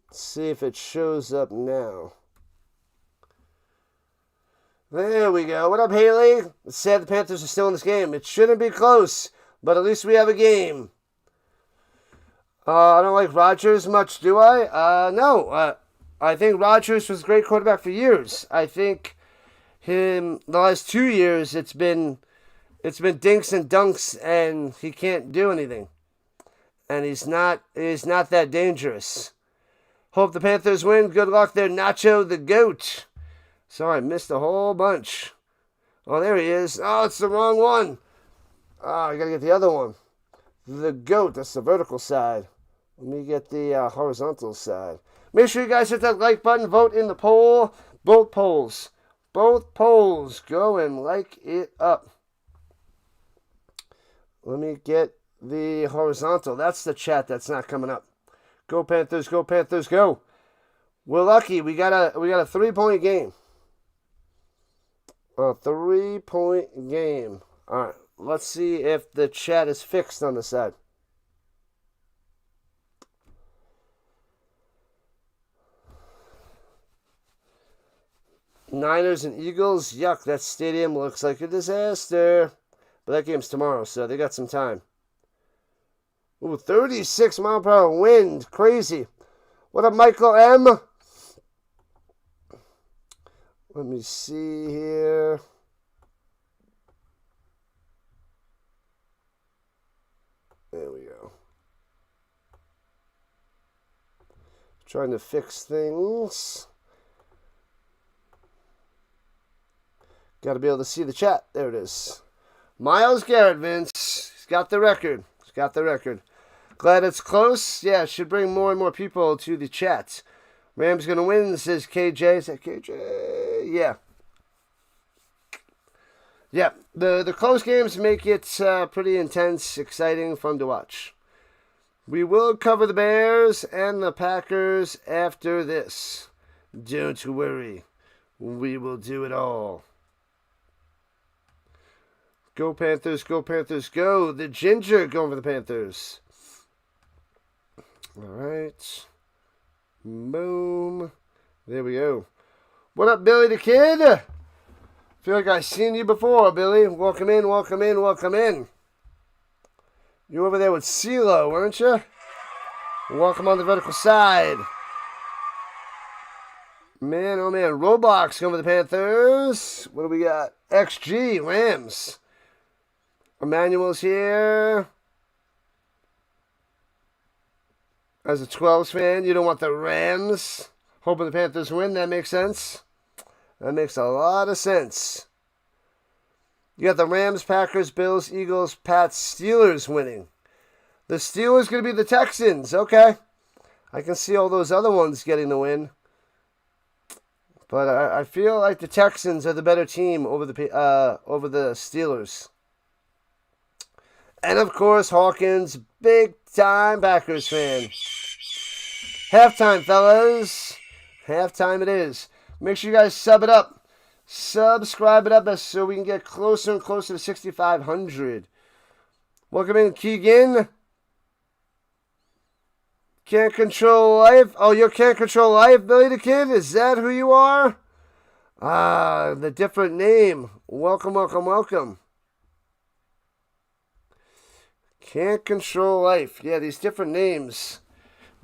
Let's see if it shows up now. There we go. What up, Haley? It's sad the Panthers are still in this game. It shouldn't be close, but at least we have a game. I don't like Rodgers much, do I? No. I think Rodgers was a great quarterback for years. I think the last 2 years, it's been dinks and dunks, and he can't do anything. And he's not that dangerous. Hope the Panthers win. Good luck there, Nacho the GOAT. Sorry, I missed a whole bunch. Oh, there he is. Oh, it's the wrong one. Oh, I gotta get the other one. The GOAT, that's the vertical side. Let me get the horizontal side. Make sure you guys hit that like button, vote in the poll. Both polls. Go and like it up. Let me get the horizontal. That's the chat that's not coming up. Go Panthers, go Panthers, go. We're lucky. We got a 3-point game. A 3-point game. All right. Let's see if the chat is fixed on the side. Niners and Eagles. Yuck, that stadium looks like a disaster. But that game's tomorrow, so they got some time. Ooh, 36 mile per hour wind. Crazy. What up, Michael M? Let me see here. There we go. Trying to fix things. Got to be able to see the chat. There it is. Myles Garrett, Vince. He's got the record. Glad it's close. Yeah, it should bring more and more people to the chat. Rams going to win, says KJ. Is that KJ? Yeah. Yeah, the close games make it pretty intense, exciting, fun to watch. We will cover the Bears and the Packers after this. Don't worry. We will do it all. Go Panthers, go Panthers, go. The Ginger going for the Panthers. All right. Boom. There we go. What up, Billy the Kid? Feel like I've seen you before, Billy. Welcome in, welcome in, welcome in. You over there with CeeLo, weren't you? Welcome on the vertical side. Man, oh man, Roblox going with the Panthers. What do we got? XG, Rams. Emmanuel's here. As a 12s fan, you don't want the Rams. Hoping the Panthers win, that makes sense. That makes a lot of sense. You got the Rams, Packers, Bills, Eagles, Pats, Steelers winning. The Steelers going to be the Texans. Okay. I can see all those other ones getting the win. But I feel like the Texans are the better team over the Steelers. And of course, Hawkins, big time Packers fan. Halftime, fellas. Halftime it is. Make sure you guys sub it up. Subscribe it up so we can get closer and closer to 6,500. Welcome in, Keegan. Can't Control Life. Oh, you Can't Control Life, Billy the Kid? Is that who you are? Ah, the different name. Welcome, welcome, welcome. Can't Control Life. Yeah, these different names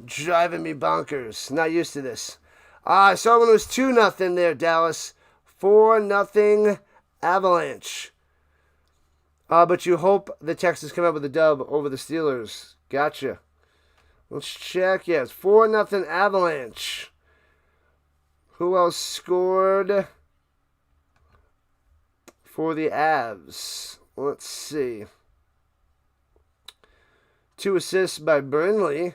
driving me bonkers. Not used to this. I saw when it was 2-0 there, Dallas. 4-0 Avalanche. But you hope the Texans come up with a dub over the Steelers. Gotcha. Let's check. Yeah, it's 4-0 Avalanche. Who else scored for the Avs? Let's see. 2 assists by Burnley.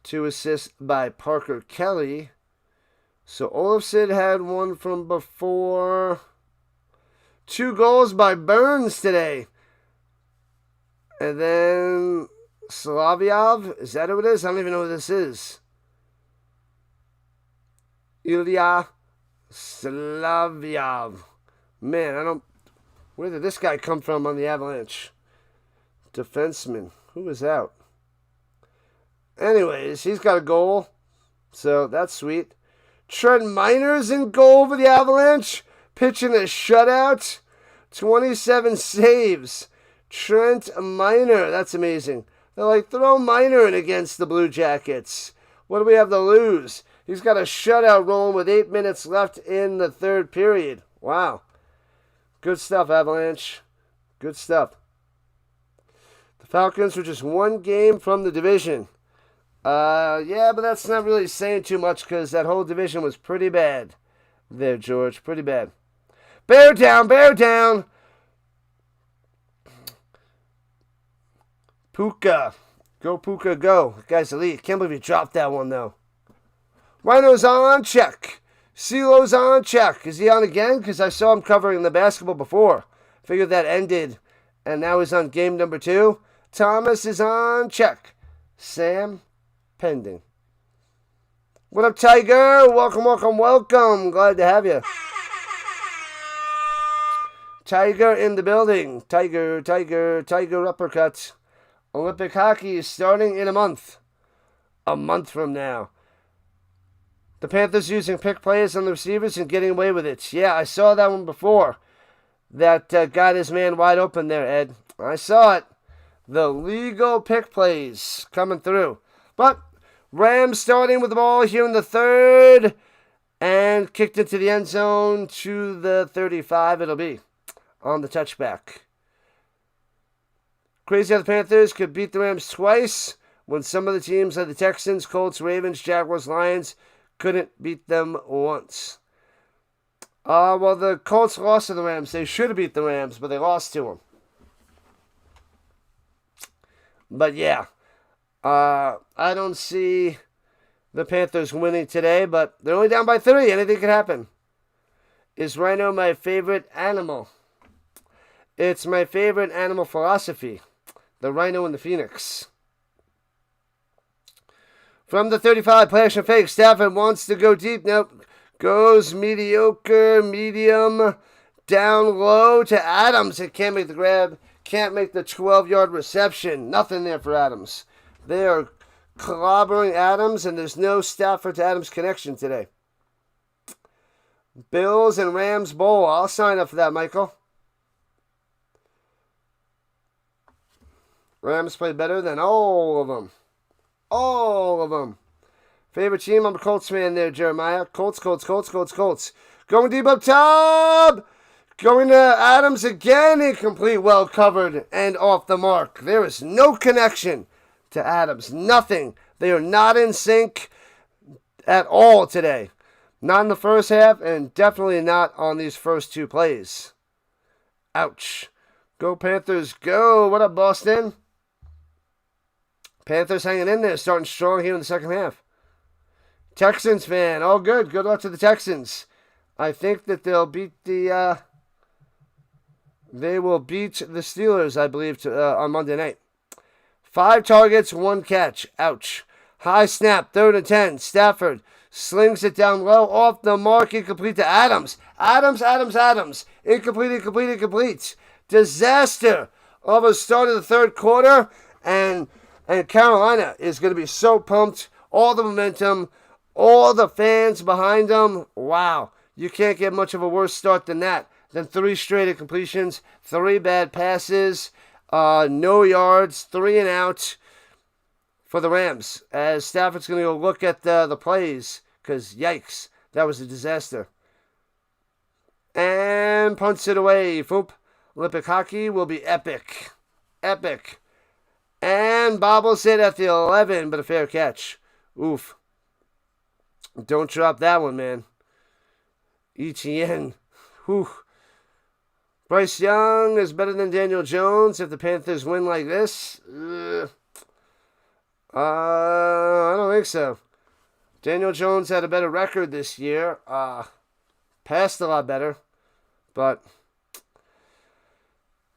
2 assists by Parker Kelly. So Olofsson had one from before. 2 goals by Burns today. And then Slavyov. Is that who it is? I don't even know who this is. Ilya Slavyov. Man, I don't... Where did this guy come from on the Avalanche? Defenseman. Who is out? Anyways, he's got a goal. So that's sweet. Trent Miner's in goal for the Avalanche. Pitching a shutout. 27 saves. Trent Miner. That's amazing. They're like, throw Miner in against the Blue Jackets. What do we have to lose? He's got a shutout rolling with 8 minutes left in the third period. Wow. Good stuff, Avalanche. Good stuff. The Falcons were just 1 game from the division. Yeah, but that's not really saying too much because that whole division was pretty bad there, George. Pretty bad. Bear down, bear down. Puka. Go, Puka, go. That guy's elite. Can't believe he dropped that one, though. Rhino's on check. CeeLo's on check. Is he on again? Because I saw him covering the basketball before. Figured that ended. And now he's on game number 2. Thomas is on check. Sam pending. What up, Tiger? Welcome, welcome, welcome. Glad to have you. Tiger in the building. Tiger, Tiger, Tiger uppercut. Olympic hockey is starting in a month. A month from now. The Panthers using pick players on the receivers and getting away with it. Yeah, I saw that one before. That got his man wide open there, Ed. I saw it. The legal pick plays coming through. But Rams starting with the ball here in the third. And kicked into the end zone to the 35 it'll be. On the touchback. Crazy how the Panthers could beat the Rams twice when some of the teams like the Texans, Colts, Ravens, Jaguars, Lions couldn't beat them once. Well, the Colts lost to the Rams. They should have beat the Rams, but they lost to them. But yeah, I don't see the Panthers winning today, but they're only down by 3. Anything could happen. Is Rhino my favorite animal? It's my favorite animal philosophy. The Rhino and the Phoenix. From the 35, play action fake. Stafford wants to go deep. Nope. Goes mediocre, medium, down low to Adams. It can't make the grab. Can't make the 12-yard reception. Nothing there for Adams. They are clobbering Adams, and there's no Stafford to Adams connection today. Bills and Rams Bowl. I'll sign up for that, Michael. Rams play better than all of them. All of them. Favorite team? I'm a Colts fan there, Jeremiah. Colts. Going deep up top. Going to Adams again. Incomplete, well covered, and off the mark. There is no connection to Adams. Nothing. They are not in sync at all today. Not in the first half, and definitely not on these first two plays. Ouch. Go Panthers, go. What up, Boston? Panthers hanging in there, starting strong here in the second half. Texans fan, all good. Good luck to the Texans. I think that they'll beat the... They will beat the Steelers, I believe, on Monday night. 5 targets, 1 catch. Ouch. High snap, 3rd and 10. Stafford slings it down low, off the mark, incomplete to Adams. Adams. Incomplete. Disaster of a start of the third quarter, and Carolina is going to be so pumped. All the momentum, all the fans behind them. Wow, you can't get much of a worse start than that. Then 3 straight incompletions, 3 bad passes, no yards, 3 and out for the Rams. As Stafford's going to go look at the plays, because yikes, that was a disaster. And punts it away. Foop. Olympic hockey will be epic. Epic. And bobbles it at the 11, but a fair catch. Oof. Don't drop that one, man. ETN. Whew. Bryce Young is better than Daniel Jones if the Panthers win like this. I don't think so. Daniel Jones had a better record this year. Passed a lot better. But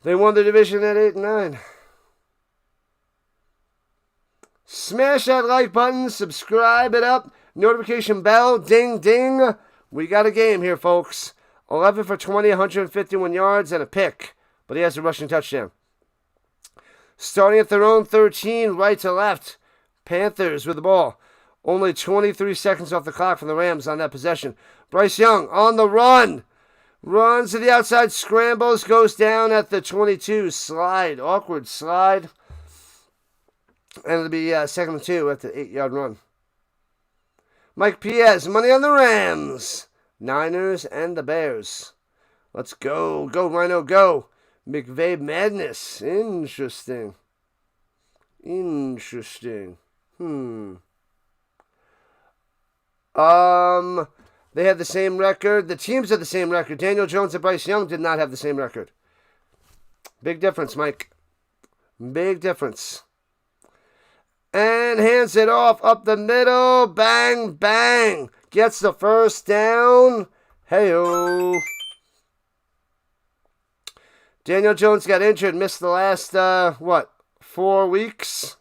they won the division at 8-9. Smash that like button. Subscribe it up. Notification bell. Ding, ding. We got a game here, folks. 11 for 20, 151 yards, and a pick. But he has a rushing touchdown. Starting at their own 13, right to left. Panthers with the ball. Only 23 seconds off the clock from the Rams on that possession. Bryce Young on the run. Runs to the outside, scrambles, goes down at the 22. Slide, awkward slide. And it'll be 2nd and 2 at the 8-yard run. Mike Piaz, money on the Rams. Niners and the Bears. Let's go. Go, Rhino, go. McVay madness. Interesting. They had the same record. The teams had the same record. Daniel Jones and Bryce Young did not have the same record. Big difference, Mike. Big difference. And hands it off up the middle. Bang, bang. Gets the first down. Hey-o. Daniel Jones got injured. Missed the last, 4 weeks?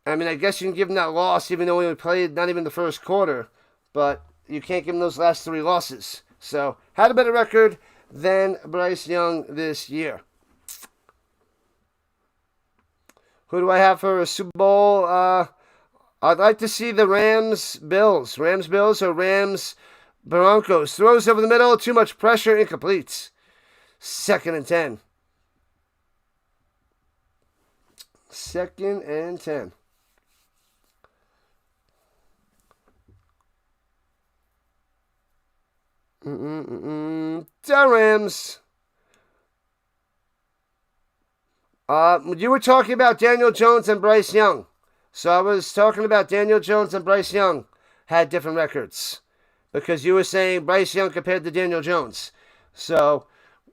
I mean, I guess you can give him that loss even though he played not even the first quarter. But you can't give him those last 3 losses. So, had a better record than Bryce Young this year. Who do I have for a Super Bowl? I'd like to see the Rams-Bills. Rams-Bills or Rams-Broncos. Throws over the middle. Too much pressure. Incomplete. 2nd and 10. 2nd and 10. The Rams. You were talking about Daniel Jones and Bryce Young. So I was talking about Daniel Jones and Bryce Young had different records. Because you were saying Bryce Young compared to Daniel Jones. So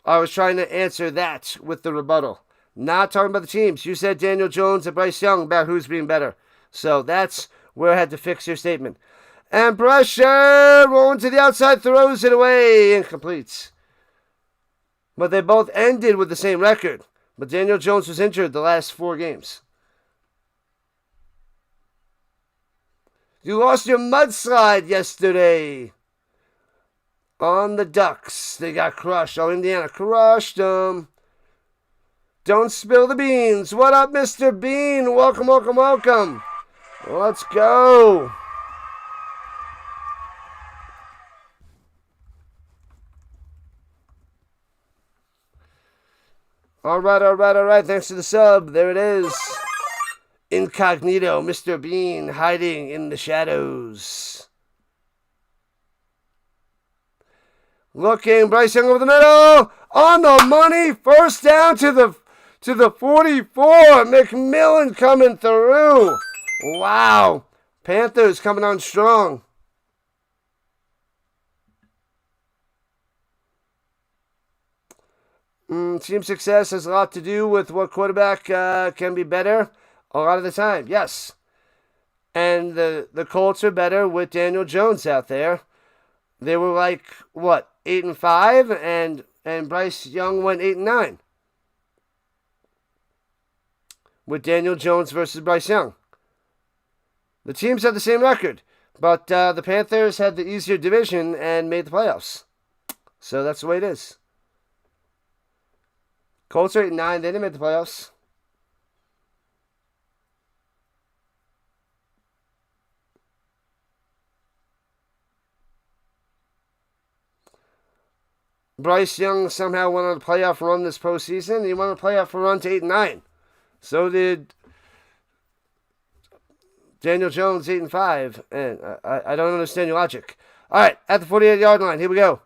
I was trying to answer that with the rebuttal. Not talking about the teams. You said Daniel Jones and Bryce Young about who's being better. So that's where I had to fix your statement. And pressure, rolling to the outside, throws it away, incomplete. But they both ended with the same record. But Daniel Jones was injured the last 4 games. You lost your mudslide yesterday on the Ducks. They got crushed. Oh, Indiana crushed them. Don't spill the beans. What up, Mr. Bean? Welcome. Let's go. All right. Thanks to the sub. There it is. Incognito, Mr. Bean hiding in the shadows. Looking, Bryce Young over the middle. On the money. First down to the 44. McMillan coming through. Wow. Panthers coming on strong. Team success has a lot to do with what quarterback can be better a lot of the time. Yes. And the Colts are better with Daniel Jones out there. They were like, what, 8-5, and Bryce Young went 8-9. With Daniel Jones versus Bryce Young. The teams had the same record, but the Panthers had the easier division and made the playoffs. So that's the way it is. Colts are 8-9. They didn't make the playoffs. Bryce Young somehow went on a playoff run this postseason. He went on a playoff run to 8-9. So did Daniel Jones, 8-5. And I don't understand your logic. All right, at the 48-yard line. Here we go.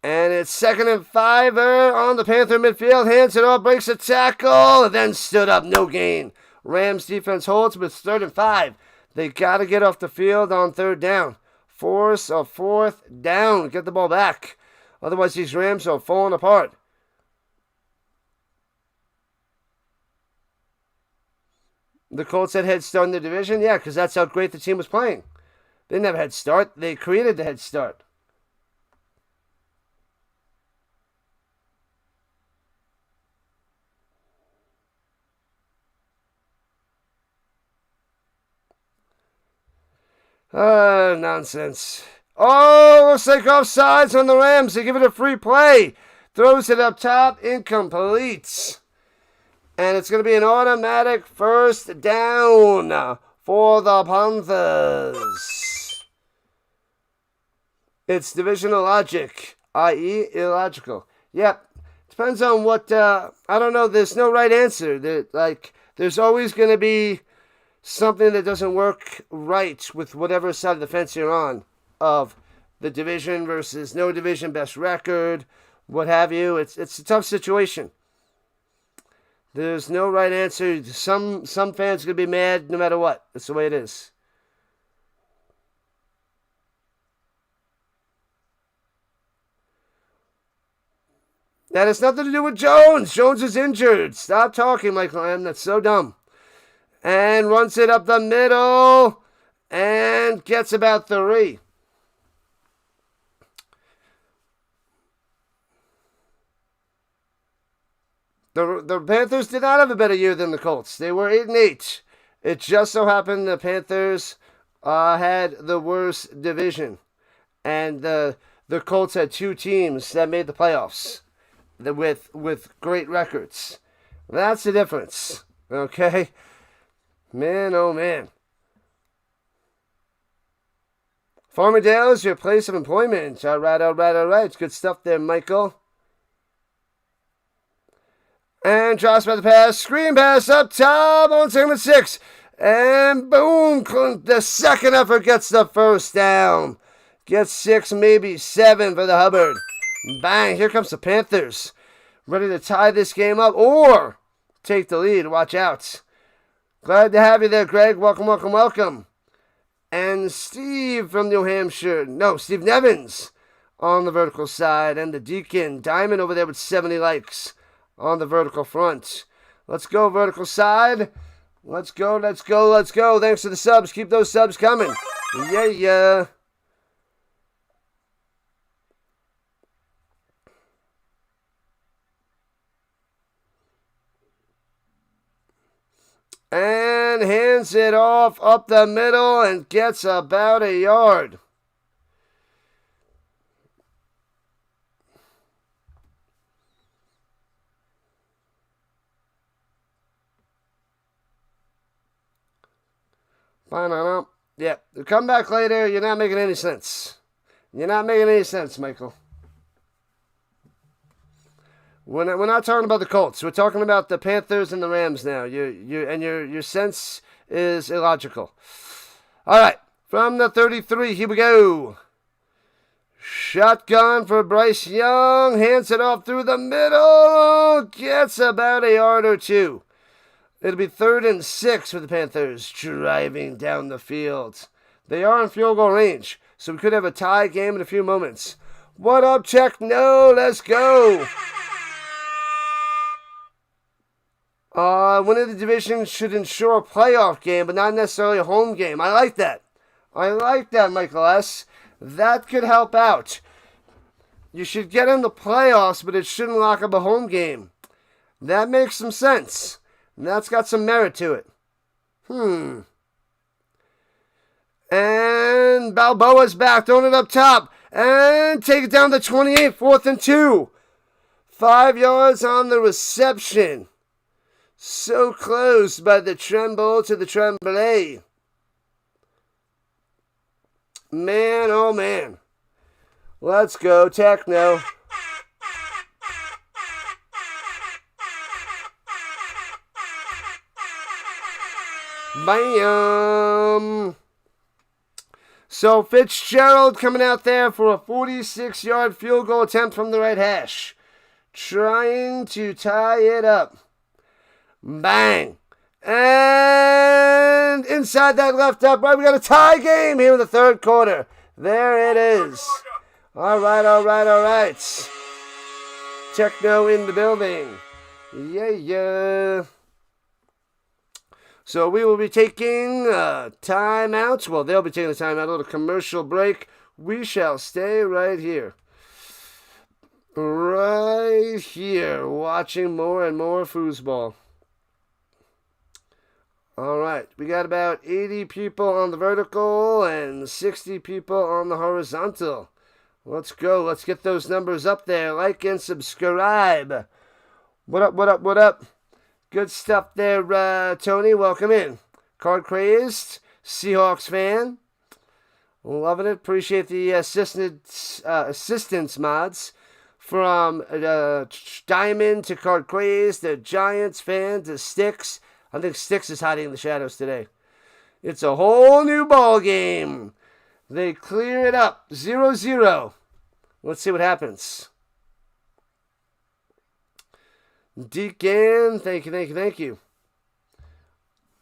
And it's 2nd and 5 on the Panther midfield. Hands it off, breaks a tackle, and then stood up, no gain. Rams defense holds, but it's 3rd and 5. They got to get off the field on 3rd down. Force a 4th down. Get the ball back. Otherwise, these Rams are falling apart. The Colts had head start in the division? Yeah, because that's how great the team was playing. They didn't have a head start. They created the head start. Nonsense. Oh, looks like offsides on the Rams. They give it a free play. Throws it up top. Incomplete. And it's going to be an automatic 1st down for the Panthers. It's divisional logic, i.e. illogical. Yep. Depends on what, I don't know. There's no right answer. There's always going to be something that doesn't work right with whatever side of the fence you're on, of the division versus no division, best record, what have you. It's a tough situation. There's no right answer. Some fans are going to be mad no matter what. That's the way it is. That has nothing to do with Jones. Jones is injured. Stop talking, Michael M. That's so dumb. And runs it up the middle and gets about 3. The Panthers did not have a better year than the Colts. They were 8-8. It just so happened the Panthers had the worst division. And the Colts had 2 teams that made the playoffs with great records. That's the difference. Okay? Man, oh man. Farmingdale is your place of employment. All right. Good stuff there, Michael. And drops by the pass. Screen pass up top on 2nd and 6. And boom, the second effort gets the 1st down. Gets 6, maybe 7 for the Hubbard. Bang, here comes the Panthers. Ready to tie this game up or take the lead. Watch out. Glad to have you there, Greg. Welcome. And Steve from New Hampshire. No, Steve Nevins on the vertical side. And the Deacon Diamond over there with 70 likes on the vertical front. Let's go, vertical side. Let's go. Thanks for the subs. Keep those subs coming. Yeah. And hands it off up the middle and gets about a yard. Yeah, come back later. You're not making any sense. Michael. We're not talking about the Colts. We're talking about the Panthers and the Rams now. Your sense is illogical. All right, from the 33, here we go. Shotgun for Bryce Young. Hands it off through the middle. Gets about a yard or two. It'll be 3rd and 6 for the Panthers driving down the field. They are in field goal range, so we could have a tie game in a few moments. What up, check? No, let's go. Winning the division should ensure a playoff game, but not necessarily a home game. I like that. Michael S. That could help out. You should get in the playoffs, but it shouldn't lock up a home game. That makes some sense. And that's got some merit to it. And Balboa's back, throwing it up top. And take it down to 28, 4th and 2. 5 yards on the reception. So close by the tremble to the tremblay. Man, oh man. Let's go, Techno. Bam! So Fitzgerald coming out there for a 46-yard field goal attempt from the right hash. Trying to tie it up. Bang! And inside that left upright, we got a tie game here in the 3rd quarter. There it is. All right. Techno in the building. Yeah. So we will be taking timeouts. Well, they'll be taking a timeout, a little commercial break. We shall stay right here. Watching more and more foosball. All right, we got about 80 people on the vertical and 60 people on the horizontal. Let's go. Let's get those numbers up there. Like and subscribe. What up? Good stuff there, Tony. Welcome in. Card Crazed, Seahawks fan. Loving it. Appreciate the assistance mods. From Diamond to Card Crazed, the Giants fan to Sticks. I think Sticks is hiding in the shadows today. It's a whole new ball game. They clear it up. 0-0. Let's see what happens. Deacon, thank you.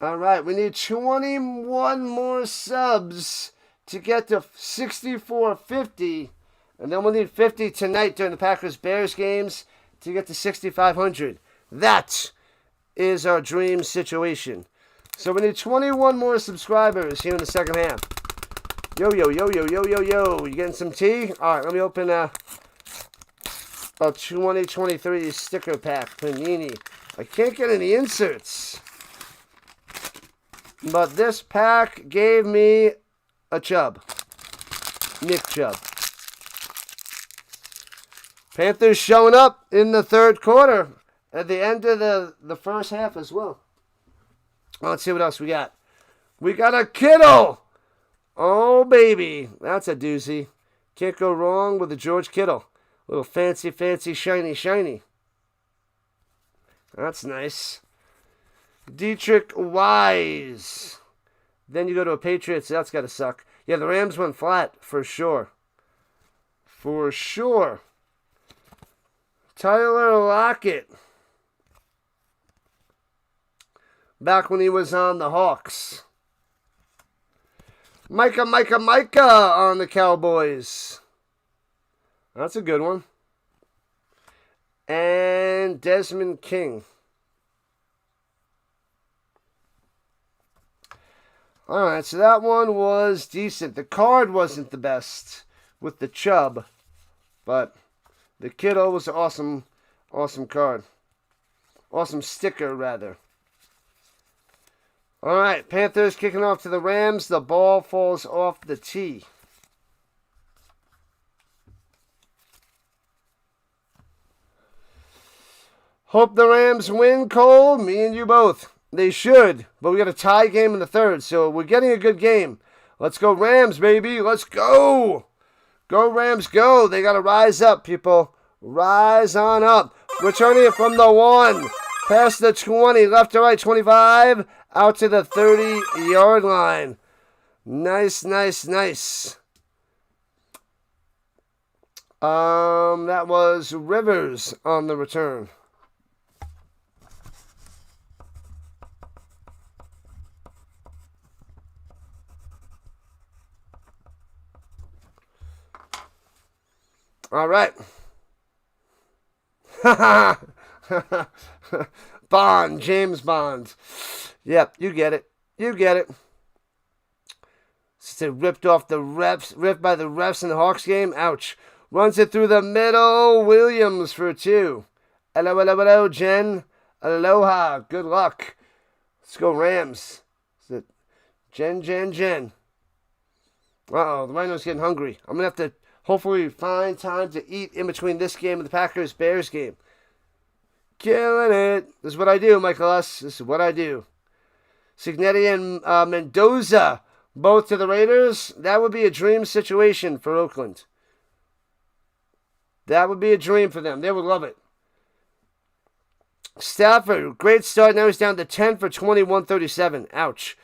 All right, we need 21 more subs to get to 6450, and then we'll need 50 tonight during the Packers-Bears games to get to 6,500. That is our dream situation. So we need 21 more subscribers here in the second half. Yo. You getting some tea? All right, let me open a 2023 sticker pack, Panini. I can't get any inserts. But this pack gave me a Chubb. Nick Chubb. Panthers showing up in the 3rd quarter at the end of the first half as well. Let's see what else we got. We got a Kittle. Oh, baby. That's a doozy. Can't go wrong with a George Kittle. Little fancy, shiny. That's nice. Dietrich Wise. Then you go to a Patriots. That's got to suck. Yeah, the Rams went flat, for sure. Tyler Lockett. Back when he was on the Hawks. Micah on the Cowboys. That's a good one. And Desmond King. All right, so that one was decent. The card wasn't the best with the Chubb, but the Kittle was an awesome card. Awesome sticker, rather. All right, Panthers kicking off to the Rams. The ball falls off the tee. Hope the Rams win, Cole. Me and you both. They should, but we got a tie game in the 3rd, so we're getting a good game. Let's go Rams, baby. Let's go. Go Rams, go. They got to rise up, people. Rise on up. Returning it from the 1. Past the 20. Left to right. 25. Out to the 30-yard line. Nice, nice, nice. That was Rivers on the return. All right. Bond, James Bond. Yep, you get it. You get it. Ripped off the refs, ripped by the refs in the Hawks game. Ouch. Runs it through the middle. Williams for 2. Hello, hello, hello, Jen. Aloha. Good luck. Let's go Rams. Is it Jen? Uh-oh, the Rhino's getting hungry. I'm going to have to hopefully find time to eat in between this game and the Packers-Bears game. Killing it. This is what I do, Michael S. This is what I do. Signetti and Mendoza, both to the Raiders. That would be a dream situation for Oakland. That would be a dream for them. They would love it. Stafford, great start. Now he's down to 10 for 20, 137. Ouch.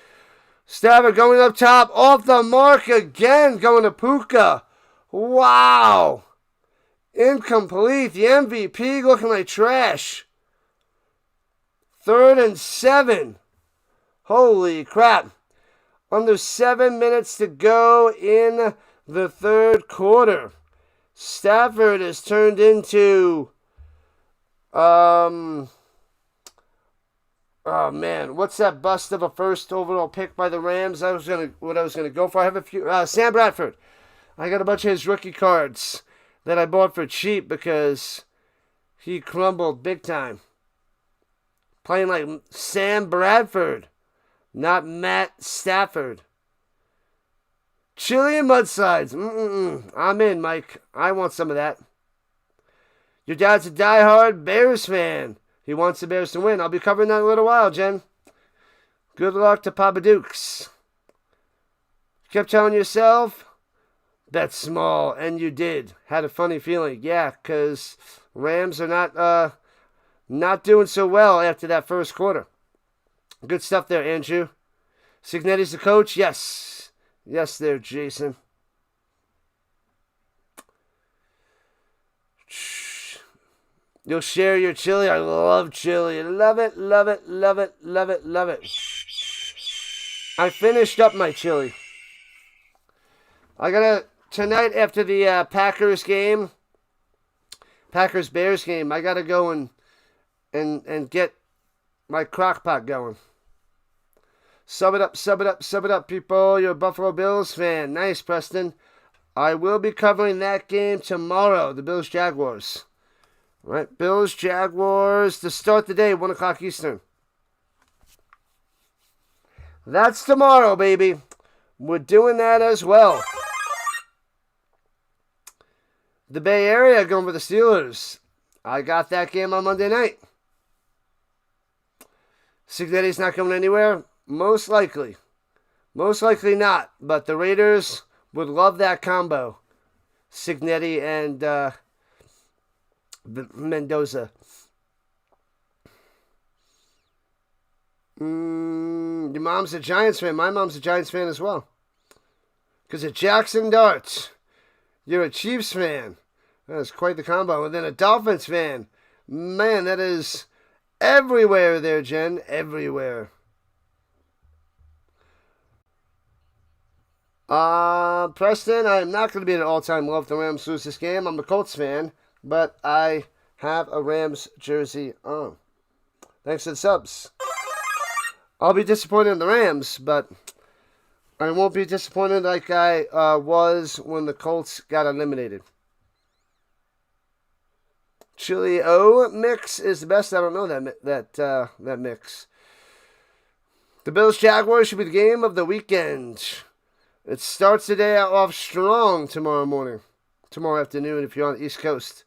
Stafford going up top, off the mark again, going to Puka. Wow. Incomplete. The MVP looking like trash. 3rd and 7. Holy crap. Under 7 minutes to go in the third quarter. Stafford is turned into... Oh, man. What's that bust of a first overall pick by the Rams? What I was gonna go for. I have a few... Sam Bradford. I got a bunch of his rookie cards that I bought for cheap because he crumbled big time. Playing like Sam Bradford, not Matt Stafford. Chili and mudslides. I'm in, Mike. I want some of that. Your dad's a diehard Bears fan. He wants the Bears to win. I'll be covering that in a little while, Jen. Good luck to Papa Dukes. Kept telling yourself, bet small, and you did. Had a funny feeling. Yeah, because Rams are not doing so well after that first quarter. Good stuff there, Andrew. Signetti's the coach? Yes. Yes, there, Jason. You'll share your chili. I love chili. Love it, love it, love it, love it, love it. I finished up my chili. I gotta, tonight after the Packers game, Packers-Bears game, I gotta go and get my crock pot going. Sub it up, sub it up, sub it up, people. You're a Buffalo Bills fan. Nice, Preston. I will be covering that game tomorrow, the Bills-Jaguars. Right, Bills-Jaguars to start the day, 1 o'clock Eastern. That's tomorrow, baby. We're doing that as well. The Bay Area going for the Steelers. I got that game on Monday night. Signetti's not going anywhere? Most likely. Most likely not. But the Raiders would love that combo. Signetti and Mendoza. Your mom's a Giants fan. My mom's a Giants fan as well. Because of Jackson Darts. You're a Chiefs fan. That's quite the combo. And then a Dolphins fan. Man, that is everywhere there, Jen. Everywhere. Preston, I am not going to be an all-time love the Rams lose this game. I'm a Colts fan, but I have a Rams jersey on. Thanks for the subs. I'll be disappointed in the Rams, but I won't be disappointed like I was when the Colts got eliminated. Chili O mix is the best. I don't know that mix. The Bills-Jaguars should be the game of the weekend. It starts the day off strong tomorrow afternoon if you're on the East Coast.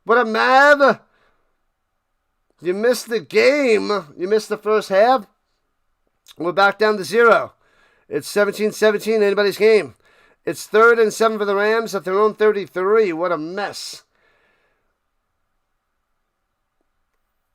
What up, Mav? You missed the game. You missed the first half. We're back down to 0. It's 17-17, anybody's game. It's 3rd and 7 for the Rams at their own 33. What a mess.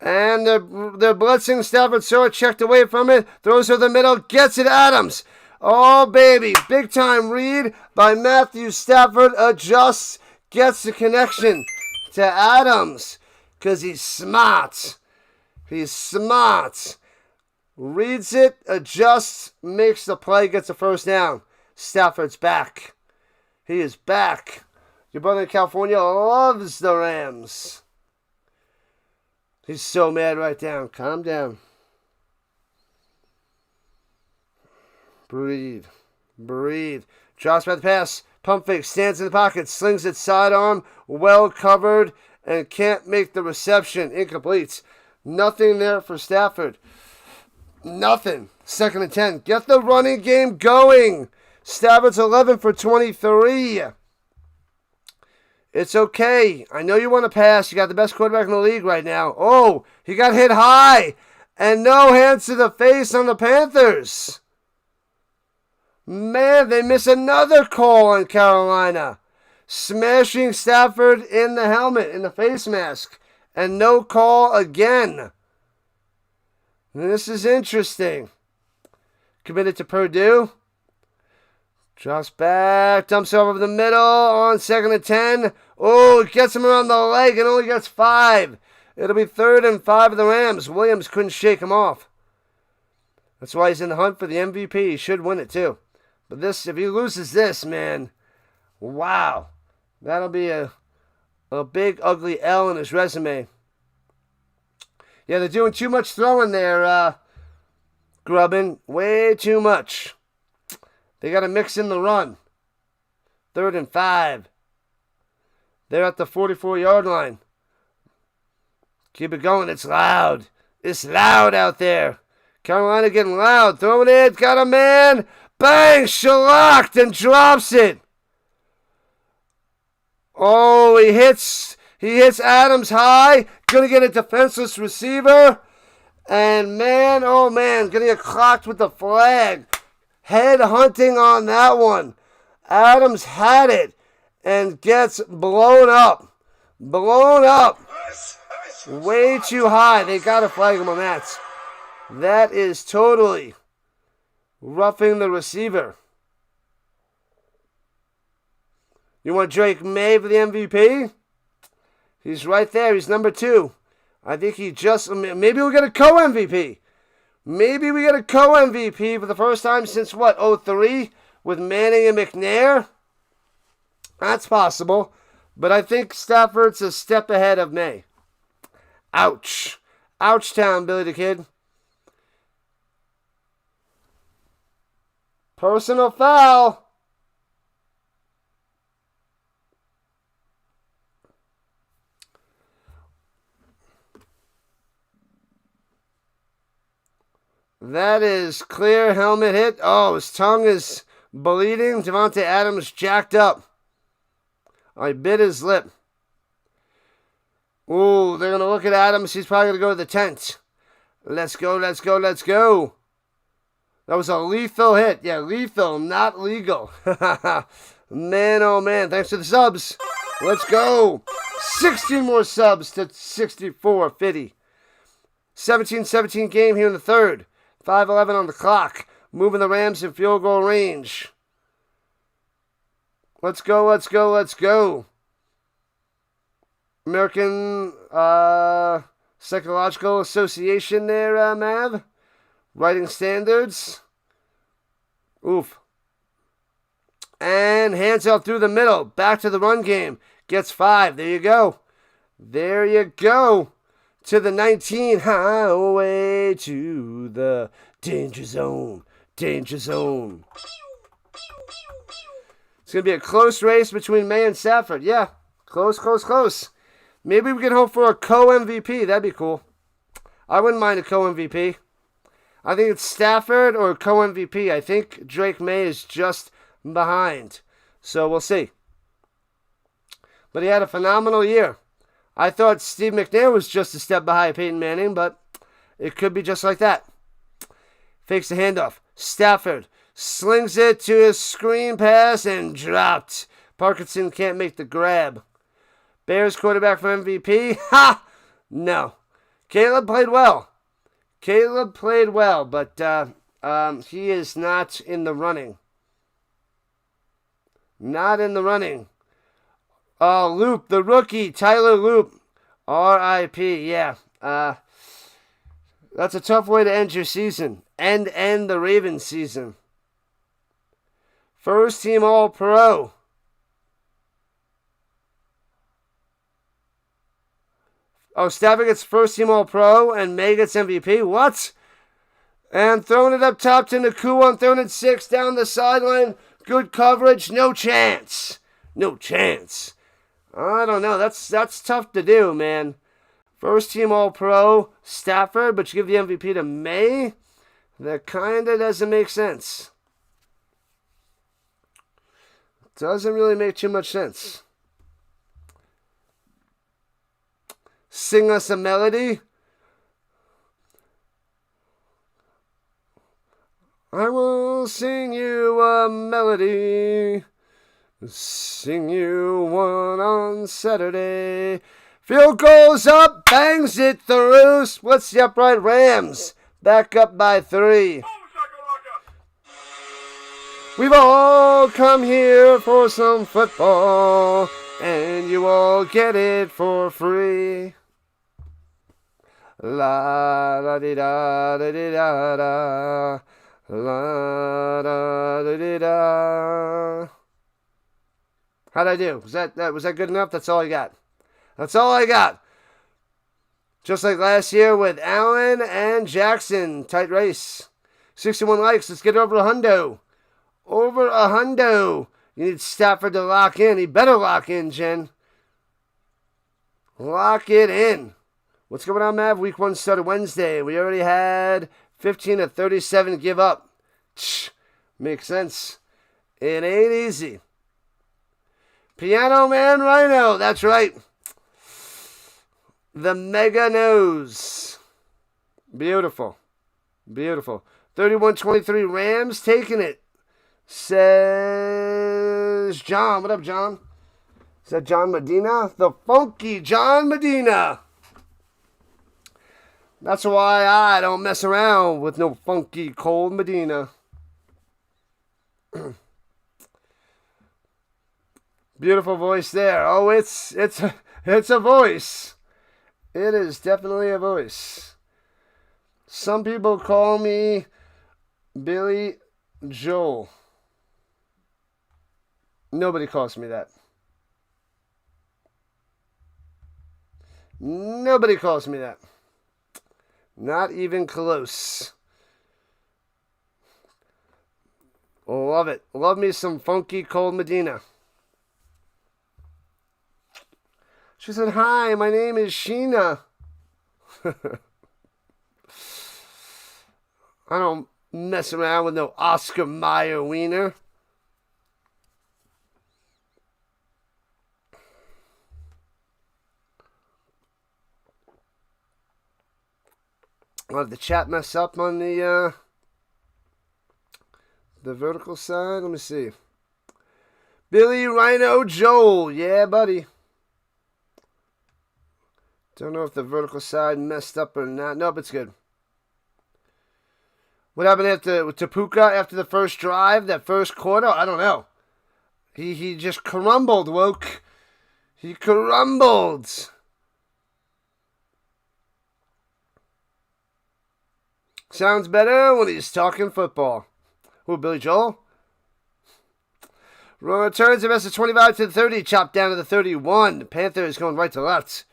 And they're blitzing. Stafford saw it, checked away from it, throws to the middle, gets it. Adams. Oh, baby. Big time read by Matthew Stafford. Adjusts, gets the connection to Adams because he's smart. He's smart. Reads it, adjusts, makes the play, gets a first down. Stafford's back. He is back. Your brother in California loves the Rams. He's so mad right now. Calm down. Breathe. Breathe. Drops by the pass. Pump fake. Stands in the pocket. Slings it sidearm. Well covered. And can't make the reception. Incomplete. Nothing there for Stafford. Nothing. 2nd and 10. Get the running game going. Stafford's 11 for 23. It's okay. I know you want to pass. You got the best quarterback in the league right now. Oh, he got hit high. And no hands to the face on the Panthers. Man, they miss another call on Carolina. Smashing Stafford in the helmet, in the face mask. And no call again. This is interesting. Committed to Purdue. Drops back, dumps over the middle on 2nd and 10. Oh, it gets him around the leg and only gets 5. It'll be 3rd and 5 of the Rams. Williams couldn't shake him off. That's why he's in the hunt for the MVP. He should win it too. But this, if he loses this, man, wow. That'll be a big, ugly L in his resume. Yeah, they're doing too much throwing there, Grubbin. Way too much. They got to mix in the run. 3rd and 5. They're at the 44-yard line. Keep it going. It's loud. It's loud out there. Carolina getting loud. Throwing it. Got a man. Bang! Shellacked and drops it. Oh, he hits Adams high. Gonna get a defenseless receiver. And man, oh man, gonna get clocked with the flag. Head hunting on that one. Adams had it and gets blown up. Blown up. Way too high. They gotta flag him on that. That is totally roughing the receiver. You want Drake May for the MVP? He's right there. He's number 2. I think he just... Maybe we'll get a co-MVP. Maybe we get a co-MVP for the first time since, what, 03? With Manning and McNair? That's possible. But I think Stafford's a step ahead of May. Ouch. Ouch town, Billy the Kid. Personal foul. That is clear helmet hit. Oh, his tongue is bleeding. Devontae Adams jacked up. I bit his lip. Ooh, they're going to look at Adams. He's probably going to go to the tent. Let's go, let's go, let's go. That was a lethal hit. Yeah, lethal, not legal. Man, oh man. Thanks for the subs. Let's go. 16 more subs to 64-50. 17-17 game here in the 3rd. 5:11 on the clock. Moving the Rams in field goal range. Let's go, let's go, let's go. American Psychological Association there, Mav. Writing standards. Oof. And hands out through the middle. Back to the run game. Gets 5. There you go. There you go. To the 19. Highway to the danger zone. Danger zone. It's going to be a close race between May and Stafford. Yeah. Close, close, close. Maybe we can hope for a co-MVP. That'd be cool. I wouldn't mind a co-MVP. I think it's Stafford or co-MVP. I think Drake May is just behind. So we'll see. But he had a phenomenal year. I thought Steve McNair was just a step behind Peyton Manning, but it could be just like that. Fakes the handoff. Stafford slings it to his screen pass and dropped. Parkinson can't make the grab. Bears quarterback for MVP? Ha! No. Caleb played well. Caleb played well, but he is not in the running. Not in the running. Loop, the rookie, Tyler Loop, R.I.P. Yeah, that's a tough way to end your season. End the Ravens season. First team All-Pro. Oh, Stafford gets first team All-Pro and May gets MVP. What? And throwing it up top to Nakua on 3rd and 6 down the sideline. Good coverage. No chance. No chance. I don't know. That's tough to do, man. First team All-Pro, Stafford, but you give the MVP to May? That kind of doesn't make sense. Doesn't really make too much sense. Sing us a melody. I will sing you a melody. Sing you one on Saturday. Field goes up, bangs it through. Splits the upright Rams. Back up by 3. We've all come here for some football, and you all get it for free. La da di da da di da da. La da da di da. How'd I do? Was that good enough? That's all I got. That's all I got. Just like last year with Allen and Jackson. Tight race. 61 likes. Let's get over a hundo. Over a hundo. You need Stafford to lock in. He better lock in, Jen. Lock it in. What's going on, Mav? Week 1 started Wednesday. We already had 15 of 37 give up. Makes sense. It ain't easy. Piano Man Rhino. That's right. The mega nose. Beautiful. Beautiful. 31-23 Rams taking it. Says John. What up, John? Is that John Medina? The funky John Medina. That's why I don't mess around with no funky cold Medina. Beautiful voice there. Oh, it's a voice. It is definitely a voice. Some people call me Billy Joel. Nobody calls me that. Nobody calls me that. Not even close. Love it. Love me some funky cold Medina. She said, hi, my name is Sheena. I don't mess around with no Oscar Mayer wiener. Did the chat mess up on the vertical side? Let me see. Billy Rhino Joel. Yeah, buddy. Don't know if the vertical side messed up or not. Nope, it's good. What happened with Tapuka after the first drive, that first quarter? I don't know. He just crumbled, woke. He crumbled. Sounds better when he's talking football. Who, Billy Joel? Returns the rest of 25 to the 30. Chopped down to the 31. The Panthers going right to left.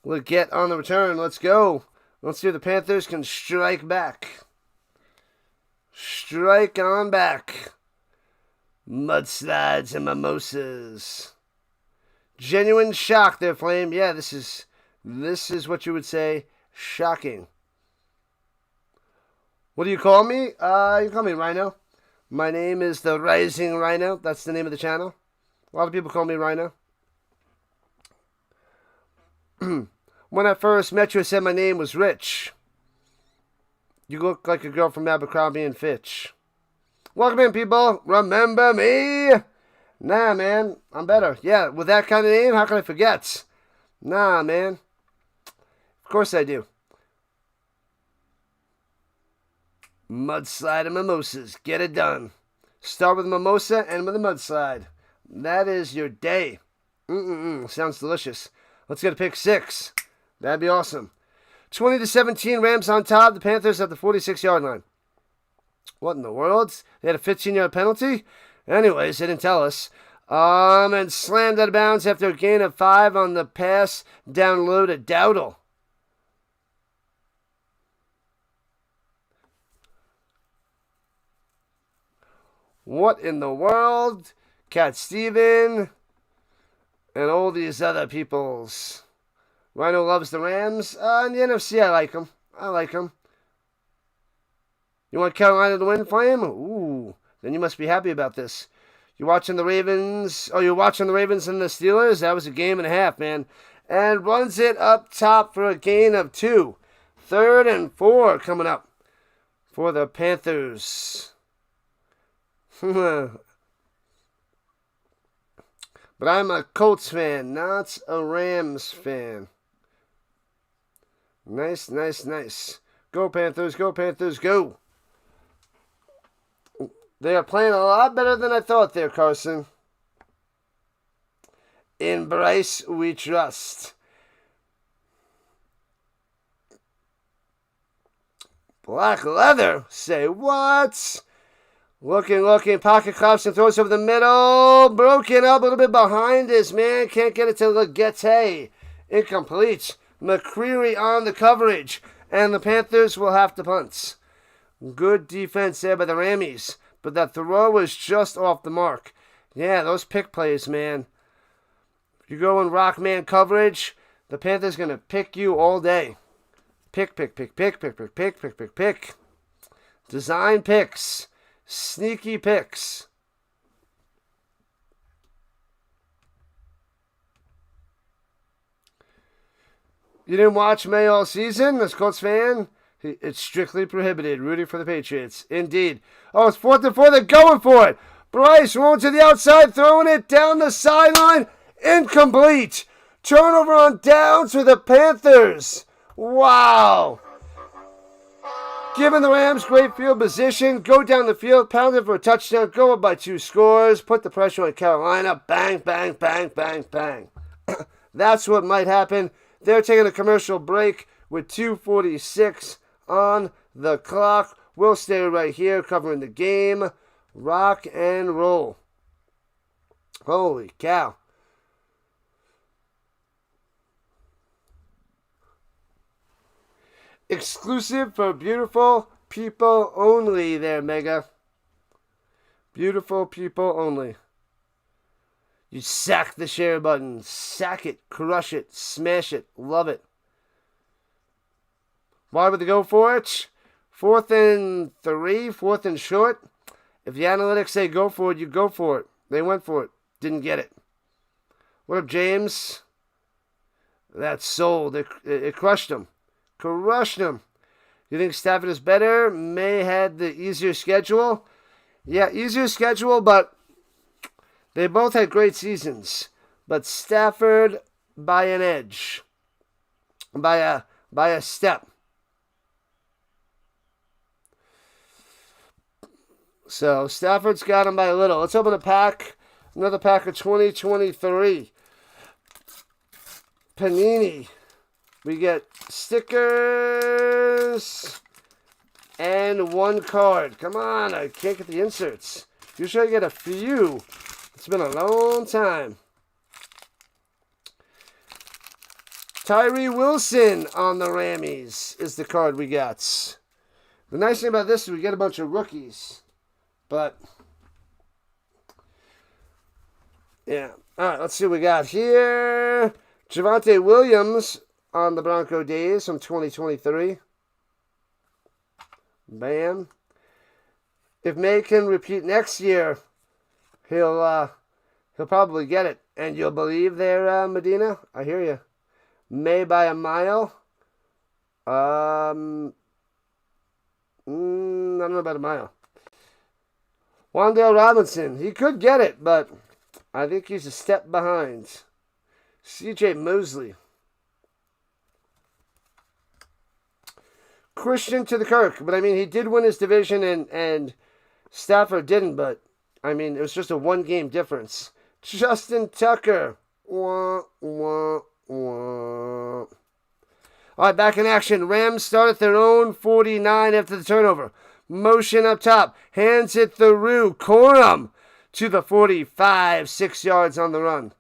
We'll get on the return. Let's go. Let's see if the Panthers can strike back. Strike on back. Mudslides and mimosas. Genuine shock there, Flame. Yeah, this is what you would say. Shocking. What do you call me? You call me Rhino. My name is the Rising Rhino. That's the name of the channel. A lot of people call me Rhino. When I first met you, I said my name was Rich. You look like a girl from Abercrombie and Fitch. Welcome in, people. Remember me? Nah, man. I'm better. Yeah, with that kind of name, how can I forget? Nah, man. Of course I do. Mudslide and mimosas. Get it done. Start with a mimosa and with a mudslide. That is your day. Sounds delicious. Let's get a pick 6. That'd be awesome. 20-17, Rams on top. The Panthers at the 46-yard line. What in the world? They had a 15-yard penalty? Anyways, they didn't tell us. And slammed out of bounds after a gain of 5 on the pass down low to Dowdle. What in the world? Cat Steven and all these other peoples. Rhino loves the Rams. In the NFC, I like them. You want Carolina to win for him? Ooh, then you must be happy about this. You're watching the Ravens. Oh, you're watching the Ravens and the Steelers? That was a game and a half, man. And runs it up top for a gain of 2. 3rd and 4 coming up for the Panthers. But I'm a Colts fan, not a Rams fan. Nice. Go Panthers, go. They are playing a lot better than I thought there, Carson. In Bryce, we trust. Black leather? Say what? Looking. Pocket Clopson throws over the middle. Broken up a little bit behind his man. Can't get it to Legette. Incomplete. McCreary on the coverage. And the Panthers will have to punt. Good defense there by the Rammies. But that throw was just off the mark. Yeah, those pick plays, man. If you go in rock man coverage, the Panthers going to pick you all day. Pick. Design picks. Sneaky picks. You didn't watch May all season as Colts fan? It's strictly prohibited. Rooting for the Patriots. Indeed. Oh, it's 4th and 4. They're going for it. Bryce rolling to the outside, throwing it down the sideline. Incomplete. Turnover on downs for the Panthers. Wow. Giving the Rams great field position. Go down the field, pound it for a touchdown. Go up by 2 scores. Put the pressure on Carolina. Bang. That's what might happen. They're taking a commercial break with 2:46 on the clock. We'll stay right here covering the game. Rock and roll. Holy cow. Exclusive for beautiful people only there, Mega. Beautiful people only. You sack the share button. Sack it, crush it, smash it, love it. Why would they go for it? 4th and 3, 4th and short. If the analytics say go for it, you go for it. They went for it. Didn't get it. What up, James? That's sold. It crushed them. Crushed them. You think Stafford is better? May had the easier schedule. Yeah, easier schedule, but they both had great seasons. But Stafford by an edge. By a step. So Stafford's got him by a little. Let's open a pack. Another pack of 2023. Panini. We get stickers and 1 card. Come on, I can't get the inserts. Usually I get a few. It's been a long time. Tyree Wilson on the Rammies is the card we got. The nice thing about this is we get a bunch of rookies. But, yeah. All right, let's see what we got here. Javonte Williams on the Bronco days from 2023. Bam. If May can repeat next year, he'll probably get it. And you'll believe there, Medina? I hear you. May by a mile. I don't know about a mile. Wan'Dale Robinson, he could get it, but I think he's a step behind. C.J. Mosley. Christian to the Kirk. But, I mean, he did win his division, and Stafford didn't. But, I mean, it was just a one-game difference. Justin Tucker. Wah, wah, wah. All right, back in action. Rams start at their own 49 after the turnover. Motion up top. Hands it through. Corum to the 45. 6 yards on the run.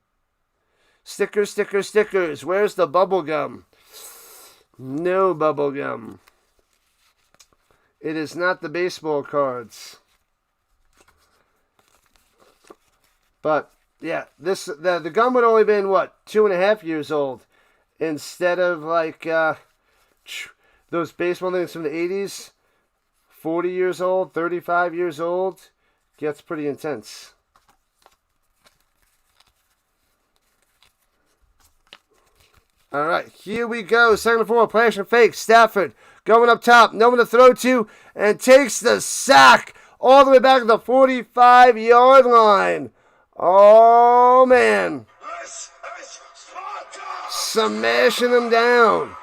Stickers, stickers, stickers. Where's the bubble gum? No bubble gum. It is not the baseball cards. But, yeah, the gum would only been, what, 2.5 years old. Instead of, like, those baseball things from the 80s. 40 years old, 35 years old. Gets pretty intense. All right, here we go. Second and 4, play action fake. Stafford going up top. No one to throw to. And takes the sack all the way back to the 45-yard line. Oh, man. Smashing them down.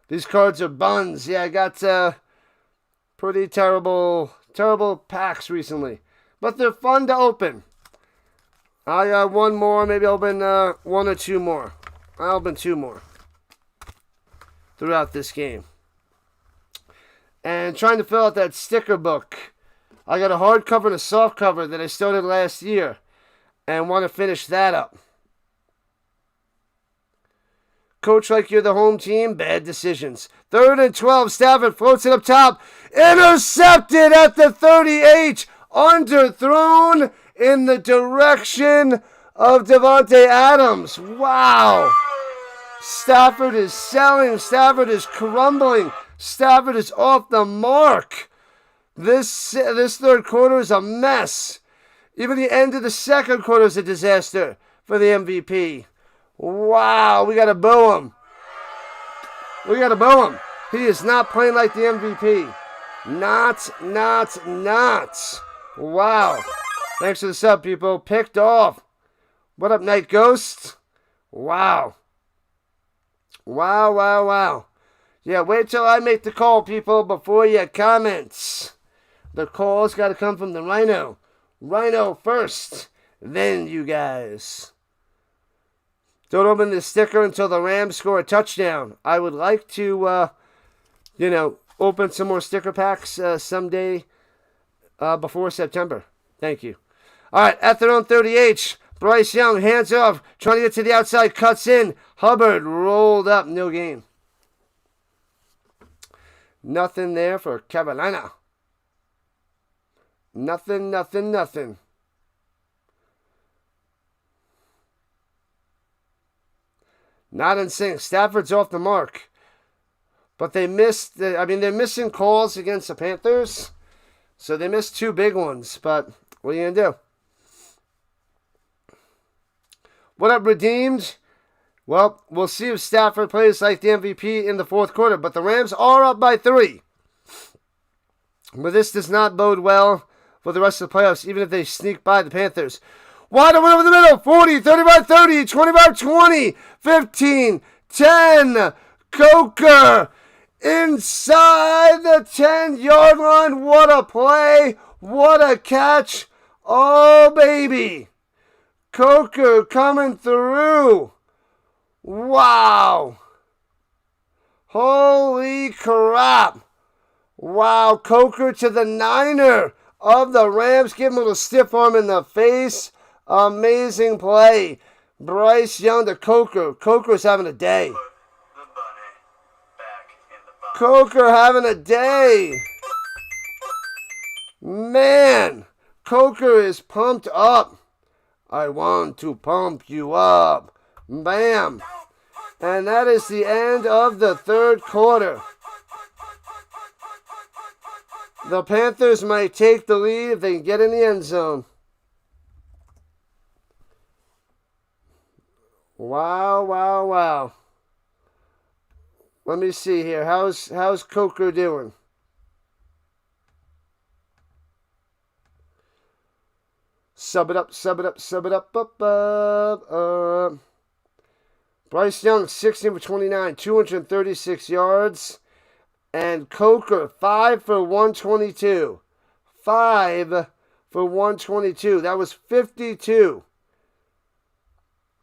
These cards are buns. Yeah, I got pretty terrible packs recently. But they're fun to open. I got one more. Maybe I'll open one or two more. I'll open two more throughout this game. And trying to fill out that sticker book. I got a hardcover and a softcover that I started last year. And want to finish that up. Coach like you're the home team, bad decisions. 3rd and 12, Stafford floats it up top. Intercepted at the 38. Underthrown in the direction of Devontae Adams. Wow. Stafford is selling. Stafford is crumbling. Stafford is off the mark. This third quarter is a mess. Even the end of the second quarter is a disaster for the MVP. Wow, we got to boo him. We got to boo him. He is not playing like the MVP. Not. Wow. Thanks for the sub, people. Picked off. What up, Night Ghost? Wow. Wow. Yeah, wait till I make the call, people, before you comment. The call's got to come from the Rhino. Rhino first, then you guys. Don't open the sticker until the Rams score a touchdown. I would like to, open some more sticker packs someday before September. Thank you. All right, at their own 38, Bryce Young, hands off, trying to get to the outside, cuts in. Hubbard rolled up, no gain. Nothing there for Carolina. Nothing. Not in sync. Stafford's off the mark. But they missed, they're missing calls against the Panthers. So they missed two big ones. But what are you going to do? What up, Redeemed? Well, we'll see if Stafford plays like the MVP in the fourth quarter. But the Rams are up by 3. But this does not bode well for the rest of the playoffs, even if they sneak by the Panthers. Wide open over the middle. 40, 35-30, 25-20, 15, 10. Coker inside the 10-yard line. What a play. What a catch. Oh, baby. Coker coming through. Wow. Holy crap. Wow. Coker to the 9er of the Rams. Give him a little stiff arm in the face. Amazing play. Bryce Young to Coker. Coker's having a day. Coker having a day. Man, Coker is pumped up. I want to pump you up. Bam. And that is the end of the third quarter. The Panthers might take the lead if they can get in the end zone. Wow. Let me see here. How's Coker doing? Sub it up. Bryce Young, 16 for 29, 236 yards. And Coker, 5 for 122. 5 for 122. That was 52.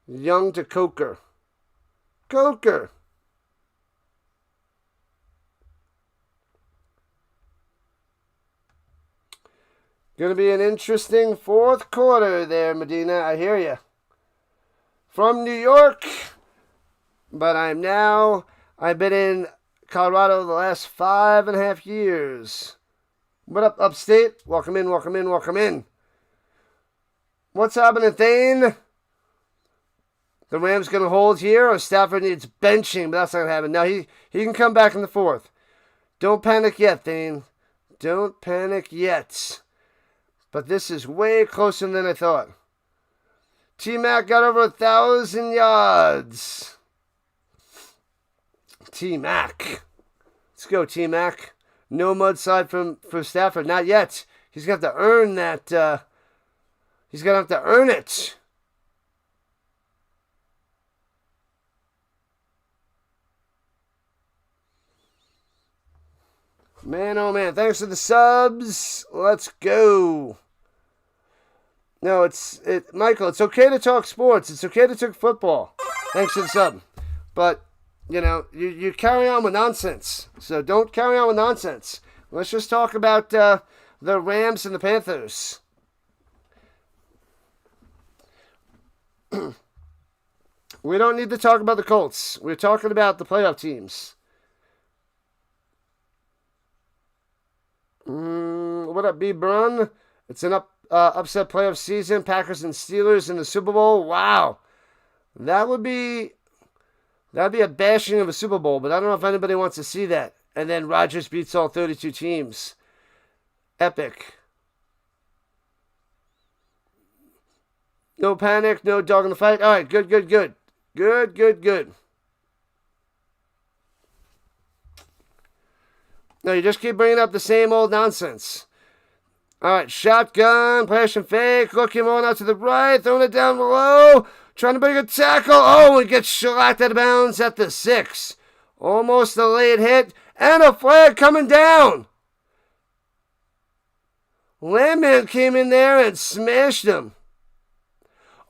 Young to Coker. Coker. Going to be an interesting fourth quarter there, Medina. I hear you. From New York, but I've been in Colorado the last 5.5 years. What up, upstate? Welcome in, welcome in, welcome in. What's happening, Thane? The Rams going to hold here, or Stafford needs benching, but that's not going to happen. No, he can come back in the fourth. Don't panic yet, Thane. Don't panic yet. But this is way closer than I thought. T-Mac got over 1,000 yards. T-Mac. Let's go, T-Mac. No mudslide for Stafford. Not yet. He's going to have to earn that. He's going to have to earn it. Man, oh man. Thanks for the subs. Let's go. No, Michael, it's okay to talk sports. It's okay to talk football. Thanks for the sub. But, you carry on with nonsense. So don't carry on with nonsense. Let's just talk about the Rams and the Panthers. We don't need to talk about the Colts. We're talking about the playoff teams. What up, B. Brun? It's an upset playoff season. Packers and Steelers in the Super Bowl. Wow. That'd be a bashing of a Super Bowl, but I don't know if anybody wants to see that. And then Rodgers beats all 32 teams. Epic. No panic, no dog in the fight. All right, good. Good. No, you just keep bringing up the same old nonsense. All right, shotgun, passion fake, looking on out to the right, throwing it down below, trying to bring a tackle. Oh, and gets shellacked out of bounds at the 6. Almost a late hit, and a flag coming down. Landman came in there and smashed him.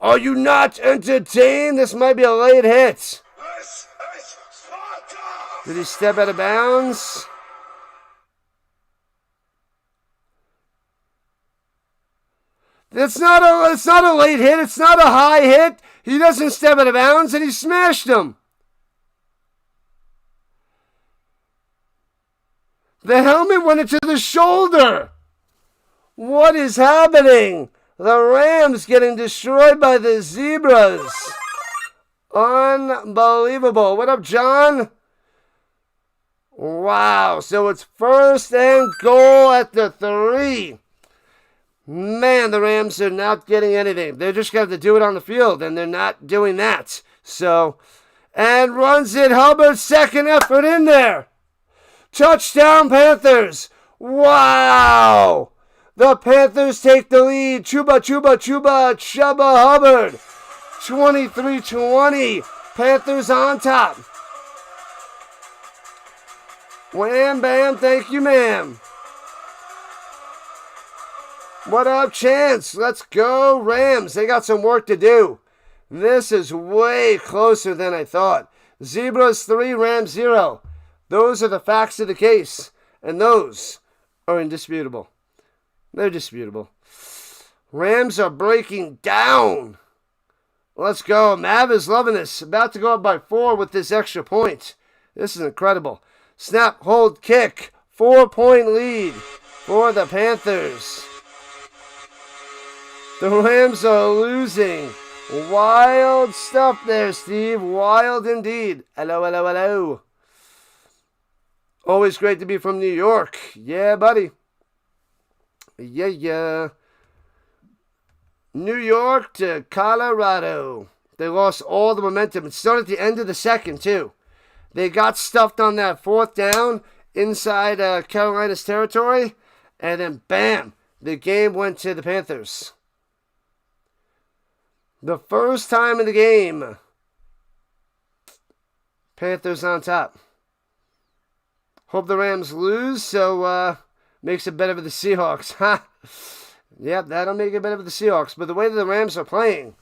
Are you not entertained? This might be a late hit. Did he step out of bounds? It's not a late hit. It's not a high hit. He doesn't step out of bounds, and he smashed him. The helmet went into the shoulder. What is happening? The Rams getting destroyed by the Zebras. Unbelievable. What up, John? Wow. So it's 1st and goal at the 3. Man, the Rams are not getting anything. They're just going to have to do it on the field, and they're not doing that. So, and runs it. Hubbard, second effort in there. Touchdown, Panthers. Wow. The Panthers take the lead. Chuba Hubbard. 23-20. Panthers on top. Wham, bam, thank you, ma'am. What up, Chance? Let's go, Rams. They got some work to do. This is way closer than I thought. Zebras 3, Rams 0. Those are the facts of the case. And those are indisputable. They're disputable. Rams are breaking down. Let's go. Mav is loving this. About to go up by 4 with this extra point. This is incredible. Snap, hold, kick. 4-point lead for the Panthers. The Rams are losing. Wild stuff there, Steve. Wild indeed. Hello. Always great to be from New York. Yeah, buddy. Yeah. New York to Colorado. They lost all the momentum. It started at the end of the second, too. They got stuffed on that 4th down inside Carolina's territory. And then, bam, the game went to the Panthers. The first time in the game, Panthers on top. Hope the Rams lose, so makes it better for the Seahawks. Ha! Yep, that'll make it better for the Seahawks. But the way that the Rams are playing,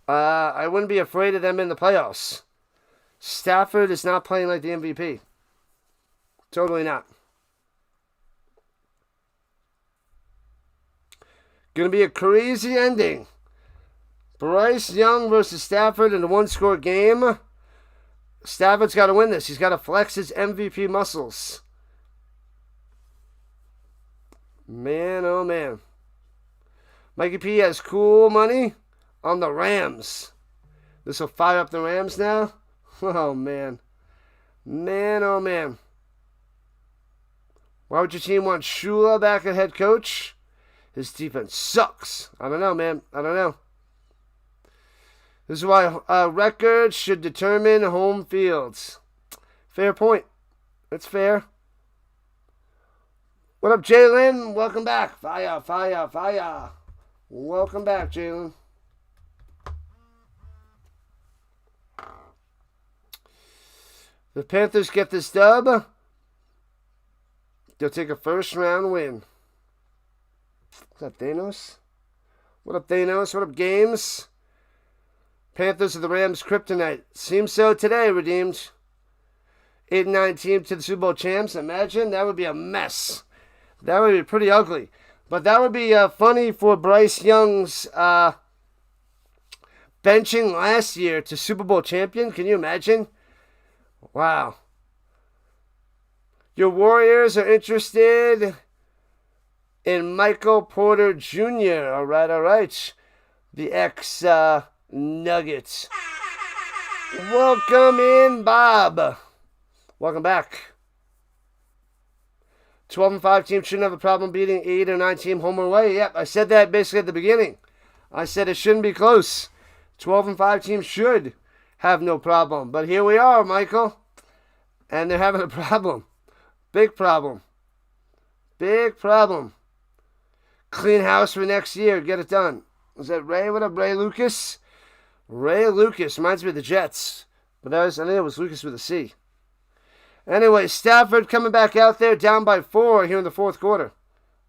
I wouldn't be afraid of them in the playoffs. Stafford is not playing like the MVP. Totally not. Going to be a crazy ending. Bryce Young versus Stafford in a one-score game. Stafford's got to win this. He's got to flex his MVP muscles. Man, oh man. Mikey P has cool money on the Rams. This will fire up the Rams now. Oh, man. Man, oh, man. Why would your team want Shula back at head coach? His defense sucks. I don't know, man. I don't know. This is why records should determine home fields. Fair point. That's fair. What up, Jalen? Welcome back. Fire, fire, fire. Welcome back, Jalen. The Panthers get this dub. They'll take a first-round win. Is that Thanos? What up, Thanos? What up, Games? Panthers are the Rams' kryptonite. Seems so today, redeemed. 8-9 team to the Super Bowl champs. Imagine, that would be a mess. That would be pretty ugly. But that would be funny for Bryce Young's benching last year to Super Bowl champion. Can you imagine? Wow. Your Warriors are interested in Michael Porter Jr. All right. The ex-Nuggets. Welcome in, Bob. Welcome back. 12-5 team shouldn't have a problem beating 8 or 9 team home or away. Yep, I said that basically at the beginning. I said it shouldn't be close. 12-5 teams should have no problem. But here we are, Michael. And they're having a problem. Big problem. Big problem. Clean house for next year. Get it done. Is that Ray? What up, Ray Lucas? Ray Lucas. Reminds me of the Jets. But I think it was Lucas with a C. Anyway, Stafford coming back out there down by 4 here in the fourth quarter.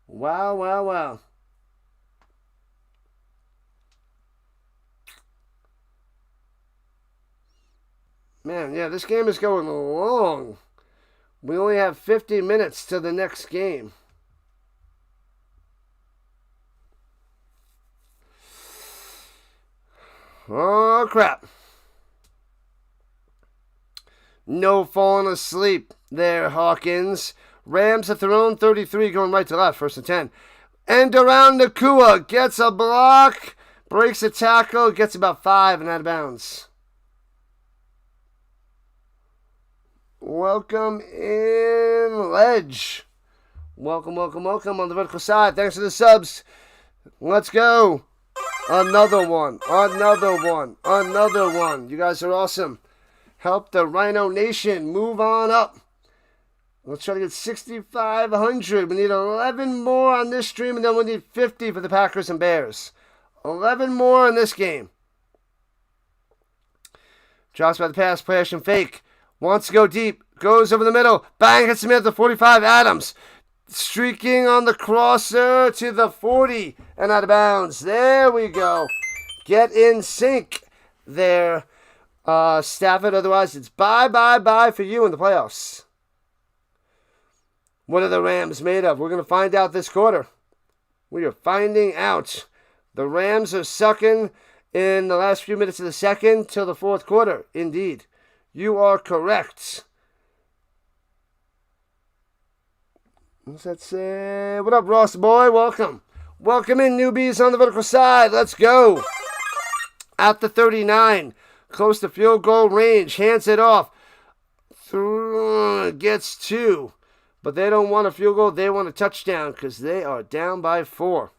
Wow, wow, wow. Man, yeah, this game is going long. We only have 50 minutes to the next game. Oh, crap. No falling asleep there, Hawkins. Rams at their own 33, going right to left, first and 10. And around Nakua, gets a block, breaks a tackle, gets about 5 and out of bounds. Welcome in, Ledge. Welcome on the vertical side. Thanks for the subs. Let's go. Another one. You guys are awesome. Help the Rhino Nation move on up. Let's try to get 6,500. We need 11 more on this stream, and then we need 50 for the Packers and Bears. 11 more in this game. Drops by the pass, play action fake. Wants to go deep. Goes over the middle. Bang, hits him at the 45. Adams streaking on the crosser to the 40 and out of bounds. There we go. Get in sync there, Stafford. Otherwise, it's bye for you in the playoffs. What are the Rams made of? We're going to find out this quarter. We are finding out. The Rams are sucking in the last few minutes of the second till the fourth quarter. Indeed. You are correct. What's that say? What up, Ross boy? Welcome. Welcome in, newbies on the vertical side. Let's go. At the 39. Close to field goal range. Hands it off. Gets 2. But they don't want a field goal. They want a touchdown because they are down by 4.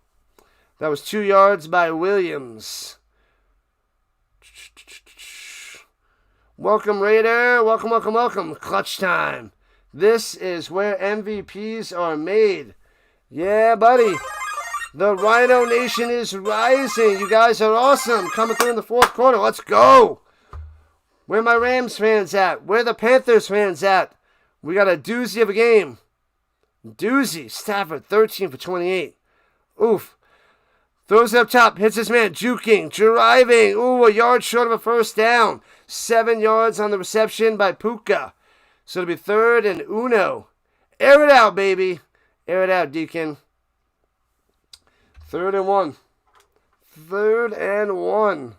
That was 2 yards by Williams. Welcome, Raider. Welcome. Clutch time. This is where MVPs are made. Yeah, buddy. The Rhino Nation is rising. You guys are awesome. Coming through in the fourth quarter. Let's go. Where my Rams fans at? Where the Panthers fans at? We got a doozy of a game. Doozy. Stafford, 13 for 28. Oof. Throws it up top. Hits his man. Juking. Driving. Ooh, a yard short of a first down. 7 yards on the reception by Puka. So it'll be 3rd and Uno. Air it out, baby. Air it out, Deacon. 3rd and 1. 3rd and 1.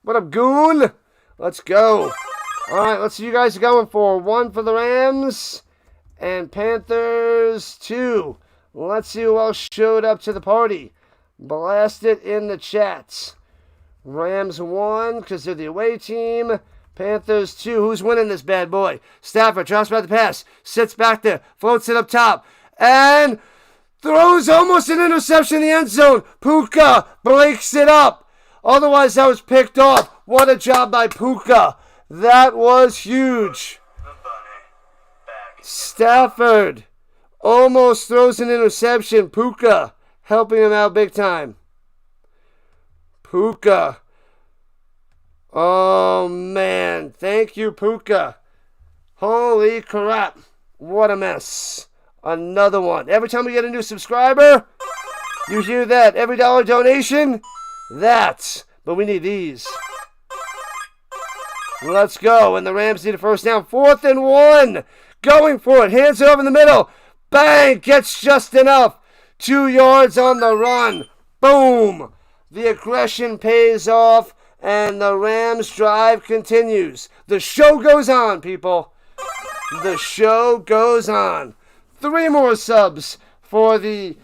What up, Goon? Let's go. All right, let's see you guys are going for. 1 for the Rams and Panthers 2. Let's see who else showed up to the party. Blast it in the chats. Rams 1 because they're the away team. Panthers 2. Who's winning this bad boy? Stafford drops back the pass. Sits back there. Floats it up top. And throws almost an interception in the end zone. Puka breaks it up. Otherwise, that was picked off. What a job by Puka. That was huge. Stafford almost throws an interception. Puka helping him out big time. Puka. Oh, man. Thank you, Puka. Holy crap. What a mess. Another one. Every time we get a new subscriber, you hear that. Every dollar donation, that. But we need these. Let's go. And the Rams need a first down. 4th and 1. Going for it. Hands it over in the middle. Bang. Gets just enough. 2 yards on the run. Boom. The aggression pays off. And the Rams drive continues. The show goes on, people. The show goes on. 3 more subs for the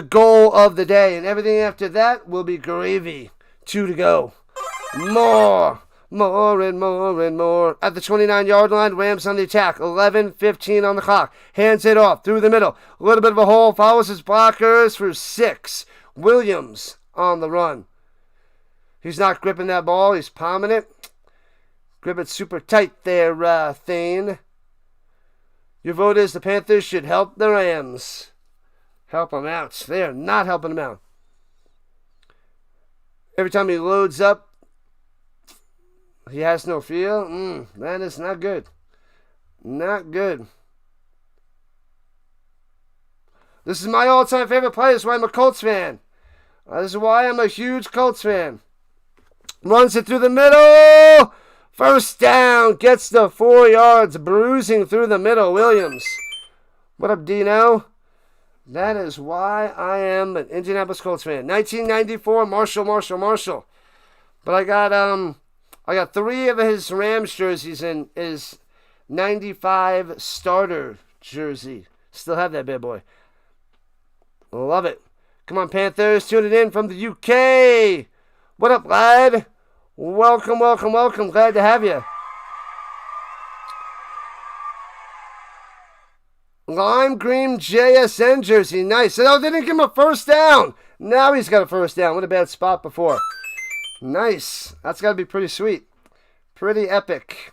goal of the day. And everything after that will be gravy. 2 to go. More and more. At the 29-yard line, Rams on the attack. 11:15 on the clock. Hands it off through the middle. A little bit of a hole. Follows his blockers for 6. Williams on the run. He's not gripping that ball. He's palming it. Grip it super tight there, Thane. Your vote is the Panthers should help the Rams. Help them out. They are not helping them out. Every time he loads up, he has no feel. That is not good. Not good. This is my all-time favorite player. This is why I'm a Colts fan. This is why I'm a huge Colts fan. Runs it through the middle. First down. Gets the 4 yards. Bruising through the middle. Williams. What up, Dino? That is why I am an Indianapolis Colts fan. 1994, Marshall. But I got 3 of his Rams jerseys in his 95 starter jersey. Still have that bad boy. Love it. Come on, Panthers, tuning in from the UK. What up, lad? Welcome. Glad to have you. Lime green JSN jersey. Nice. Oh, they didn't give him a first down. Now he's got a first down. What a bad spot before. Nice. That's got to be pretty sweet. Pretty epic.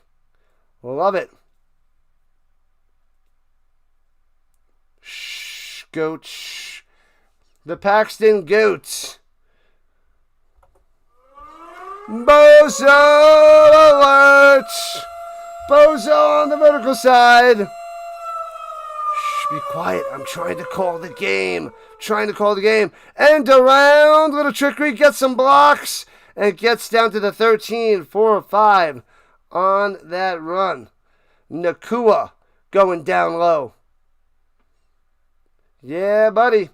Love it. Shh, goat. Shh. The Paxton Goat. Bozo alert! Bozo on the vertical side. Shh, be quiet. I'm trying to call the game. End around. Little trickery. Gets some blocks. And gets down to the 13. 4 or 5 on that run. Nakua going down low. Yeah, buddy.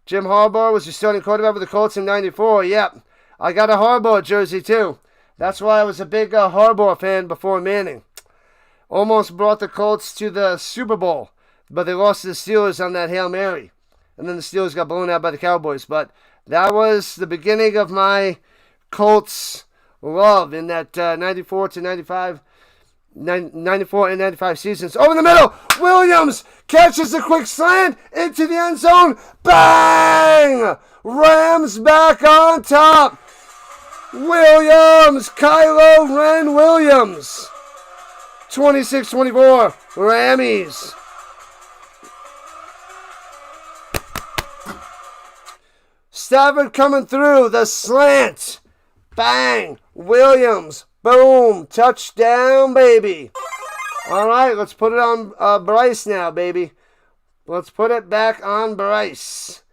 Jim Harbaugh was your starting quarterback for the Colts in 94. Yep. I got a Harbaugh jersey, too. That's why I was a big Harbaugh fan before Manning. Almost brought the Colts to the Super Bowl, but they lost to the Steelers on that Hail Mary. And then the Steelers got blown out by the Cowboys. But that was the beginning of my Colts love in that 94 to 95 94 and 95 seasons. Over the middle, Williams catches a quick slant into the end zone. Bang! Rams back on top. Williams, Kylo Ren Williams. 26-24, Rammies. Stafford coming through, the slant. Bang! Williams, Boom. Touchdown, baby. All right, let's put it on Bryce now, baby. Let's put it back on Bryce.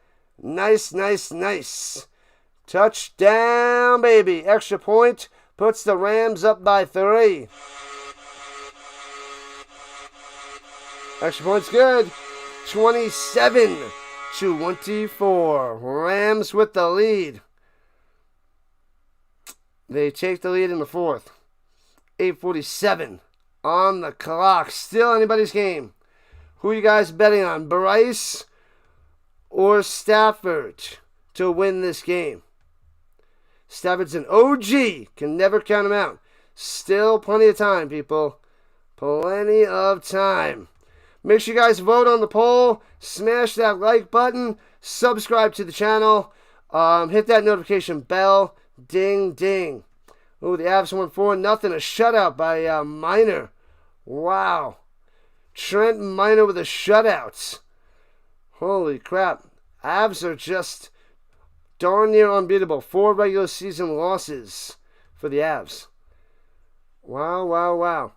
Nice, nice, nice. Touchdown, baby. Extra point puts the Rams up by 3. Extra point's good. 27-24. Rams with the lead. They take the lead in the fourth. 8:47 on the clock. Still anybody's game. Who are you guys betting on? Bryce or Stafford to win this game? Stafford's an OG. Can never count him out. Still plenty of time, people. Plenty of time. Make sure you guys vote on the poll. Smash that like button. Subscribe to the channel. Hit that notification bell. Ding, ding. Oh, the Avs won 4-0. A shutout by Minor. Wow. Trent Minor with a shutout. Holy crap. Avs are just darn near unbeatable. 4 regular season losses for the Avs. Wow, wow, wow.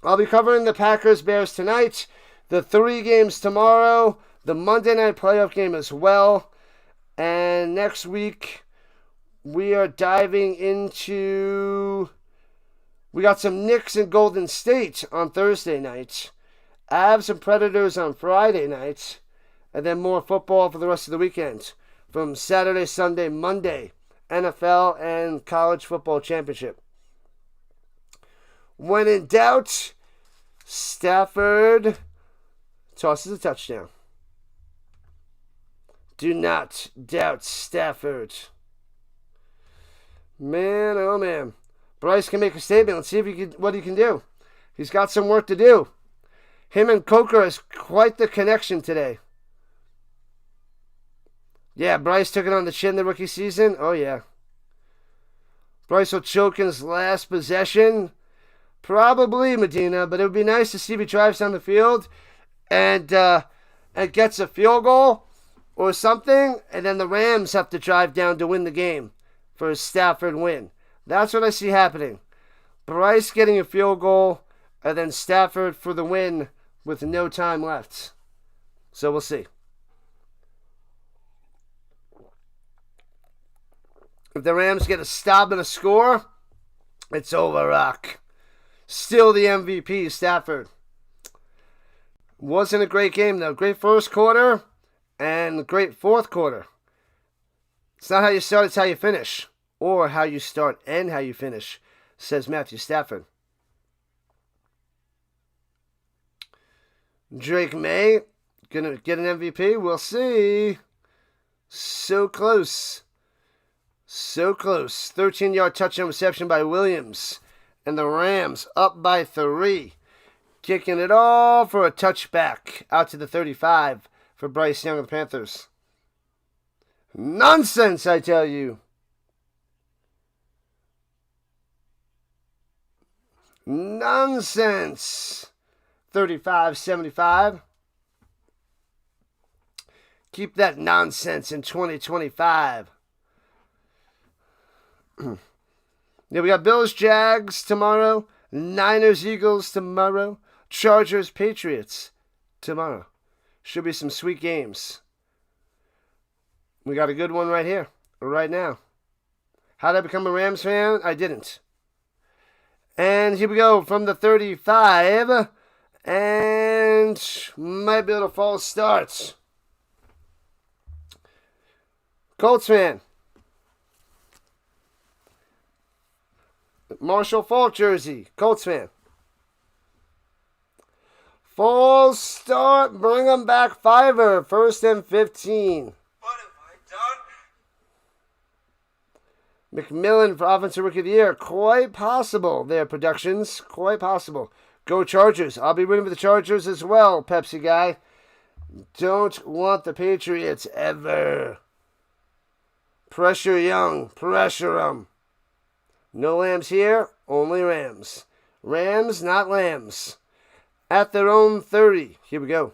I'll be covering the Packers-Bears tonight, the 3 games tomorrow, the Monday night playoff game as well. And next week, we are diving into... We got some Knicks and Golden State on Thursday night, Avs and Predators on Friday night, and then more football for the rest of the weekend from Saturday, Sunday, Monday, NFL and College Football Championship. When in doubt, Stafford tosses a touchdown. Do not doubt Stafford. Man, oh man. Bryce can make a statement. Let's see if what he can do. He's got some work to do. Him and Coker has quite the connection today. Yeah, Bryce took it on the chin the rookie season. Oh, yeah. Bryce will choke in his last possession. Probably Medina, but it would be nice to see if he drives down the field and gets a field goal or something, and then the Rams have to drive down to win the game for a Stafford win. That's what I see happening. Bryce getting a field goal, and then Stafford for the win with no time left. So we'll see. If the Rams get a stop and a score, it's over, Rock. Still the MVP, Stafford. Wasn't a great game, though. Great first quarter and great fourth quarter. It's not how you start, it's how you finish. Or how you start and how you finish, says Matthew Stafford. Drake May, gonna get an MVP? We'll see. So close. So close. 13-yard touchdown reception by Williams. And the Rams up by 3. Kicking it all for a touchback out to the 35 for Bryce Young of the Panthers. Nonsense, I tell you. Nonsense. 35-75. Keep that nonsense in 2025. Yeah, we got Bills, Jags tomorrow. Niners, Eagles tomorrow. Chargers, Patriots tomorrow. Should be some sweet games. We got a good one right here, right now. How did I become a Rams fan? I didn't. And here we go from the 35. And might be able to false start. Colts fan. Marshall Faulk jersey. Colts fan. False start. Bring them back. Fiver. 1st and 15. What have I done? McMillan for Offensive Rookie of the Year. Quite possible. Their productions. Quite possible. Go Chargers. I'll be rooting for the Chargers as well, Pepsi guy. Don't want the Patriots ever. Pressure Young. Pressure them. No lambs here. Only Rams. Rams, not lambs. At their own 30. Here we go.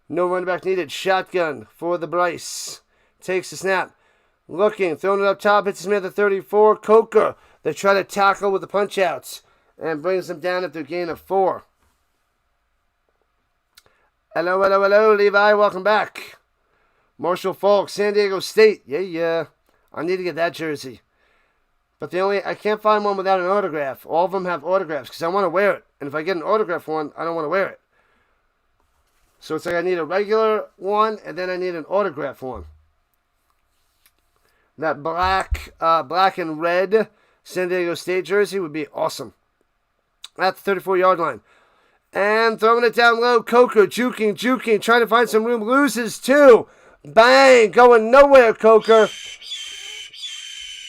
No running back needed. Shotgun for the Bryce. Takes the snap. Looking. Throwing it up top. Hits his man at the 34. Coker. They try to tackle with the punch-outs and brings them down at their gain of 4. Hello, hello, hello, Levi. Welcome back. Marshall Falk, San Diego State. Yeah. I need to get that jersey. But I can't find one without an autograph. All of them have autographs because I want to wear it. And if I get an autograph one, I don't want to wear it. So it's like I need a regular one and then I need an autograph one. That black and red San Diego State jersey would be awesome. At the 34-yard line. And throwing it down low. Coker juking. Trying to find some room. Loses 2. Bang. Going nowhere, Coker.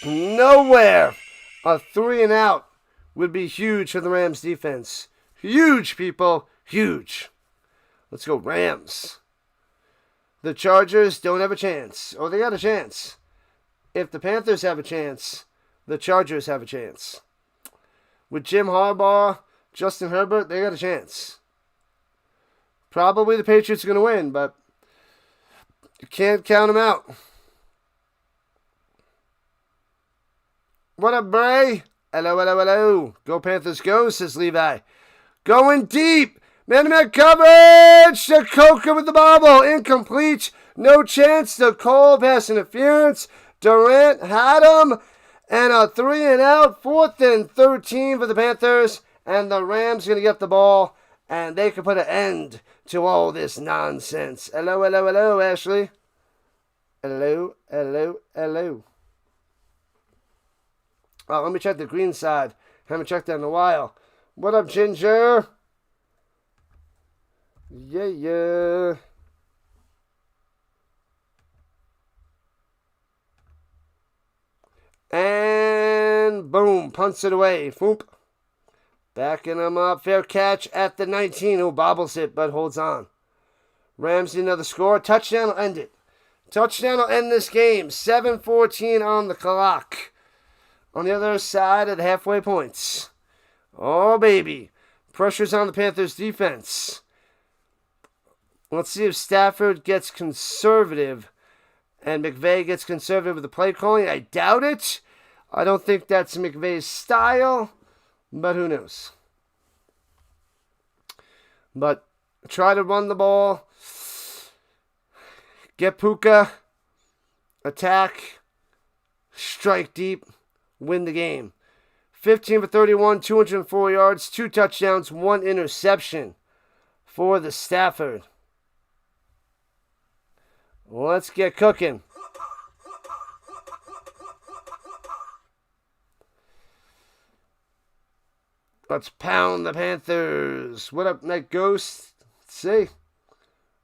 Nowhere. A 3 and out would be huge for the Rams defense. Huge, people. Huge. Let's go Rams. The Chargers don't have a chance. Oh, they got a chance. If the Panthers have a chance, the Chargers have a chance. With Jim Harbaugh, Justin Herbert, they got a chance. Probably the Patriots are going to win, but you can't count them out. What up, Bray? Hello. Go Panthers go, says Levi. Going deep. Man-to-man coverage. The Coker with the bobble. Incomplete. No chance. The Cole pass interference. Durant had him. And a 3 and out. 4th and 13 for the Panthers. And the Rams going to get the ball. And they can put an end to all this nonsense. Hello, Ashley. Hello. Oh, let me check the green side. Haven't checked that in a while. What up, Ginger? Yeah. And boom, punts it away. Foop. Backing him up. Fair catch at the 19. Who bobbles it, but holds on. Rams another score. Touchdown will end it. Touchdown will end this game. 7:14 on the clock. On the other side of the halfway points. Oh, baby. Pressure's on the Panthers' defense. Let's see if Stafford gets conservative and McVay gets conservative with the play calling. I doubt it. I don't think that's McVay's style, but who knows? But try to run the ball. Get Puka. Attack. Strike deep. Win the game. 15 for 31, 204 yards, 2 touchdowns, 1 interception for the Stafford. Let's get cooking. Let's pound the Panthers. What up, Night Ghost?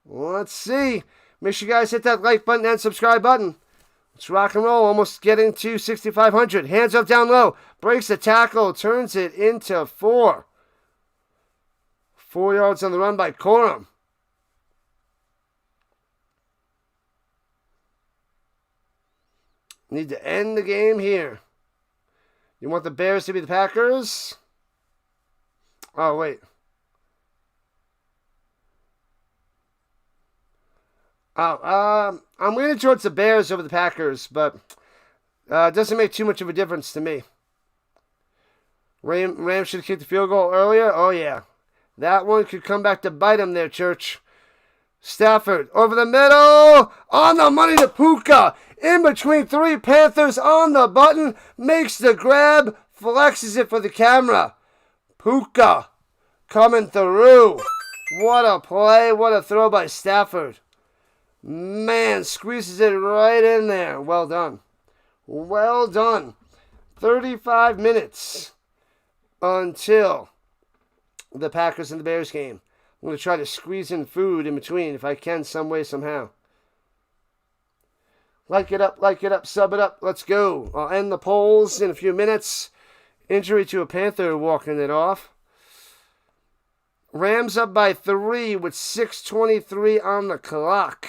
Let's see. Make sure you guys hit that like button and subscribe button. Let's rock and roll. Almost getting to 6,500. Hands up down low. Breaks the tackle. Turns it into 4. 4 yards on the run by Corum. Need to end the game here. You want the Bears to be the Packers? Oh, wait. I'm leaning towards the Bears over the Packers, but it doesn't make too much of a difference to me. Rams should have kicked the field goal earlier. Oh, yeah. That one could come back to bite him there, Church. Stafford over the middle. On the money to Puka. In between 3 Panthers on the button. Makes the grab. Flexes it for the camera. Puka coming through. What a play. What a throw by Stafford. Man, squeezes it right in there. Well done. 35 minutes until the Packers and the Bears game. I'm going to try to squeeze in food in between if I can, some way, somehow. Like it up, sub it up. Let's go. I'll end the polls in a few minutes. Injury to a Panther walking it off. Rams up by 3 with 6:23 on the clock.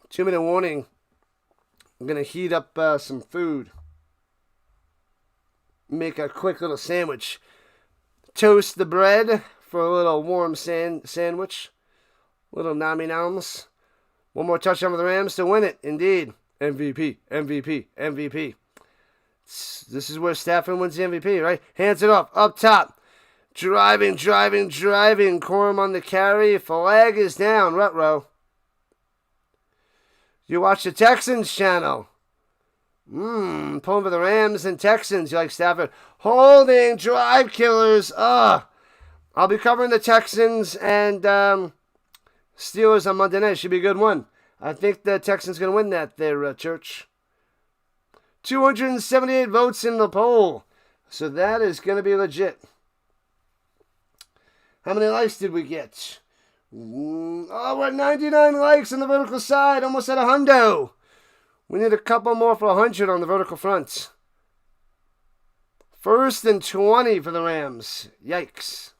Two-minute warning. I'm going to heat up some food. Make a quick little sandwich. Toast the bread for a little warm sandwich. Little nami-noms. One more touchdown for the Rams to win it. Indeed. MVP, MVP, MVP. This is where Stafford wins the MVP, right? Hands it off, up top. Driving. Corum on the carry. Flag is down. Ruh-roh. You watch the Texans channel. Pulling for the Rams and Texans. You like Stafford. Holding. Drive killers. I'll be covering the Texans and Steelers on Monday night. Should be a good one. I think the Texans going to win that there, Church. 278 votes in the poll. So that is going to be legit. How many likes did we get? We're at 99 likes on the vertical side. Almost at 100. We need a couple more for 100 on the vertical front. 1st and 20 for the Rams. Yikes.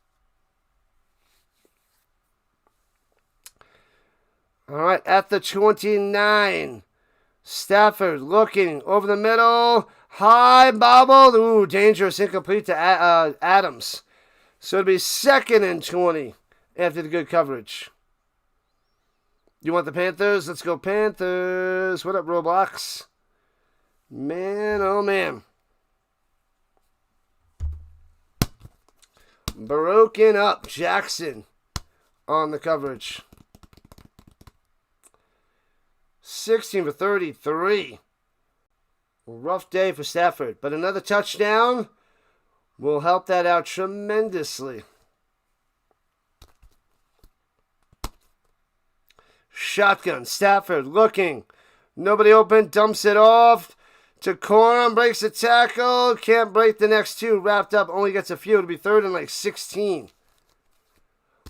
All right, at the 29. Stafford looking over the middle. High bobble. Ooh, dangerous. Incomplete to Adams. So it'll be 2nd and 20 after the good coverage. You want the Panthers? Let's go Panthers. What up, Roblox? Man, oh man. Broken up. Jackson on the coverage. 16 for 33. Rough day for Stafford, but another touchdown will help that out tremendously. Shotgun, Stafford looking. Nobody open, dumps it off to Corum, breaks the tackle, can't break the next two. Wrapped up, only gets a few. It'll be 3rd and like 16.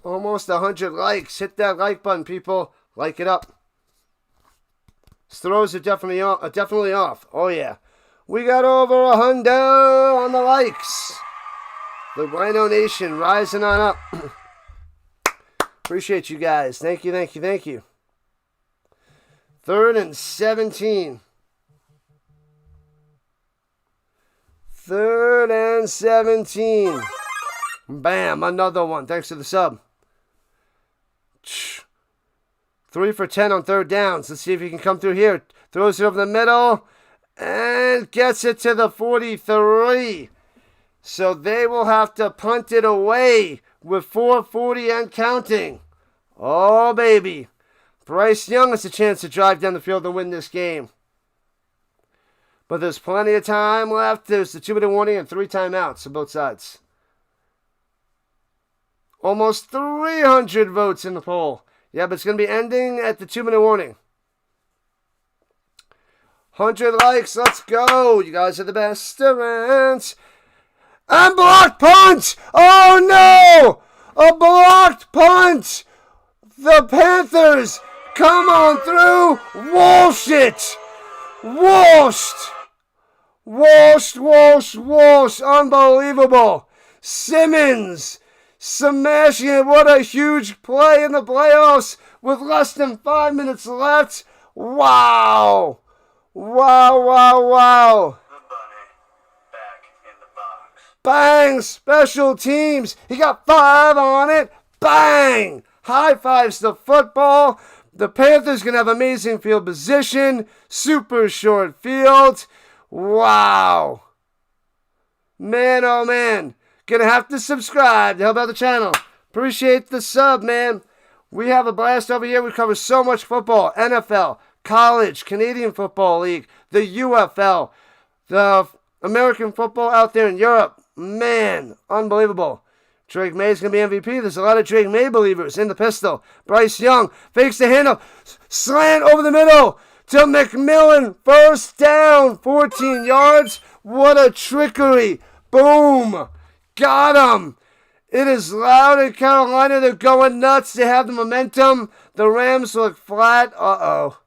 Almost 100 likes. Hit that like button, people. Like it up. His throws are definitely off. Oh, yeah. We got over 100 on the likes. The Rhino Nation rising on up. Appreciate you guys. Thank you. 3rd and 17. 3rd and 17. Bam, another one. Thanks to the sub. 3 for 10 on 3rd downs. Let's see if he can come through here. Throws it over the middle and gets it to the 43. So they will have to punt it away with 4:40 and counting. Oh, baby. Bryce Young has a chance to drive down the field and win this game. But there's plenty of time left. There's the 2-minute warning and 3 timeouts on both sides. Almost 300 votes in the poll. Yeah, but it's going to be ending at the 2-minute warning. 100 likes. Let's go. You guys are the best around. And blocked punt. Oh, no. A blocked punt. The Panthers come on through. Walsh it. Walsh. Unbelievable. Simmons smashing it. What a huge play in the playoffs with less than 5 minutes left. Wow. The bunny back in the box. Bang. Special teams. He got 5 on it. Bang. High fives to football. The Panthers going to have amazing field position. Super short field. Wow. Man, oh man. Gonna have to subscribe to help out the channel. Appreciate the sub, man. We have a blast over here. We cover so much football. NFL, college, Canadian Football League, the UFL, the American football out there in Europe. Man, unbelievable. Drake May's going to be MVP. There's a lot of Drake May believers in the pistol. Bryce Young fakes the handoff. Slant over the middle to McMillan. 1st down, 14 yards. What a trickery. Boom. Got him. It is loud in Carolina. They're going nuts. They have the momentum. The Rams look flat. Uh-oh.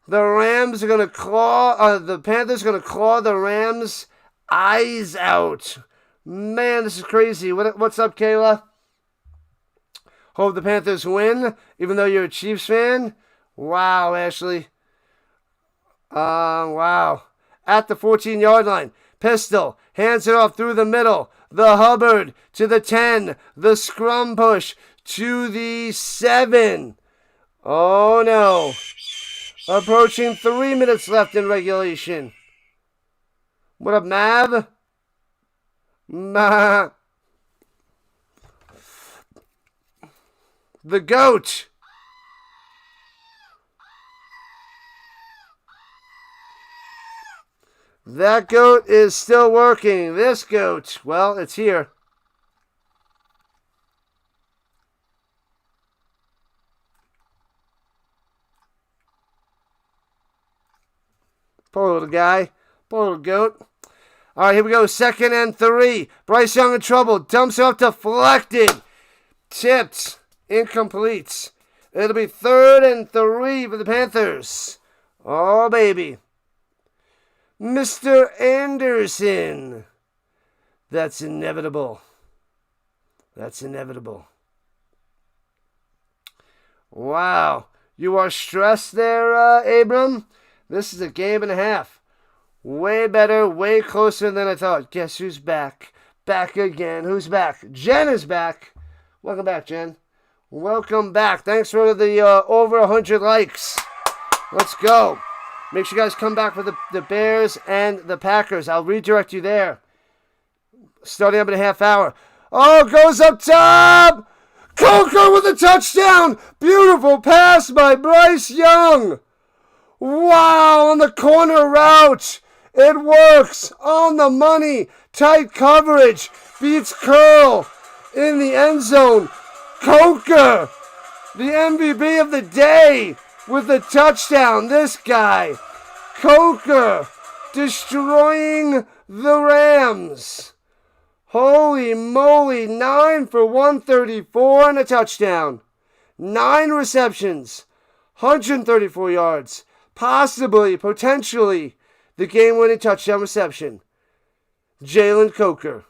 The Rams are going to claw. The Panthers are going to claw the Rams' eyes out. Man, this is crazy. What's up, Kayla? Hope the Panthers win, even though you're a Chiefs fan. Wow, Ashley. Wow. At the 14-yard line. Pistol. Hands it off through the middle. The Hubbard to the 10. The scrum push to the 7. Oh no. Approaching 3 minutes left in regulation. What up, Mav? Ma. The GOAT. That GOAT is still working. This GOAT, well, it's here. Poor little guy. Poor little GOAT. All right, here we go. 2nd and 3. Bryce Young in trouble. Dumps off deflected. Tipped. Incomplete. It'll be 3rd and 3 for the Panthers. Oh, baby. Mr. Anderson. That's inevitable. That's inevitable. Wow. You are stressed there, Abram? This is a game and a half. Way better, way closer than I thought. Guess who's back? Back again. Who's back? Jen is back. Welcome back, Jen. Welcome back. Thanks for the over 100 likes. Let's go. Make sure you guys come back for the Bears and the Packers. I'll redirect you there. Starting up in a half hour. Oh, goes up top. Coker with a touchdown. Beautiful pass by Bryce Young. Wow, on the corner route. It works. On the money. Tight coverage. Beats curl in the end zone. Coker, the MVP of the day, with a touchdown. This guy, Coker, destroying the Rams. Holy moly, 9 for 134 and a touchdown. 9 receptions, 134 yards. Possibly, potentially, the game-winning touchdown reception. Jalen Coker.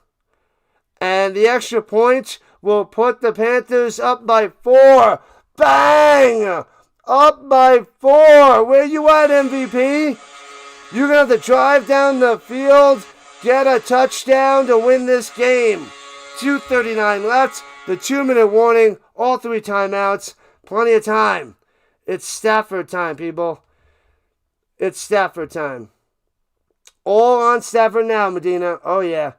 And the extra point will put the Panthers up by 4. Bang! Up by 4. Where you at, MVP? You're going to have to drive down the field, get a touchdown to win this game. 2:39 left. The 2-minute warning. All 3 timeouts. Plenty of time. It's Stafford time, people. It's Stafford time. All on Stafford now, Medina. Oh, yeah.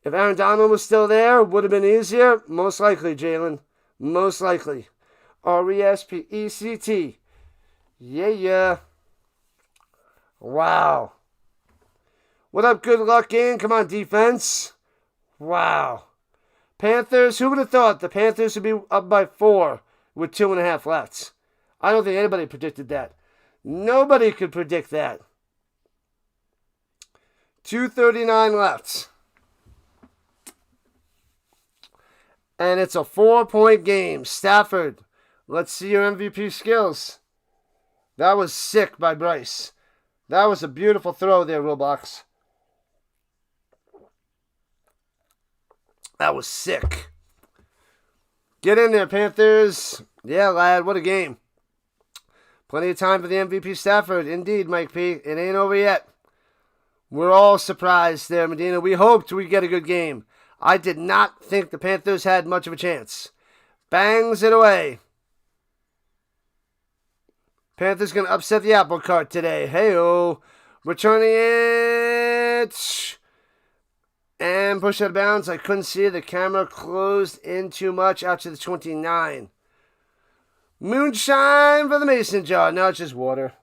If Aaron Donald was still there, would have been easier? Most likely, Jalen. Most likely. RESPECT. Yeah. Wow. What up, good luck, gang? Come on, defense. Wow. Panthers, who would have thought the Panthers would be up by 4 with 2.5 left? I don't think anybody predicted that. Nobody could predict that. 2:39 left. And it's a 4-point game. Stafford, let's see your MVP skills. That was sick by Bryce. That was a beautiful throw there, Roblox. That was sick. Get in there, Panthers. Yeah, lad, what a game. Plenty of time for the MVP Stafford. Indeed, Mike P. It ain't over yet. We're all surprised there, Medina. We hoped we'd get a good game. I did not think the Panthers had much of a chance. Bangs it away. Panthers going to upset the apple cart today. Hey-oh. Returning it. And push out of bounds. I couldn't see it. The camera closed in too much out to the 29. Moonshine for the mason jar. No, it's just water.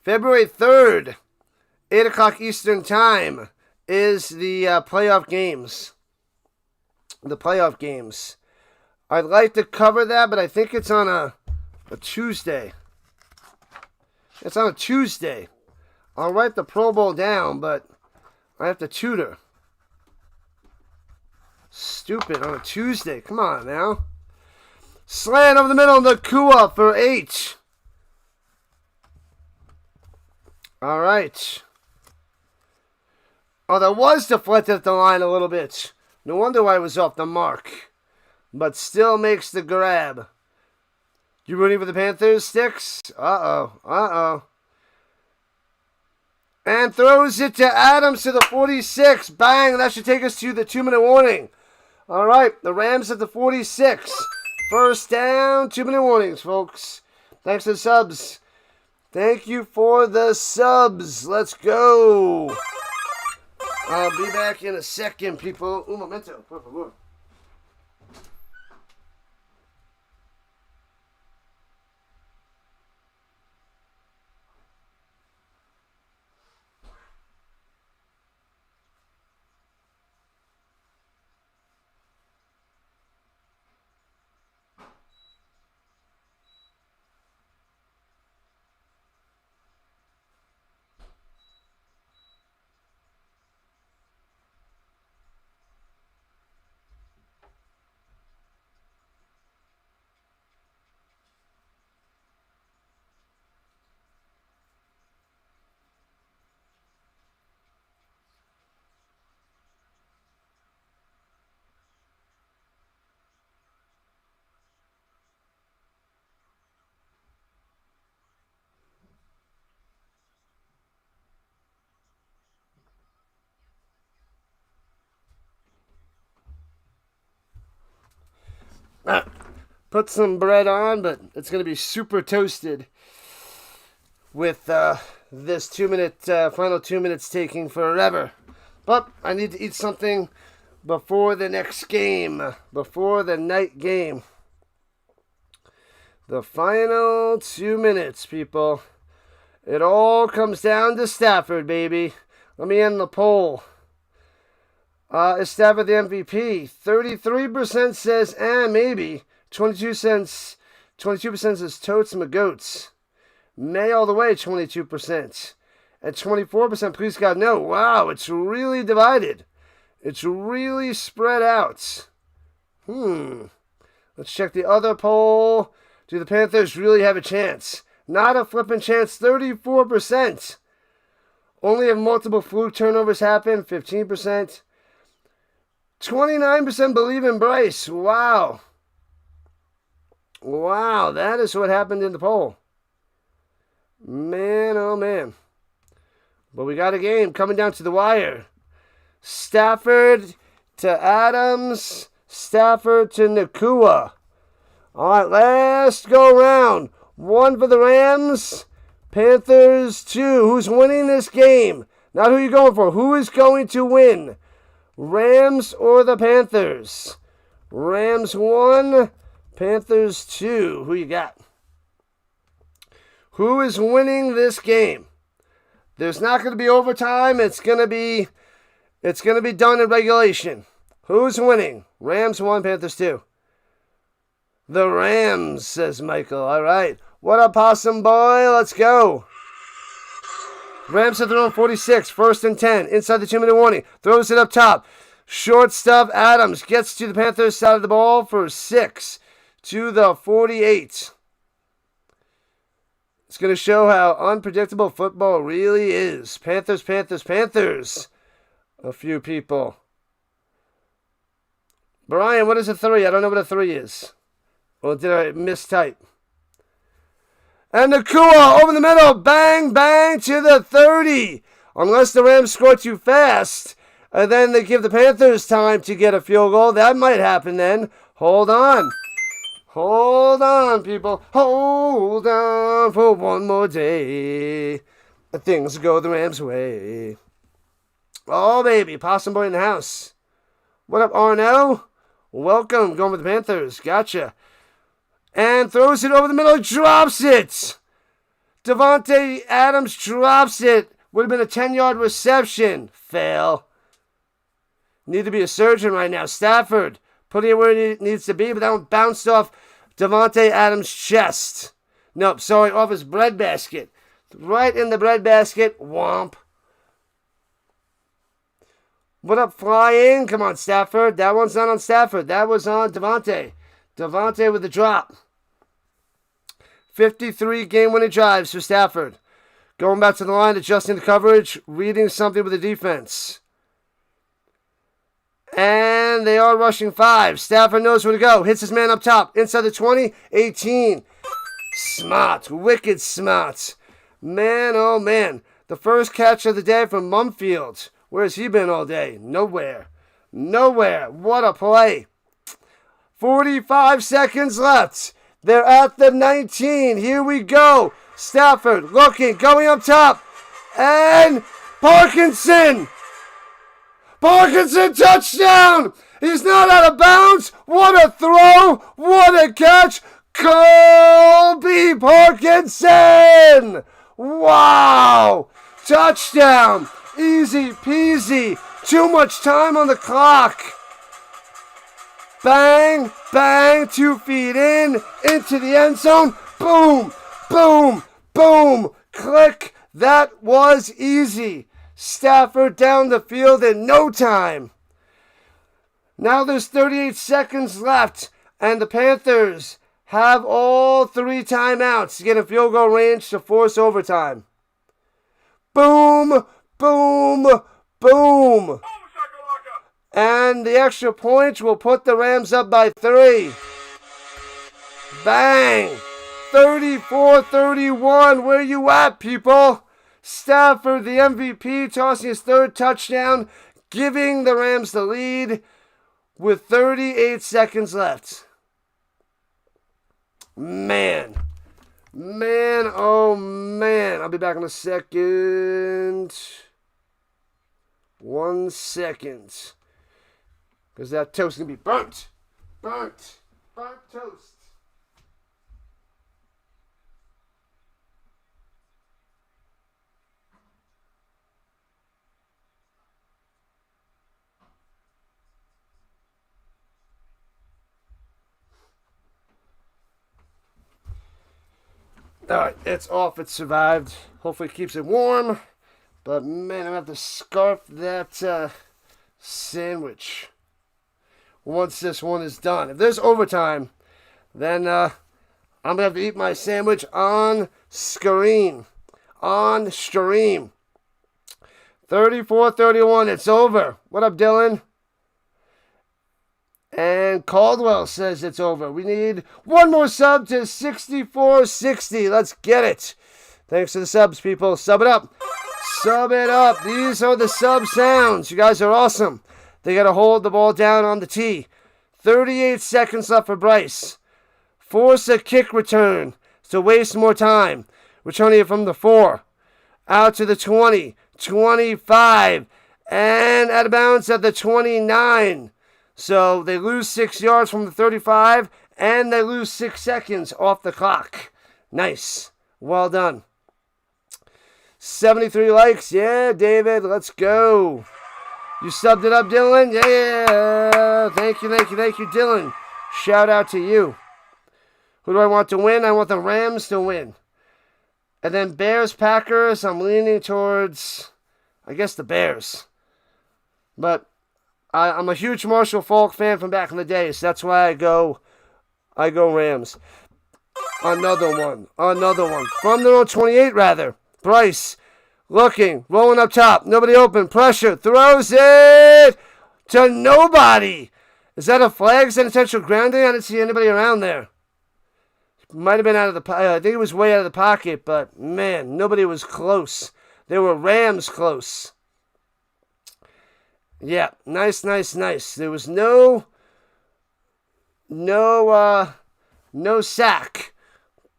February 3rd. 8 o'clock Eastern Time is the playoff games. The playoff games. I'd like to cover that, but I think it's on a Tuesday. It's on a Tuesday. I'll write the Pro Bowl down, but I have to tutor. Stupid, on a Tuesday. Come on now. Slant over the middle, Nakua for H. All right. Oh, that was deflected at the line a little bit. No wonder why it was off the mark. But still makes the grab. You rooting for the Panthers, Sticks? Uh-oh. And throws it to Adams to the 46. Bang, that should take us to the 2-minute warning. All right, the Rams at the 46. First down, 2-minute warnings, folks. Thanks for the subs. Thank you for the subs. Let's go. I'll be back in a second, people. Un momento, por favor. Put some bread on, but it's going to be super toasted with this 2-minute, final 2 minutes taking forever. But I need to eat something before the next game, before the night game. The final 2 minutes, people. It all comes down to Stafford, baby. Let me end the poll. Is Stafford the MVP? 33% says, maybe. 22% says totes and goats. May all the way, 22%. And 24%, please God, no. Wow, it's really divided. It's really spread out. Let's check the other poll. Do the Panthers really have a chance? Not a flipping chance, 34%. Only if multiple fluke turnovers happen, 15%. 29% believe in Bryce. Wow. Wow, that is what happened in the poll. Man, oh man. But we got a game coming down to the wire. Stafford to Adams. Stafford to Nakua. All right, last go round. 1 for the Rams. Panthers 2. Who's winning this game? Not who you're going for. Who is going to win? Rams or the Panthers? Rams 1. Panthers 2. Who you got? Who is winning this game? There's not going to be overtime. It's going to be done in regulation. Who's winning? Rams 1, Panthers 2. The Rams, says Michael. All right. What up, Possum Boy? Let's go. Rams at their own 46. First and 10. Inside the 2-minute warning. Throws it up top. Short stuff. Adams gets to the Panthers side of the ball for 6. To the 48. It's going to show how unpredictable football really is. Panthers, Panthers, Panthers. A few people. Brian, what is a 3? I don't know what a 3 is. Or did I mistype? And Nakua over the middle. Bang, bang to the 30. Unless the Rams score too fast. And then they give the Panthers time to get a field goal. That might happen then. Hold on. Hold on, people. Hold on for one more day. Things go the Rams' way. Oh, baby. Possum Boy in the house. What up, Arno? Welcome. Going with the Panthers. Gotcha. And throws it over the middle. Drops it. Davante Adams drops it. Would have been a 10-yard reception. Fail. Need to be a surgeon right now. Stafford. Putting it where it needs to be, but that one bounced off Davante Adams' chest. Nope, sorry, off his breadbasket. Right in the breadbasket. Womp. What up, flying? Come on, Stafford. That one's not on Stafford. That was on Davante. Davante with the drop. 53 game-winning drives for Stafford. Going back to the line, adjusting the coverage, reading something with the defense. And they are rushing 5. Stafford knows where to go. Hits his man up top. Inside the 20. 18. Smart. Wicked smart. Man, oh man. The first catch of the day from Mumfield. Where's he been all day? Nowhere. nowhere. What a play. 45 seconds left. They're at the 19. Here we go. Stafford looking, going up top. And Parkinson. Parkinson, touchdown. He's not out of bounds. What a throw. What a catch. Colby Parkinson. Wow. Touchdown. Easy peasy. Too much time on the clock. Bang, bang, 2 feet in, into the end zone. Boom, boom, boom. Click. That was easy. Stafford down the field in no time. Now there's 38 seconds left, and the Panthers have all 3 timeouts to get a field goal range to force overtime. Boom, boom, boom. And the extra point will put the Rams up by 3. Bang! 34-31. Where you at, people? Stafford, the MVP, tossing his 3rd touchdown, giving the Rams the lead with 38 seconds left. Man, oh man. I'll be back in a second. 1 second. Because that toast is going to be burnt. Burnt toast. Alright, it's off. It survived. Hopefully it keeps it warm. But man, I'm going to have to scarf that sandwich once this one is done. If there's overtime, then I'm going to have to eat my sandwich on screen. On stream. 34-31. It's over. What up, Dylan? And Caldwell says it's over. We need one more sub to 6460. Let's get it. Thanks for the subs, people. Sub it up. Sub it up. These are the sub sounds. You guys are awesome. They got to hold the ball down on the tee. 38 seconds left for Bryce. Force a kick return to waste more time. Returning it from the 4. Out to the 20. 25. And out of bounds at the 29. So they lose 6 yards from the 35. And they lose 6 seconds off the clock. Nice. Well done. 73 likes. Yeah, David. Let's go. You subbed it up, Dylan? Yeah. Thank you, Dylan. Shout out to you. Who do I want to win? I want the Rams to win. And then Bears, Packers. I'm leaning towards, I guess, the Bears. But I'm a huge Marshall Faulk fan from back in the day, so that's why I go Rams. Another one. From their own 28, rather. Bryce. Looking, rolling up top, nobody open, pressure, throws it to nobody. Is that a flag? Is that intentional grounding? I didn't see anybody around there. Might have been out of the pocket. I think it was way out of the pocket, but man, nobody was close. They were Rams close. Yeah, nice. There was no sack.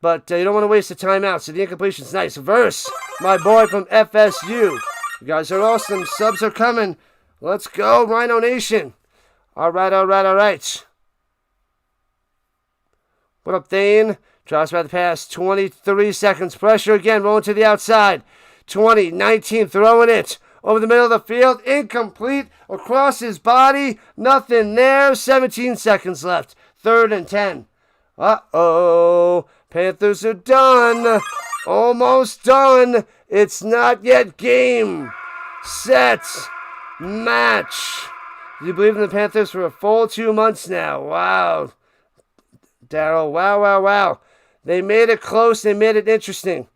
But you don't want to waste the timeout, so the incompletion's nice. Verse, my boy from FSU. You guys are awesome. Subs are coming. Let's go, Rhino Nation. All right. What up, Thane? Drops by the pass. 23 seconds. Pressure again. Rolling to the outside. 20, 19. Throwing it. Over the middle of the field. Incomplete. Across his body. Nothing there. 17 seconds left. 3rd and 10. Uh-oh. Panthers are done. Almost done. It's not yet game, set, match. You believe in the Panthers for a full 2 months now. Wow. Daryl, wow. They made it close. They made it interesting.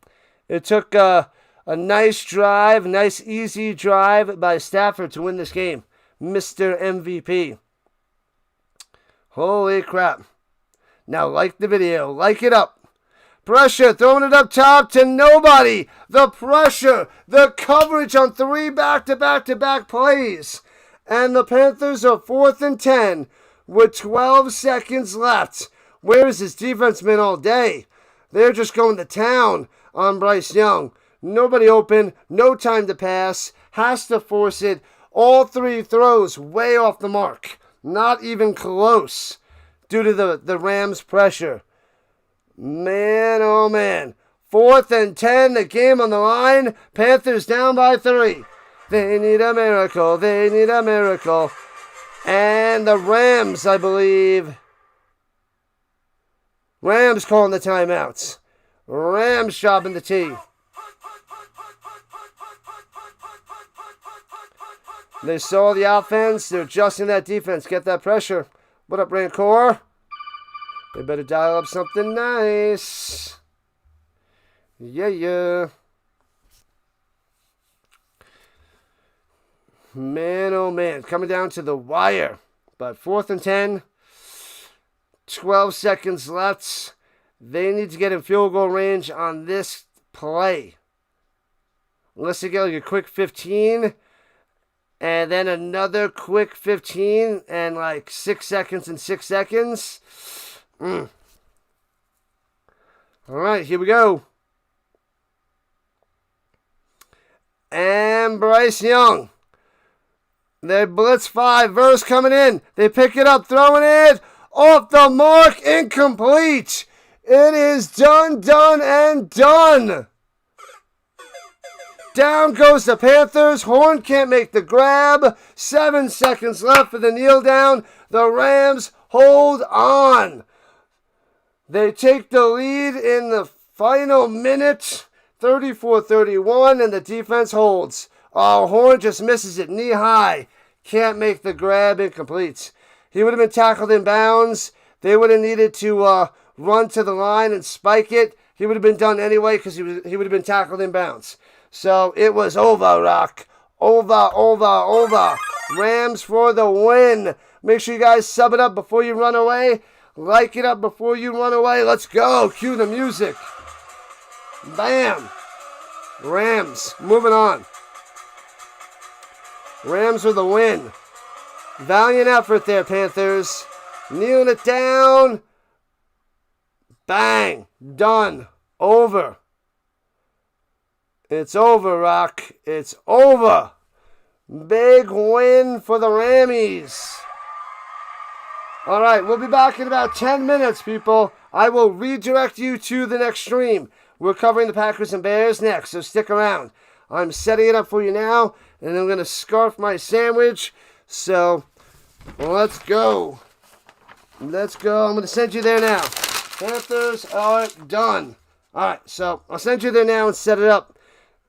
It took a nice drive, nice easy drive by Stafford to win this game. Mr. MVP. Holy crap. Now like the video. Like it up. Pressure, throwing it up top to nobody. The pressure, the coverage on 3 back-to-back plays. And the Panthers are 4th and 10 with 12 seconds left. Where is this defense been all day? They're just going to town on Bryce Young. Nobody open, no time to pass, has to force it. All 3 throws way off the mark. Not even close due to the Rams' pressure. Man, oh man. 4th and 10, the game on the line. Panthers down by 3. They need a miracle. They need a miracle. And the Rams, I believe. Rams calling the timeouts. Rams dropping the tee. They saw the offense. They're adjusting that defense. Get that pressure. What up, Rancor? They better dial up something nice. Yeah. Man, oh man. Coming down to the wire. But 4th and 10. 12 seconds left. They need to get in field goal range on this play. Unless they get like a quick 15. And then another quick 15 and like 6 seconds and 6 seconds. All right, here we go. And Bryce Young. They blitz 5. Verse coming in. They pick it up, throwing it off the mark. Incomplete. It is done, and done. Down goes the Panthers. Horn can't make the grab. 7 seconds left for the kneel down. The Rams hold on. They take the lead in the final minute. 34-31, and the defense holds. Oh, Horn just misses it knee high. Can't make the grab. Incomplete. He would have been tackled in bounds. They would have needed to run to the line and spike it. He would have been done anyway because he would have been tackled in bounds. So it was over, Rock. Over. Rams for the win. Make sure you guys sub it up before you run away. Like it up before you run away. Let's go. Cue the music. Bam. Rams. Moving on. Rams for the win. Valiant effort there, Panthers. Kneeling it down. Bang. Done. Over. It's over, Rock. It's over. Big win for the Rammies. All right, we'll be back in about 10 minutes, people. I will redirect you to the next stream. We're covering the Packers and Bears next, so stick around. I'm setting it up for you now, and I'm going to scarf my sandwich. So, let's go. Let's go. I'm going to send you there now. Panthers are done. All right, so I'll send you there now and set it up.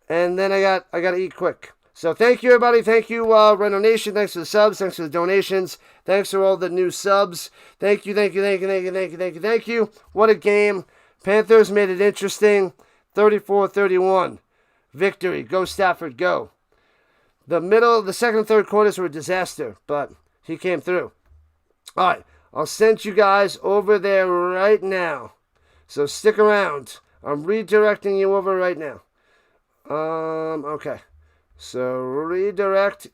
And then I got to eat quick. So thank you, everybody. Thank you, Rhino Nation. Thanks for the subs. Thanks for the donations. Thanks for all the new subs. Thank you. What a game. Panthers made it interesting. 34-31. Victory. Go Stafford, go. The second and third quarters were a disaster, but he came through. All right. I'll send you guys over there right now. So stick around. I'm redirecting you over right now. Okay. So redirect